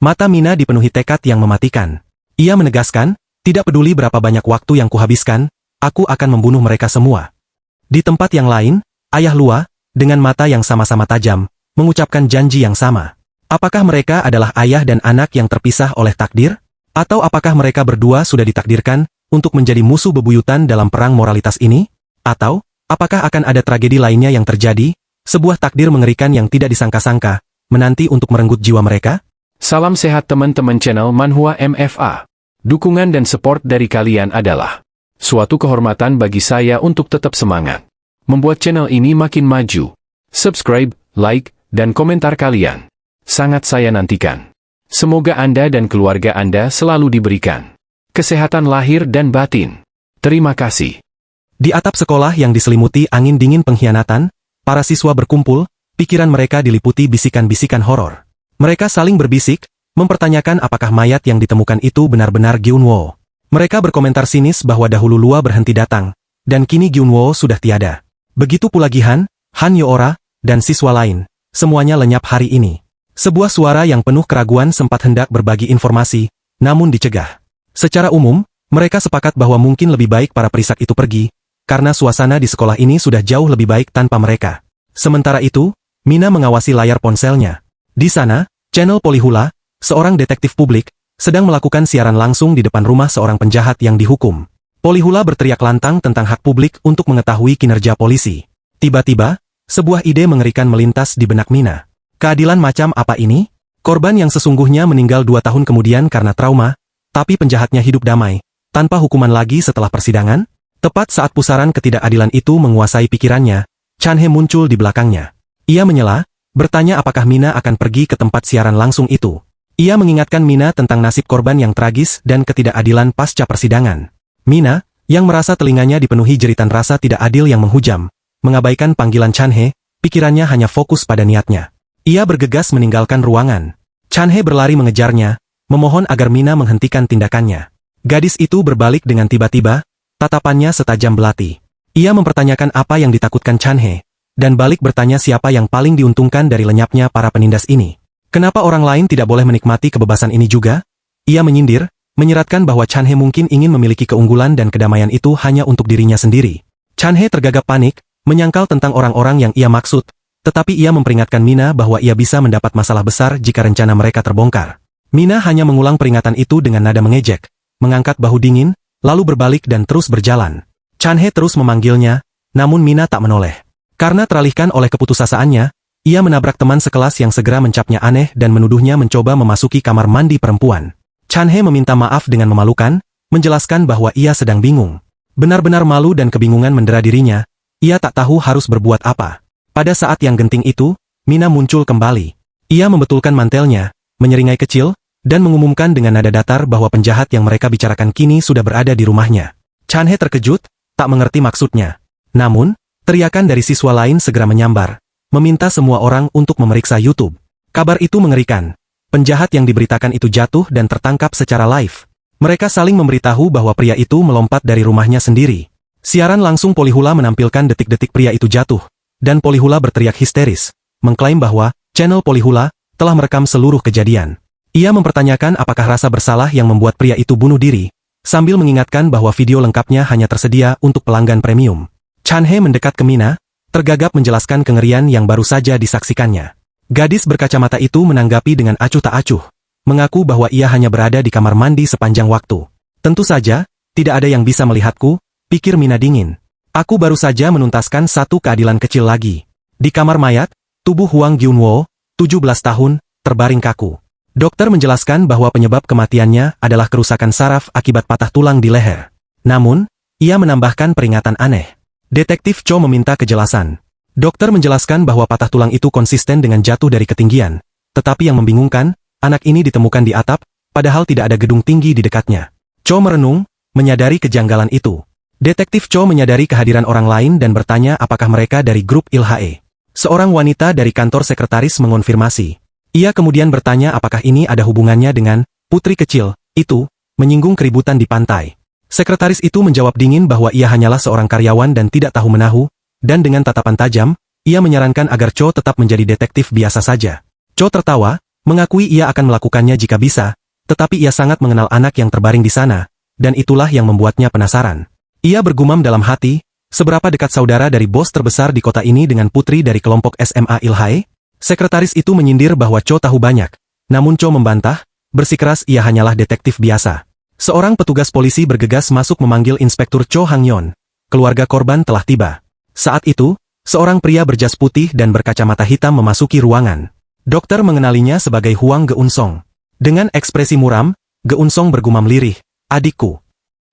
Mata Mina dipenuhi tekad yang mematikan. Ia menegaskan, tidak peduli berapa banyak waktu yang kuhabiskan, aku akan membunuh mereka semua. Di tempat yang lain, Ayah Lua, dengan mata yang sama-sama tajam, mengucapkan janji yang sama. Apakah mereka adalah ayah dan anak yang terpisah oleh takdir? Atau apakah mereka berdua sudah ditakdirkan untuk menjadi musuh bebuyutan dalam perang moralitas ini? Atau, apakah akan ada tragedi lainnya yang terjadi? Sebuah takdir mengerikan yang tidak disangka-sangka, menanti untuk merenggut jiwa mereka? Salam sehat teman-teman channel Manhwa MFA. Dukungan dan support dari kalian adalah suatu kehormatan bagi saya untuk tetap semangat membuat channel ini makin maju. Subscribe, like, dan komentar kalian sangat saya nantikan. Semoga Anda dan keluarga Anda selalu diberikan kesehatan lahir dan batin. Terima kasih. Di atap sekolah yang diselimuti angin dingin pengkhianatan, para siswa berkumpul, pikiran mereka diliputi bisikan-bisikan horor. Mereka saling berbisik, mempertanyakan apakah mayat yang ditemukan itu benar-benar Gyunwoo. Mereka berkomentar sinis bahwa dahulu Lua berhenti datang, dan kini Gyunwoo sudah tiada. Begitu pula Gihan, Han Yoora, dan siswa lain, semuanya lenyap hari ini. Sebuah suara yang penuh keraguan sempat hendak berbagi informasi, namun dicegah. Secara umum, mereka sepakat bahwa mungkin lebih baik para perisak itu pergi, karena suasana di sekolah ini sudah jauh lebih baik tanpa mereka. Sementara itu, Mina mengawasi layar ponselnya. Di sana, channel Polyhula, seorang detektif publik, sedang melakukan siaran langsung di depan rumah seorang penjahat yang dihukum. Polyhula berteriak lantang tentang hak publik untuk mengetahui kinerja polisi. Tiba-tiba, sebuah ide mengerikan melintas di benak Mina. Keadilan macam apa ini? Korban yang sesungguhnya meninggal 2 tahun kemudian karena trauma, tapi penjahatnya hidup damai, tanpa hukuman lagi setelah persidangan? Tepat saat pusaran ketidakadilan itu menguasai pikirannya, Chanhe muncul di belakangnya. Ia menyela, bertanya apakah Mina akan pergi ke tempat siaran langsung itu. Ia mengingatkan Mina tentang nasib korban yang tragis dan ketidakadilan pasca persidangan. Mina, yang merasa telinganya dipenuhi jeritan rasa tidak adil yang menghujam, mengabaikan panggilan Chanhe, pikirannya hanya fokus pada niatnya. Ia bergegas meninggalkan ruangan. Chanhe berlari mengejarnya, memohon agar Mina menghentikan tindakannya. Gadis itu berbalik dengan tiba-tiba, tatapannya setajam belati. Ia mempertanyakan apa yang ditakutkan Chanhe, dan balik bertanya siapa yang paling diuntungkan dari lenyapnya para penindas ini. Kenapa orang lain tidak boleh menikmati kebebasan ini juga? Ia menyindir, menyeratkan bahwa Chanhe mungkin ingin memiliki keunggulan dan kedamaian itu hanya untuk dirinya sendiri. Chanhe tergagap panik, menyangkal tentang orang-orang yang ia maksud, tetapi ia memperingatkan Mina bahwa ia bisa mendapat masalah besar jika rencana mereka terbongkar. Mina hanya mengulang peringatan itu dengan nada mengejek, mengangkat bahu dingin, lalu berbalik dan terus berjalan. Chanhe terus memanggilnya, namun Mina tak menoleh. Karena teralihkan oleh keputusaasaannya, ia menabrak teman sekelas yang segera mencapnya aneh dan menuduhnya mencoba memasuki kamar mandi perempuan. Chanhe meminta maaf dengan memalukan, menjelaskan bahwa ia sedang bingung. Benar-benar malu dan kebingungan mendera dirinya, ia tak tahu harus berbuat apa. Pada saat yang genting itu, Mina muncul kembali. Ia membetulkan mantelnya, menyeringai kecil, dan mengumumkan dengan nada datar bahwa penjahat yang mereka bicarakan kini sudah berada di rumahnya. Chanhe terkejut, tak mengerti maksudnya. Namun, teriakan dari siswa lain segera menyambar, meminta semua orang untuk memeriksa YouTube. Kabar itu mengerikan. Penjahat yang diberitakan itu jatuh dan tertangkap secara live. Mereka saling memberitahu bahwa pria itu melompat dari rumahnya sendiri. Siaran langsung Polyhula menampilkan detik-detik pria itu jatuh, dan Polyhula berteriak histeris, mengklaim bahwa channel Polyhula telah merekam seluruh kejadian. Ia mempertanyakan apakah rasa bersalah yang membuat pria itu bunuh diri, sambil mengingatkan bahwa video lengkapnya hanya tersedia untuk pelanggan premium. Chanhe mendekat ke Mina, tergagap menjelaskan kengerian yang baru saja disaksikannya. Gadis berkacamata itu menanggapi dengan acuh tak acuh, mengaku bahwa ia hanya berada di kamar mandi sepanjang waktu. Tentu saja, tidak ada yang bisa melihatku, pikir Mina dingin. Aku baru saja menuntaskan satu keadilan kecil lagi. Di kamar mayat, tubuh Huang Gyunwoo, 17 tahun, terbaring kaku. Dokter menjelaskan bahwa penyebab kematiannya adalah kerusakan saraf akibat patah tulang di leher. Namun, ia menambahkan peringatan aneh. Detektif Cho meminta kejelasan. Dokter menjelaskan bahwa patah tulang itu konsisten dengan jatuh dari ketinggian. Tetapi yang membingungkan, anak ini ditemukan di atap, padahal tidak ada gedung tinggi di dekatnya. Cho merenung, menyadari kejanggalan itu. Detektif Cho menyadari kehadiran orang lain dan bertanya apakah mereka dari grup Ilhae. Seorang wanita dari kantor sekretaris mengonfirmasi. Ia kemudian bertanya apakah ini ada hubungannya dengan putri kecil itu, menyinggung keributan di pantai. Sekretaris itu menjawab dingin bahwa ia hanyalah seorang karyawan dan tidak tahu menahu, dan dengan tatapan tajam, ia menyarankan agar Cho tetap menjadi detektif biasa saja. Cho tertawa, mengakui ia akan melakukannya jika bisa, tetapi ia sangat mengenal anak yang terbaring di sana, dan itulah yang membuatnya penasaran. Ia bergumam dalam hati, seberapa dekat saudara dari bos terbesar di kota ini dengan putri dari kelompok SMA Ilhae? Sekretaris itu menyindir bahwa Cho tahu banyak, namun Cho membantah, bersikeras ia hanyalah detektif biasa. Seorang petugas polisi bergegas masuk memanggil Inspektur Cho Hang-yeon. Keluarga korban telah tiba. Saat itu, seorang pria berjas putih dan berkacamata hitam memasuki ruangan. Dokter mengenalinya sebagai Huang Geun-song. Dengan ekspresi muram, Geun-song bergumam lirih, "Adikku."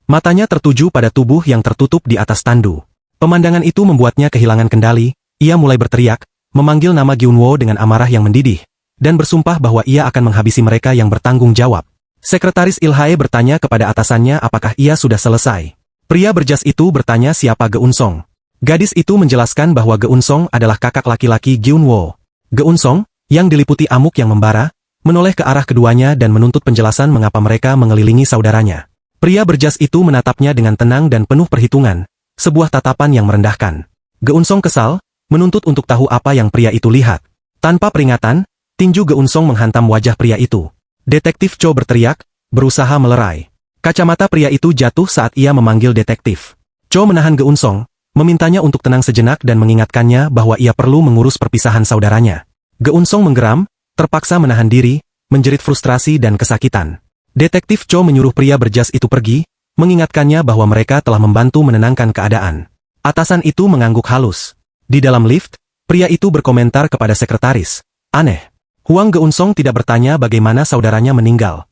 Matanya tertuju pada tubuh yang tertutup di atas tandu. Pemandangan itu membuatnya kehilangan kendali, ia mulai berteriak, memanggil nama Gyunwoo dengan amarah yang mendidih, dan bersumpah bahwa ia akan menghabisi mereka yang bertanggung jawab. Sekretaris Ilhae bertanya kepada atasannya apakah ia sudah selesai. Pria berjas itu bertanya siapa Geun-song. Gadis itu menjelaskan bahwa Geun-song adalah kakak laki-laki Gyunwoo. Geun-song, yang diliputi amuk yang membara, menoleh ke arah keduanya dan menuntut penjelasan mengapa mereka mengelilingi saudaranya. Pria berjas itu menatapnya dengan tenang dan penuh perhitungan, sebuah tatapan yang merendahkan. Geun-song kesal, menuntut untuk tahu apa yang pria itu lihat. Tanpa peringatan, tinju Geun-song menghantam wajah pria itu. Detektif Cho berteriak, berusaha melerai. Kacamata pria itu jatuh saat ia memanggil detektif. Cho menahan Geun-song, memintanya untuk tenang sejenak dan mengingatkannya bahwa ia perlu mengurus perpisahan saudaranya. Geun-song menggeram, terpaksa menahan diri, menjerit frustrasi dan kesakitan. Detektif Cho menyuruh pria berjas itu pergi, mengingatkannya bahwa mereka telah membantu menenangkan keadaan. Atasan itu mengangguk halus. Di dalam lift, pria itu berkomentar kepada sekretaris, "Aneh. Huang Geun-song tidak bertanya bagaimana saudaranya meninggal."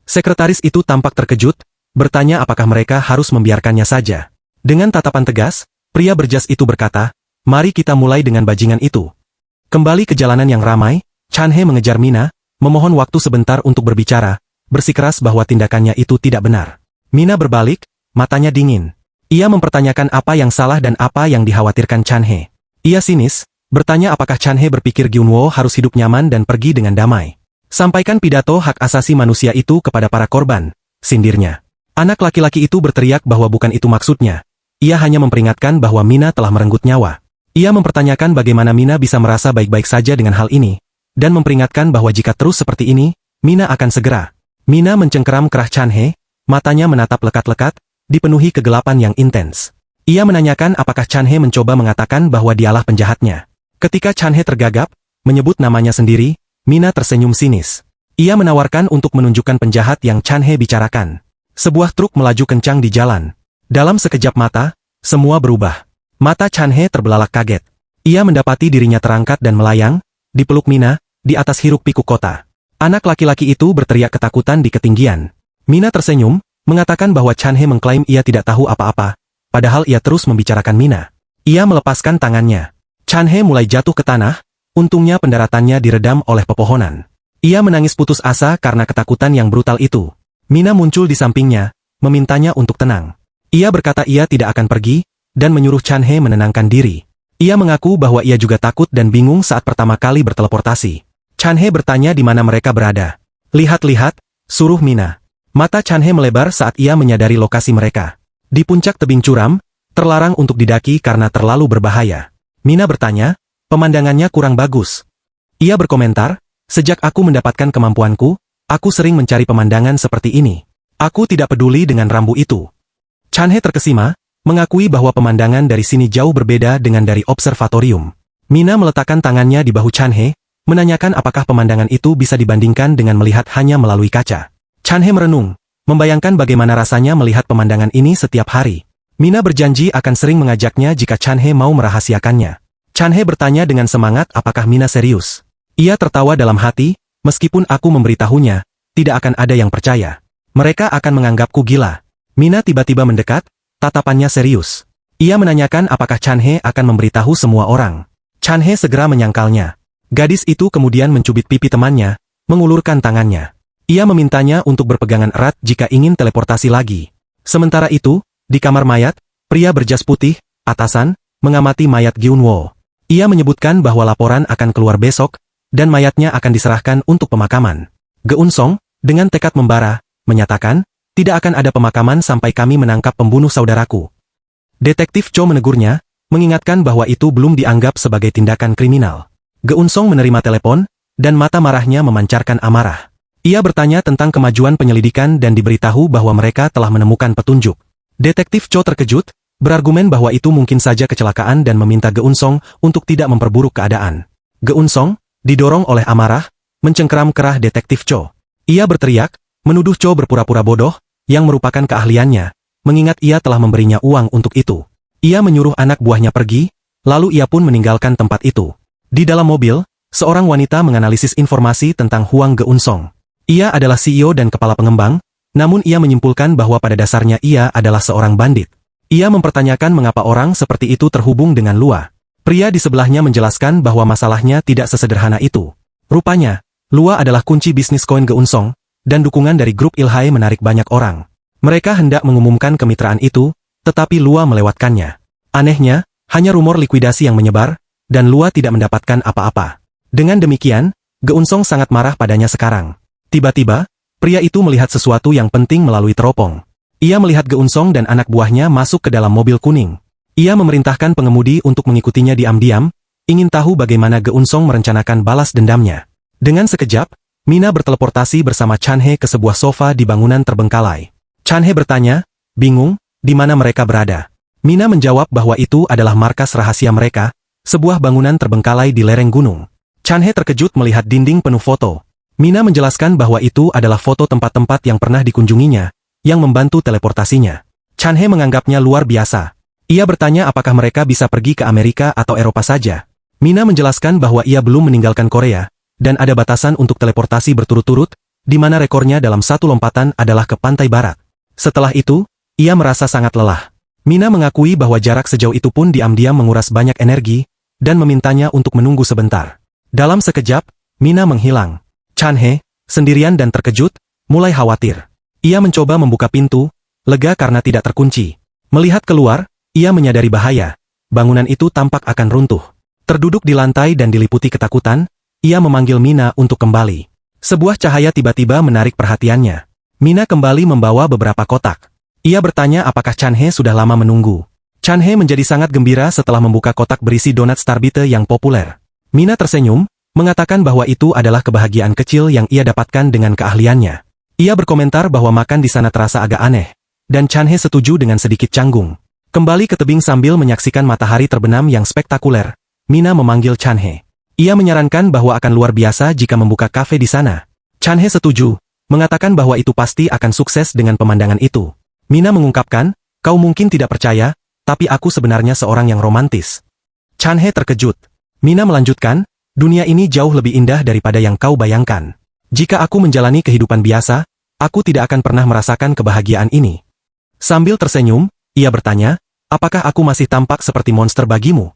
Sekretaris itu tampak terkejut, bertanya apakah mereka harus membiarkannya saja. Dengan tatapan tegas, pria berjas itu berkata, "Mari kita mulai dengan bajingan itu." Kembali ke jalanan yang ramai, Chan-he mengejar Mina, memohon waktu sebentar untuk berbicara, bersikeras bahwa tindakannya itu tidak benar. Mina berbalik, matanya dingin. Ia mempertanyakan apa yang salah dan apa yang dikhawatirkan Chan-he. Ia sinis, bertanya apakah Chan-he berpikir Gyunwoo harus hidup nyaman dan pergi dengan damai. "Sampaikan pidato hak asasi manusia itu kepada para korban," sindirnya. Anak laki-laki itu berteriak bahwa bukan itu maksudnya. Ia hanya memperingatkan bahwa Mina telah merenggut nyawa. Ia mempertanyakan bagaimana Mina bisa merasa baik-baik saja dengan hal ini, dan memperingatkan bahwa jika terus seperti ini, Mina akan segera. Mina mencengkeram kerah Chan-he, matanya menatap lekat-lekat, dipenuhi kegelapan yang intens. Ia menanyakan apakah Chan-he mencoba mengatakan bahwa dialah penjahatnya. Ketika Chan-he tergagap, menyebut namanya sendiri, Mina tersenyum sinis. Ia menawarkan untuk menunjukkan penjahat yang Chan-he bicarakan. Sebuah truk melaju kencang di jalan. Dalam sekejap mata, semua berubah. Mata Chan-he terbelalak kaget. Ia mendapati dirinya terangkat dan melayang, dipeluk Mina, di atas hiruk-pikuk kota. Anak laki-laki itu berteriak ketakutan di ketinggian. Mina tersenyum, mengatakan bahwa Chan-he mengklaim ia tidak tahu apa-apa, padahal ia terus membicarakan Mina. Ia melepaskan tangannya. Chan-he mulai jatuh ke tanah, untungnya pendaratannya diredam oleh pepohonan. Ia menangis putus asa karena ketakutan yang brutal itu. Mina muncul di sampingnya, memintanya untuk tenang. Ia berkata ia tidak akan pergi, dan menyuruh Chan-he menenangkan diri. Ia mengaku bahwa ia juga takut dan bingung saat pertama kali berteleportasi. Chan-he bertanya di mana mereka berada. "Lihat-lihat," suruh Mina. Mata Chan-he melebar saat ia menyadari lokasi mereka. Di puncak tebing curam, terlarang untuk didaki karena terlalu berbahaya. Mina bertanya, "Pemandangannya kurang bagus." Ia berkomentar, "Sejak aku mendapatkan kemampuanku, aku sering mencari pemandangan seperti ini. Aku tidak peduli dengan rambu itu." Chan-he terkesima, mengakui bahwa pemandangan dari sini jauh berbeda dengan dari observatorium. Mina meletakkan tangannya di bahu Chan-he, menanyakan apakah pemandangan itu bisa dibandingkan dengan melihat hanya melalui kaca. Chan-he merenung, membayangkan bagaimana rasanya melihat pemandangan ini setiap hari. Mina berjanji akan sering mengajaknya jika Chan-he mau merahasiakannya. Chan-he bertanya dengan semangat apakah Mina serius. Ia tertawa dalam hati, "Meskipun aku memberitahunya, tidak akan ada yang percaya. Mereka akan menganggapku gila." Mina tiba-tiba mendekat, tatapannya serius. Ia menanyakan apakah Chan-he akan memberitahu semua orang. Chan-he segera menyangkalnya. Gadis itu kemudian mencubit pipi temannya, mengulurkan tangannya. Ia memintanya untuk berpegangan erat jika ingin teleportasi lagi. Sementara itu, di kamar mayat, pria berjas putih, atasan, mengamati mayat Gyunwoo. Ia menyebutkan bahwa laporan akan keluar besok, dan mayatnya akan diserahkan untuk pemakaman. Geun-song, dengan tekad membara, menyatakan, Tidak akan ada pemakaman sampai kami menangkap pembunuh saudaraku. Detektif Cho menegurnya, mengingatkan bahwa itu belum dianggap sebagai tindakan kriminal. Geunsong menerima telepon, dan mata marahnya memancarkan amarah. Ia bertanya tentang kemajuan penyelidikan dan diberitahu bahwa mereka telah menemukan petunjuk. Detektif Cho terkejut, berargumen bahwa itu mungkin saja kecelakaan dan meminta Geunsong untuk tidak memperburuk keadaan. Geunsong, didorong oleh amarah, mencengkeram kerah detektif Cho. Ia berteriak, menuduh Cho berpura-pura bodoh, yang merupakan keahliannya, mengingat ia telah memberinya uang untuk itu. Ia menyuruh anak buahnya pergi, lalu ia pun meninggalkan tempat itu. Di dalam mobil, seorang wanita menganalisis informasi tentang Huang Geunsong. Ia adalah CEO dan kepala pengembang, namun ia menyimpulkan bahwa pada dasarnya ia adalah seorang bandit. Ia mempertanyakan mengapa orang seperti itu terhubung dengan Lua. Pria di sebelahnya menjelaskan bahwa masalahnya tidak sesederhana itu. Rupanya, Lua adalah kunci bisnis koin Geunsong, dan dukungan dari grup Ilhai menarik banyak orang. Mereka hendak mengumumkan kemitraan itu, tetapi Lua melewatkannya. Anehnya, hanya rumor likuidasi yang menyebar, dan Lua tidak mendapatkan apa-apa. Dengan demikian, Geunsong sangat marah padanya sekarang. Tiba-tiba, pria itu melihat sesuatu yang penting melalui teropong. Ia melihat Geunsong dan anak buahnya masuk ke dalam mobil kuning. Ia memerintahkan pengemudi untuk mengikutinya diam-diam, ingin tahu bagaimana Geunsong merencanakan balas dendamnya. Dengan sekejap, Mina berteleportasi bersama Chan He ke sebuah sofa di bangunan terbengkalai. Chan He bertanya, bingung, di mana mereka berada. Mina menjawab bahwa itu adalah markas rahasia mereka, sebuah bangunan terbengkalai di lereng gunung. Chan He terkejut melihat dinding penuh foto. Mina menjelaskan bahwa itu adalah foto tempat-tempat yang pernah dikunjunginya, yang membantu teleportasinya. Chan He menganggapnya luar biasa. Ia bertanya apakah mereka bisa pergi ke Amerika atau Eropa saja. Mina menjelaskan bahwa ia belum meninggalkan Korea, dan ada batasan untuk teleportasi berturut-turut, di mana rekornya dalam satu lompatan adalah ke pantai barat. Setelah itu, ia merasa sangat lelah. Mina mengakui bahwa jarak sejauh itu pun diam-diam menguras banyak energi, dan memintanya untuk menunggu sebentar. Dalam sekejap, Mina menghilang. Chan He, sendirian dan terkejut, mulai khawatir. Ia mencoba membuka pintu, lega karena tidak terkunci. Melihat keluar, ia menyadari bahaya. Bangunan itu tampak akan runtuh. Terduduk di lantai dan diliputi ketakutan, ia memanggil Mina untuk kembali. Sebuah cahaya tiba-tiba menarik perhatiannya. Mina kembali membawa beberapa kotak. Ia bertanya apakah Chan He sudah lama menunggu. Chan He menjadi sangat gembira setelah membuka kotak berisi donat Starbite yang populer. Mina tersenyum, mengatakan bahwa itu adalah kebahagiaan kecil yang ia dapatkan dengan keahliannya. Ia berkomentar bahwa makan di sana terasa agak aneh, dan Chan He setuju dengan sedikit canggung. Kembali ke tebing sambil menyaksikan matahari terbenam yang spektakuler, Mina memanggil Chan He. Ia menyarankan bahwa akan luar biasa jika membuka kafe di sana. Chan He setuju, mengatakan bahwa itu pasti akan sukses dengan pemandangan itu. Mina mengungkapkan, kau mungkin tidak percaya, tapi aku sebenarnya seorang yang romantis. Chan He terkejut. Mina melanjutkan, dunia ini jauh lebih indah daripada yang kau bayangkan. Jika aku menjalani kehidupan biasa, aku tidak akan pernah merasakan kebahagiaan ini. Sambil tersenyum, ia bertanya, apakah aku masih tampak seperti monster bagimu?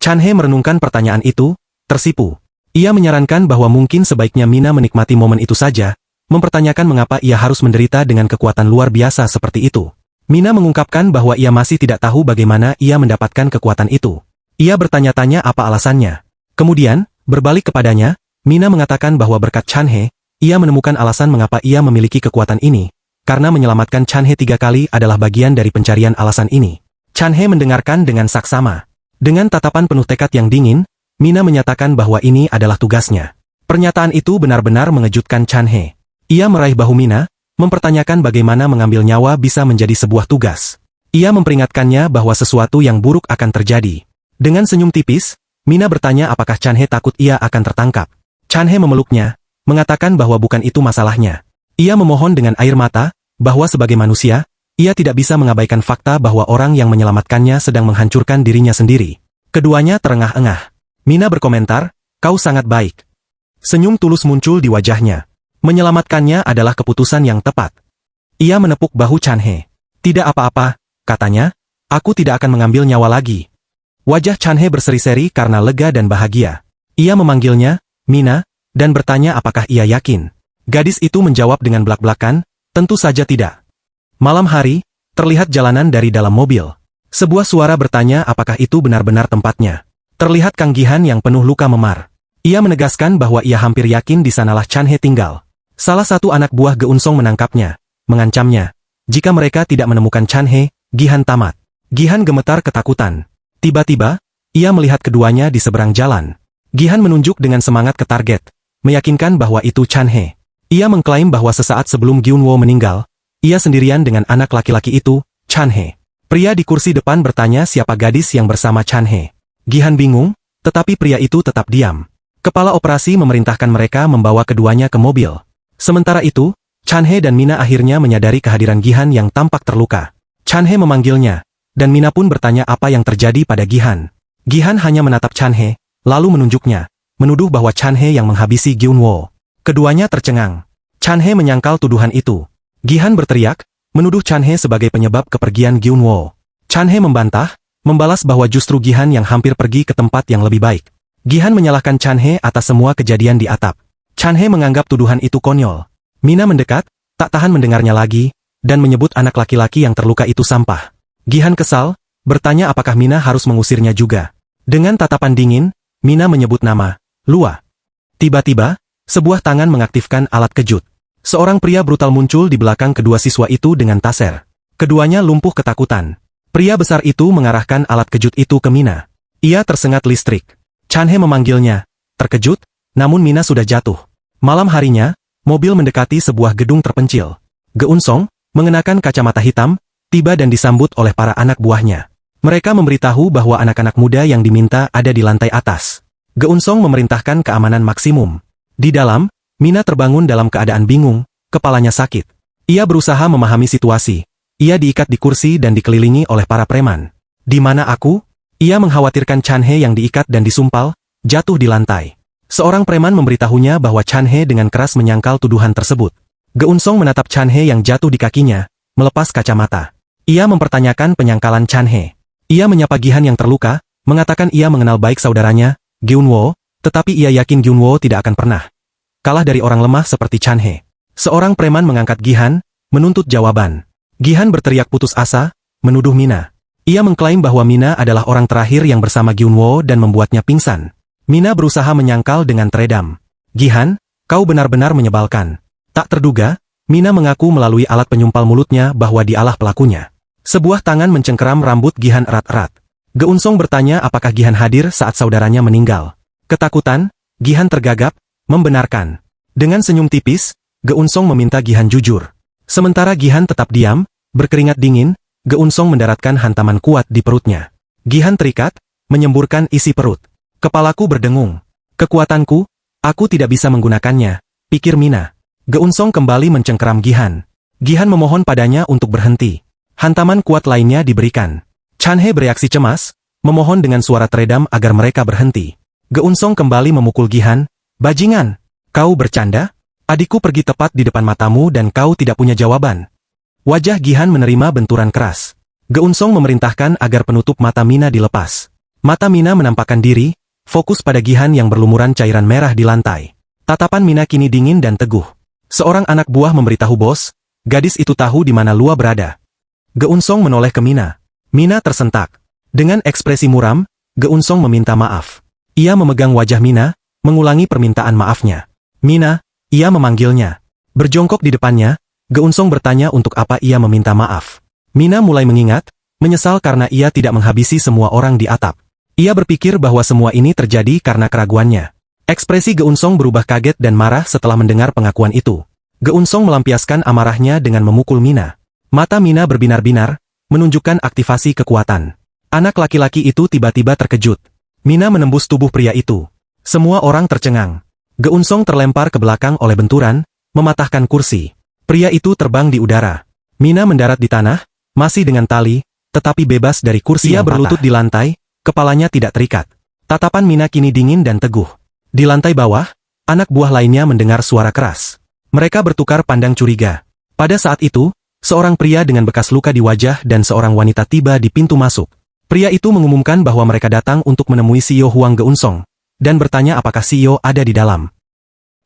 Chan He merenungkan pertanyaan itu, tersipu. Ia menyarankan bahwa mungkin sebaiknya Mina menikmati momen itu saja, mempertanyakan mengapa ia harus menderita dengan kekuatan luar biasa seperti itu. Mina mengungkapkan bahwa ia masih tidak tahu bagaimana ia mendapatkan kekuatan itu. Ia bertanya-tanya apa alasannya. Kemudian, berbalik kepadanya, Mina mengatakan bahwa berkat Chan He, ia menemukan alasan mengapa ia memiliki kekuatan ini, karena menyelamatkan Chan He 3 kali adalah bagian dari pencarian alasan ini. Chan He mendengarkan dengan saksama. Dengan tatapan penuh tekad yang dingin, Mina menyatakan bahwa ini adalah tugasnya. Pernyataan itu benar-benar mengejutkan Chan He. Ia meraih bahu Mina, mempertanyakan bagaimana mengambil nyawa bisa menjadi sebuah tugas. Ia memperingatkannya bahwa sesuatu yang buruk akan terjadi. Dengan senyum tipis, Mina bertanya apakah Chan He takut ia akan tertangkap. Chan He memeluknya, mengatakan bahwa bukan itu masalahnya. Ia memohon dengan air mata, bahwa sebagai manusia, ia tidak bisa mengabaikan fakta bahwa orang yang menyelamatkannya sedang menghancurkan dirinya sendiri. Keduanya terengah-engah. Mina berkomentar, kau sangat baik. Senyum tulus muncul di wajahnya. Menyelamatkannya adalah keputusan yang tepat. Ia menepuk bahu Chan He. Tidak apa-apa, katanya, aku tidak akan mengambil nyawa lagi. Wajah Chan He berseri-seri karena lega dan bahagia. Ia memanggilnya, Mina, dan bertanya apakah ia yakin. Gadis itu menjawab dengan belak-belakan, tentu saja tidak. Malam hari, terlihat jalanan dari dalam mobil. Sebuah suara bertanya apakah itu benar-benar tempatnya. Terlihat Kang Gihan yang penuh luka memar. Ia menegaskan bahwa ia hampir yakin di sanalah Chan He tinggal. Salah satu anak buah Geunsong menangkapnya, mengancamnya. Jika mereka tidak menemukan Chan He, Gihan tamat. Gihan gemetar ketakutan. Tiba-tiba, ia melihat keduanya di seberang jalan. Gihan menunjuk dengan semangat ke target, meyakinkan bahwa itu Chan He. Ia mengklaim bahwa sesaat sebelum Gyunwoo meninggal, ia sendirian dengan anak laki-laki itu, Chan He. Pria di kursi depan bertanya siapa gadis yang bersama Chan He. Gihan bingung, tetapi pria itu tetap diam. Kepala operasi memerintahkan mereka membawa keduanya ke mobil. Sementara itu, Chan He dan Mina akhirnya menyadari kehadiran Gihan yang tampak terluka. Chan He memanggilnya, dan Mina pun bertanya apa yang terjadi pada Gihan. Gihan hanya menatap Chan He, lalu menunjuknya, menuduh bahwa Chan He yang menghabisi Gyunwoo. Keduanya tercengang. Chan He menyangkal tuduhan itu. Gihan berteriak, menuduh Chan He sebagai penyebab kepergian Gyunwoo. Chan He membantah, membalas bahwa justru Gihan yang hampir pergi ke tempat yang lebih baik. Gihan menyalahkan Chan He atas semua kejadian di atap. Chan He menganggap tuduhan itu konyol. Mina mendekat, tak tahan mendengarnya lagi, dan menyebut anak laki-laki yang terluka itu sampah. Gihan kesal, bertanya apakah Mina harus mengusirnya juga. Dengan tatapan dingin, Mina menyebut nama, Lua. Tiba-tiba, sebuah tangan mengaktifkan alat kejut. Seorang pria brutal muncul di belakang kedua siswa itu dengan taser. Keduanya lumpuh ketakutan. Pria besar itu mengarahkan alat kejut itu ke Mina. Ia tersengat listrik. Chan He memanggilnya. Terkejut, namun Mina sudah jatuh. Malam harinya, mobil mendekati sebuah gedung terpencil. Geun Song, mengenakan kacamata hitam, tiba dan disambut oleh para anak buahnya. Mereka memberitahu bahwa anak-anak muda yang diminta ada di lantai atas. Geun Song memerintahkan keamanan maksimum. Di dalam, Mina terbangun dalam keadaan bingung, kepalanya sakit. Ia berusaha memahami situasi. Ia diikat di kursi dan dikelilingi oleh para preman. Di mana aku? Ia mengkhawatirkan Chan He yang diikat dan disumpal, jatuh di lantai. Seorang preman memberitahunya bahwa Chan He dengan keras menyangkal tuduhan tersebut. Geun Song menatap Chan He yang jatuh di kakinya, melepas kacamata. Ia mempertanyakan penyangkalan Chan He. Ia menyapa Gihan yang terluka, mengatakan ia mengenal baik saudaranya, Gyunwoo, tetapi ia yakin Gyunwoo tidak akan pernah kalah dari orang lemah seperti Chan He. Seorang preman mengangkat Gihan, menuntut jawaban. Gihan berteriak putus asa, menuduh Mina. Ia mengklaim bahwa Mina adalah orang terakhir yang bersama Gyunwoo dan membuatnya pingsan. Mina berusaha menyangkal dengan teredam. Gihan, kau benar-benar menyebalkan. Tak terduga, Mina mengaku melalui alat penyumpal mulutnya bahwa dialah pelakunya. Sebuah tangan mencengkeram rambut Gihan erat-erat. Geun Song bertanya apakah Gihan hadir saat saudaranya meninggal. Ketakutan, Gihan tergagap, membenarkan. Dengan senyum tipis, Geun Song meminta Gihan jujur. Sementara Gihan tetap diam, berkeringat dingin, Geun Song mendaratkan hantaman kuat di perutnya. Gihan terikat, menyemburkan isi perut. Kepalaku berdengung. Kekuatanku, aku tidak bisa menggunakannya, pikir Mina. Geun Song kembali mencengkeram Gihan. Gihan memohon padanya untuk berhenti. Hantaman kuat lainnya diberikan. Chan He bereaksi cemas, memohon dengan suara teredam agar mereka berhenti. Geun Song kembali memukul Gihan. Bajingan, kau bercanda? Adikku pergi tepat di depan matamu dan kau tidak punya jawaban. Wajah Gihan menerima benturan keras. Geun Song memerintahkan agar penutup mata Mina dilepas. Mata Mina menampakkan diri, fokus pada Gihan yang berlumuran cairan merah di lantai. Tatapan Mina kini dingin dan teguh. Seorang anak buah memberitahu bos, gadis itu tahu di mana Lua berada. Geun Song menoleh ke Mina. Mina tersentak. Dengan ekspresi muram, Geun Song meminta maaf. Ia memegang wajah Mina, mengulangi permintaan maafnya. Mina, ia memanggilnya. Berjongkok di depannya, Geun Song bertanya untuk apa ia meminta maaf. Mina mulai mengingat, menyesal karena ia tidak menghabisi semua orang di atap. Ia berpikir bahwa semua ini terjadi karena keraguannya. Ekspresi Geun Song berubah kaget dan marah setelah mendengar pengakuan itu. Geun Song melampiaskan amarahnya dengan memukul Mina. Mata Mina berbinar-binar, menunjukkan aktivasi kekuatan. Anak laki-laki itu tiba-tiba terkejut. Mina menembus tubuh pria itu. Semua orang tercengang. Geun Song terlempar ke belakang oleh benturan, mematahkan kursi. Pria itu terbang di udara. Mina mendarat di tanah, masih dengan tali, tetapi bebas dari kursi yang patah. Ia berlutut di lantai, kepalanya tidak terikat. Tatapan Mina kini dingin dan teguh. Di lantai bawah, anak buah lainnya mendengar suara keras. Mereka bertukar pandang curiga. Pada saat itu, seorang pria dengan bekas luka di wajah dan seorang wanita tiba di pintu masuk. Pria itu mengumumkan bahwa mereka datang untuk menemui CEO Huang Geun Song, dan bertanya apakah CEO ada di dalam.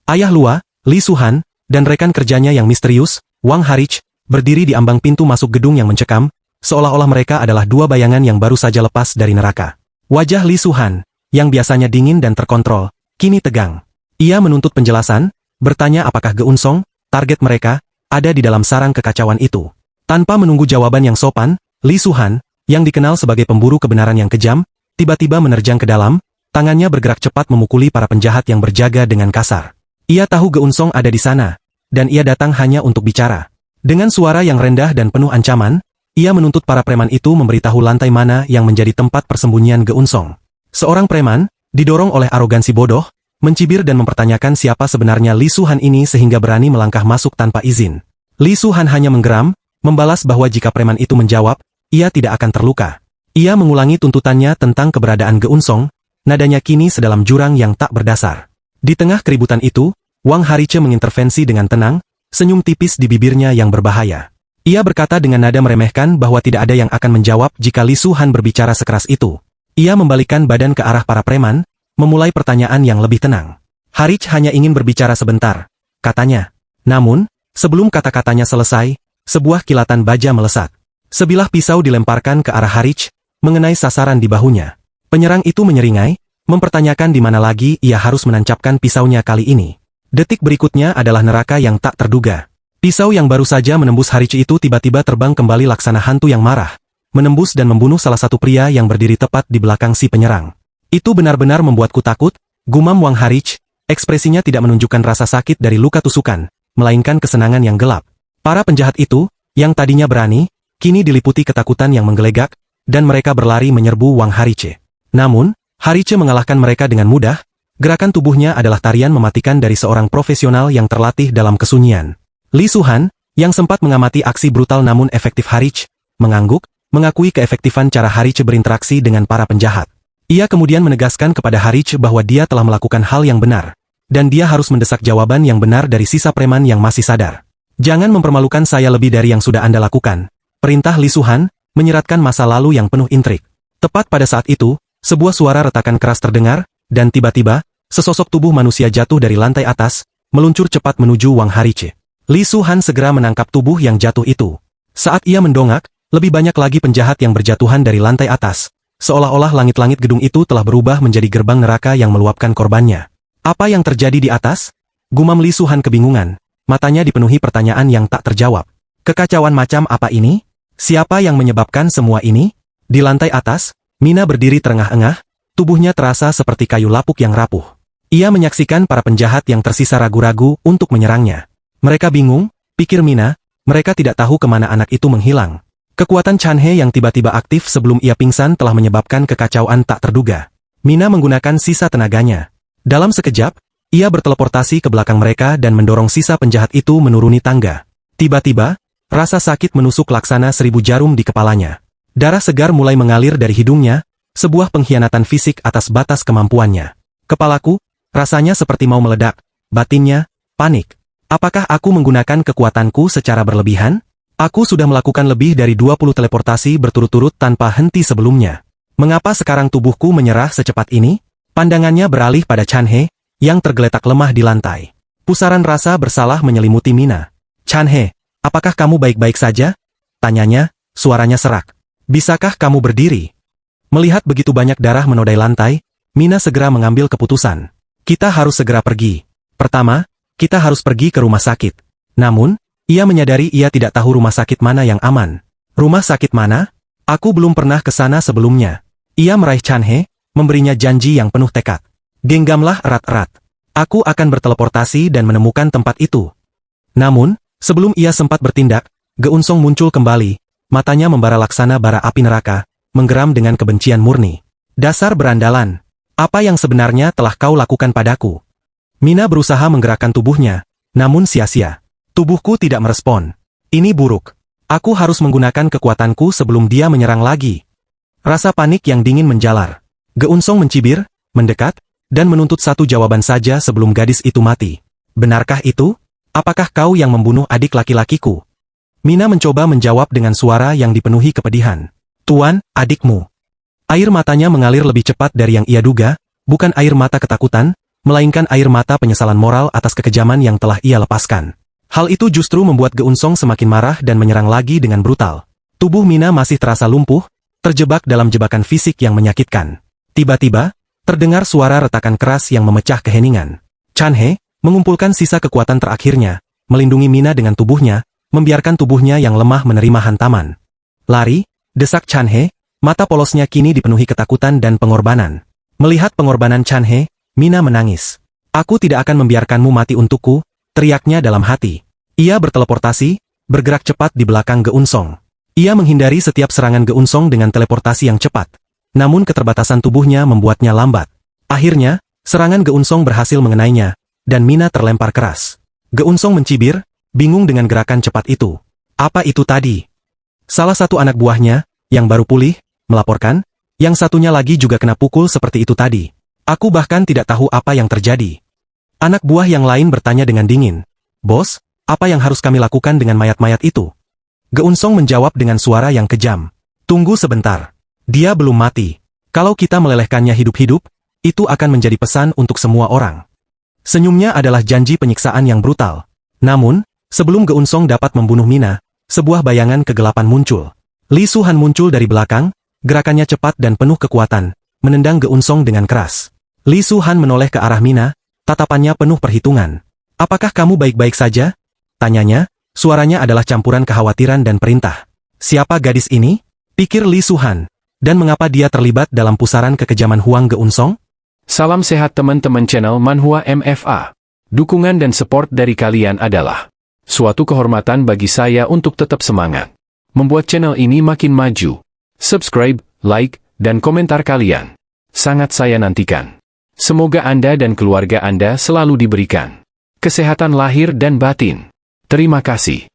Ayah Lua, Lee Suhan, dan rekan kerjanya yang misterius, Wang Harich, berdiri di ambang pintu masuk gedung yang mencekam, seolah-olah mereka adalah dua bayangan yang baru saja lepas dari neraka. Wajah Lee Suhan, yang biasanya dingin dan terkontrol, kini tegang. Ia menuntut penjelasan, bertanya apakah Geun Song, target mereka, ada di dalam sarang kekacauan itu. Tanpa menunggu jawaban yang sopan, Li Suhan, yang dikenal sebagai pemburu kebenaran yang kejam, tiba-tiba menerjang ke dalam, tangannya bergerak cepat memukuli para penjahat yang berjaga dengan kasar. Ia tahu Geunsong ada di sana, dan ia datang hanya untuk bicara. Dengan suara yang rendah dan penuh ancaman, ia menuntut para preman itu memberitahu lantai mana yang menjadi tempat persembunyian Geunsong. Seorang preman, didorong oleh arogansi bodoh, mencibir dan mempertanyakan siapa sebenarnya Li Suhan ini sehingga berani melangkah masuk tanpa izin. Li Suhan hanya menggeram, membalas bahwa jika preman itu menjawab, ia tidak akan terluka. Ia mengulangi tuntutannya tentang keberadaan Geunsong, nadanya kini sedalam jurang yang tak berdasar. Di tengah keributan itu, Wang Hariche mengintervensi dengan tenang, senyum tipis di bibirnya yang berbahaya. Ia berkata dengan nada meremehkan bahwa tidak ada yang akan menjawab jika Li Suhan berbicara sekeras itu. Ia membalikkan badan ke arah para preman, memulai pertanyaan yang lebih tenang. Hariche hanya ingin berbicara sebentar, katanya. Namun, sebelum kata-katanya selesai, sebuah kilatan baja melesat. Sebilah pisau dilemparkan ke arah Hariche, mengenai sasaran di bahunya. Penyerang itu menyeringai, mempertanyakan di mana lagi ia harus menancapkan pisaunya kali ini. Detik berikutnya adalah neraka yang tak terduga. Pisau yang baru saja menembus Hariche itu tiba-tiba terbang kembali laksana hantu yang marah, menembus dan membunuh salah satu pria yang berdiri tepat di belakang si penyerang. Itu benar-benar membuatku takut, gumam Wang Hariche, ekspresinya tidak menunjukkan rasa sakit dari luka tusukan, melainkan kesenangan yang gelap. Para penjahat itu, yang tadinya berani, kini diliputi ketakutan yang menggelegak, dan mereka berlari menyerbu Wang Hariche. Namun, Hariche mengalahkan mereka dengan mudah, gerakan tubuhnya adalah tarian mematikan dari seorang profesional yang terlatih dalam kesunyian. Li Suhan, yang sempat mengamati aksi brutal namun efektif Hariche, mengangguk, mengakui keefektifan cara Hariche berinteraksi dengan para penjahat. Ia kemudian menegaskan kepada Hariche bahwa dia telah melakukan hal yang benar, dan dia harus mendesak jawaban yang benar dari sisa preman yang masih sadar. Jangan mempermalukan saya lebih dari yang sudah Anda lakukan, perintah Li Suhan, menyeratkan masa lalu yang penuh intrik. Tepat pada saat itu, sebuah suara retakan keras terdengar, dan tiba-tiba, sesosok tubuh manusia jatuh dari lantai atas, meluncur cepat menuju Wang Hariche. Li Suhan segera menangkap tubuh yang jatuh itu. Saat ia mendongak, lebih banyak lagi penjahat yang berjatuhan dari lantai atas, seolah-olah langit-langit gedung itu telah berubah menjadi gerbang neraka yang meluapkan korbannya. Apa yang terjadi di atas? Gumam Li Suhan kebingungan, matanya dipenuhi pertanyaan yang tak terjawab. Kekacauan macam apa ini? Siapa yang menyebabkan semua ini? Di lantai atas, Mina berdiri terengah-engah, tubuhnya terasa seperti kayu lapuk yang rapuh. Ia menyaksikan para penjahat yang tersisa ragu-ragu untuk menyerangnya. Mereka bingung, pikir Mina, mereka tidak tahu kemana anak itu menghilang. Kekuatan Chan He yang tiba-tiba aktif sebelum ia pingsan telah menyebabkan kekacauan tak terduga. Mina menggunakan sisa tenaganya. Dalam sekejap, ia berteleportasi ke belakang mereka dan mendorong sisa penjahat itu menuruni tangga. Tiba-tiba, rasa sakit menusuk laksana 1000 jarum di kepalanya. Darah segar mulai mengalir dari hidungnya, sebuah pengkhianatan fisik atas batas kemampuannya. Kepalaku, rasanya seperti mau meledak, batinnya, panik. Apakah aku menggunakan kekuatanku secara berlebihan? Aku sudah melakukan lebih dari 20 teleportasi berturut-turut tanpa henti sebelumnya. Mengapa sekarang tubuhku menyerah secepat ini? Pandangannya beralih pada Chan He, yang tergeletak lemah di lantai. Pusaran rasa bersalah menyelimuti Mina. Chan He, apakah kamu baik-baik saja? Tanyanya, suaranya serak. Bisakah kamu berdiri? Melihat begitu banyak darah menodai lantai, Mina segera mengambil keputusan. Kita harus segera pergi. Pertama, kita harus pergi ke rumah sakit. Namun, ia menyadari ia tidak tahu rumah sakit mana yang aman. Rumah sakit mana? Aku belum pernah ke sana sebelumnya. Ia meraih Chan He, memberinya janji yang penuh tekad. Genggamlah erat-erat. Aku akan berteleportasi dan menemukan tempat itu. Namun, sebelum ia sempat bertindak, Geunsong muncul kembali, matanya membara laksana bara api neraka, menggeram dengan kebencian murni. Dasar berandalan. Apa yang sebenarnya telah kau lakukan padaku? Mina berusaha menggerakkan tubuhnya, namun sia-sia. Tubuhku tidak merespon. Ini buruk. Aku harus menggunakan kekuatanku sebelum dia menyerang lagi. Rasa panik yang dingin menjalar. Geunsong mencibir, mendekat, dan menuntut satu jawaban saja sebelum gadis itu mati. Benarkah itu? Apakah kau yang membunuh adik laki-lakiku? Mina mencoba menjawab dengan suara yang dipenuhi kepedihan. Tuan, adikmu. Air matanya mengalir lebih cepat dari yang ia duga, bukan air mata ketakutan, melainkan air mata penyesalan moral atas kekejaman yang telah ia lepaskan. Hal itu justru membuat Geunsong semakin marah dan menyerang lagi dengan brutal. Tubuh Mina masih terasa lumpuh, terjebak dalam jebakan fisik yang menyakitkan. Tiba-tiba, terdengar suara retakan keras yang memecah keheningan. Chan He mengumpulkan sisa kekuatan terakhirnya, melindungi Mina dengan tubuhnya, membiarkan tubuhnya yang lemah menerima hantaman. Lari, desak Chanhe, mata polosnya kini dipenuhi ketakutan dan pengorbanan. Melihat pengorbanan Chanhe, Mina menangis. Aku tidak akan membiarkanmu mati untukku, teriaknya dalam hati. Ia berteleportasi, bergerak cepat di belakang Geunsong. Ia menghindari setiap serangan Geunsong dengan teleportasi yang cepat. Namun keterbatasan tubuhnya membuatnya lambat. Akhirnya, serangan Geunsong berhasil mengenainya, dan Mina terlempar keras. Geunsong mencibir, bingung dengan gerakan cepat itu. Apa itu tadi? Salah satu anak buahnya, yang baru pulih, melaporkan, yang satunya lagi juga kena pukul seperti itu tadi. Aku bahkan tidak tahu apa yang terjadi. Anak buah yang lain bertanya dengan dingin. Bos, apa yang harus kami lakukan dengan mayat-mayat itu? Geunsong menjawab dengan suara yang kejam. Tunggu sebentar. Dia belum mati. Kalau kita melelehkannya hidup-hidup, itu akan menjadi pesan untuk semua orang. Senyumnya adalah janji penyiksaan yang brutal. Namun, sebelum Geunsong dapat membunuh Mina, sebuah bayangan kegelapan muncul. Li Suhan muncul dari belakang, gerakannya cepat dan penuh kekuatan, menendang Geunsong dengan keras. Li Suhan menoleh ke arah Mina, tatapannya penuh perhitungan. Apakah kamu baik-baik saja? Tanyanya, suaranya adalah campuran kekhawatiran dan perintah. Siapa gadis ini? Pikir Li Suhan. Dan mengapa dia terlibat dalam pusaran kekejaman Huang Geunsong? Salam sehat teman-teman channel Manhua MFA. Dukungan dan support dari kalian adalah suatu kehormatan bagi saya untuk tetap semangat membuat channel ini makin maju. Subscribe, like, dan komentar kalian sangat saya nantikan. Semoga Anda dan keluarga Anda selalu diberikan kesehatan lahir dan batin. Terima kasih.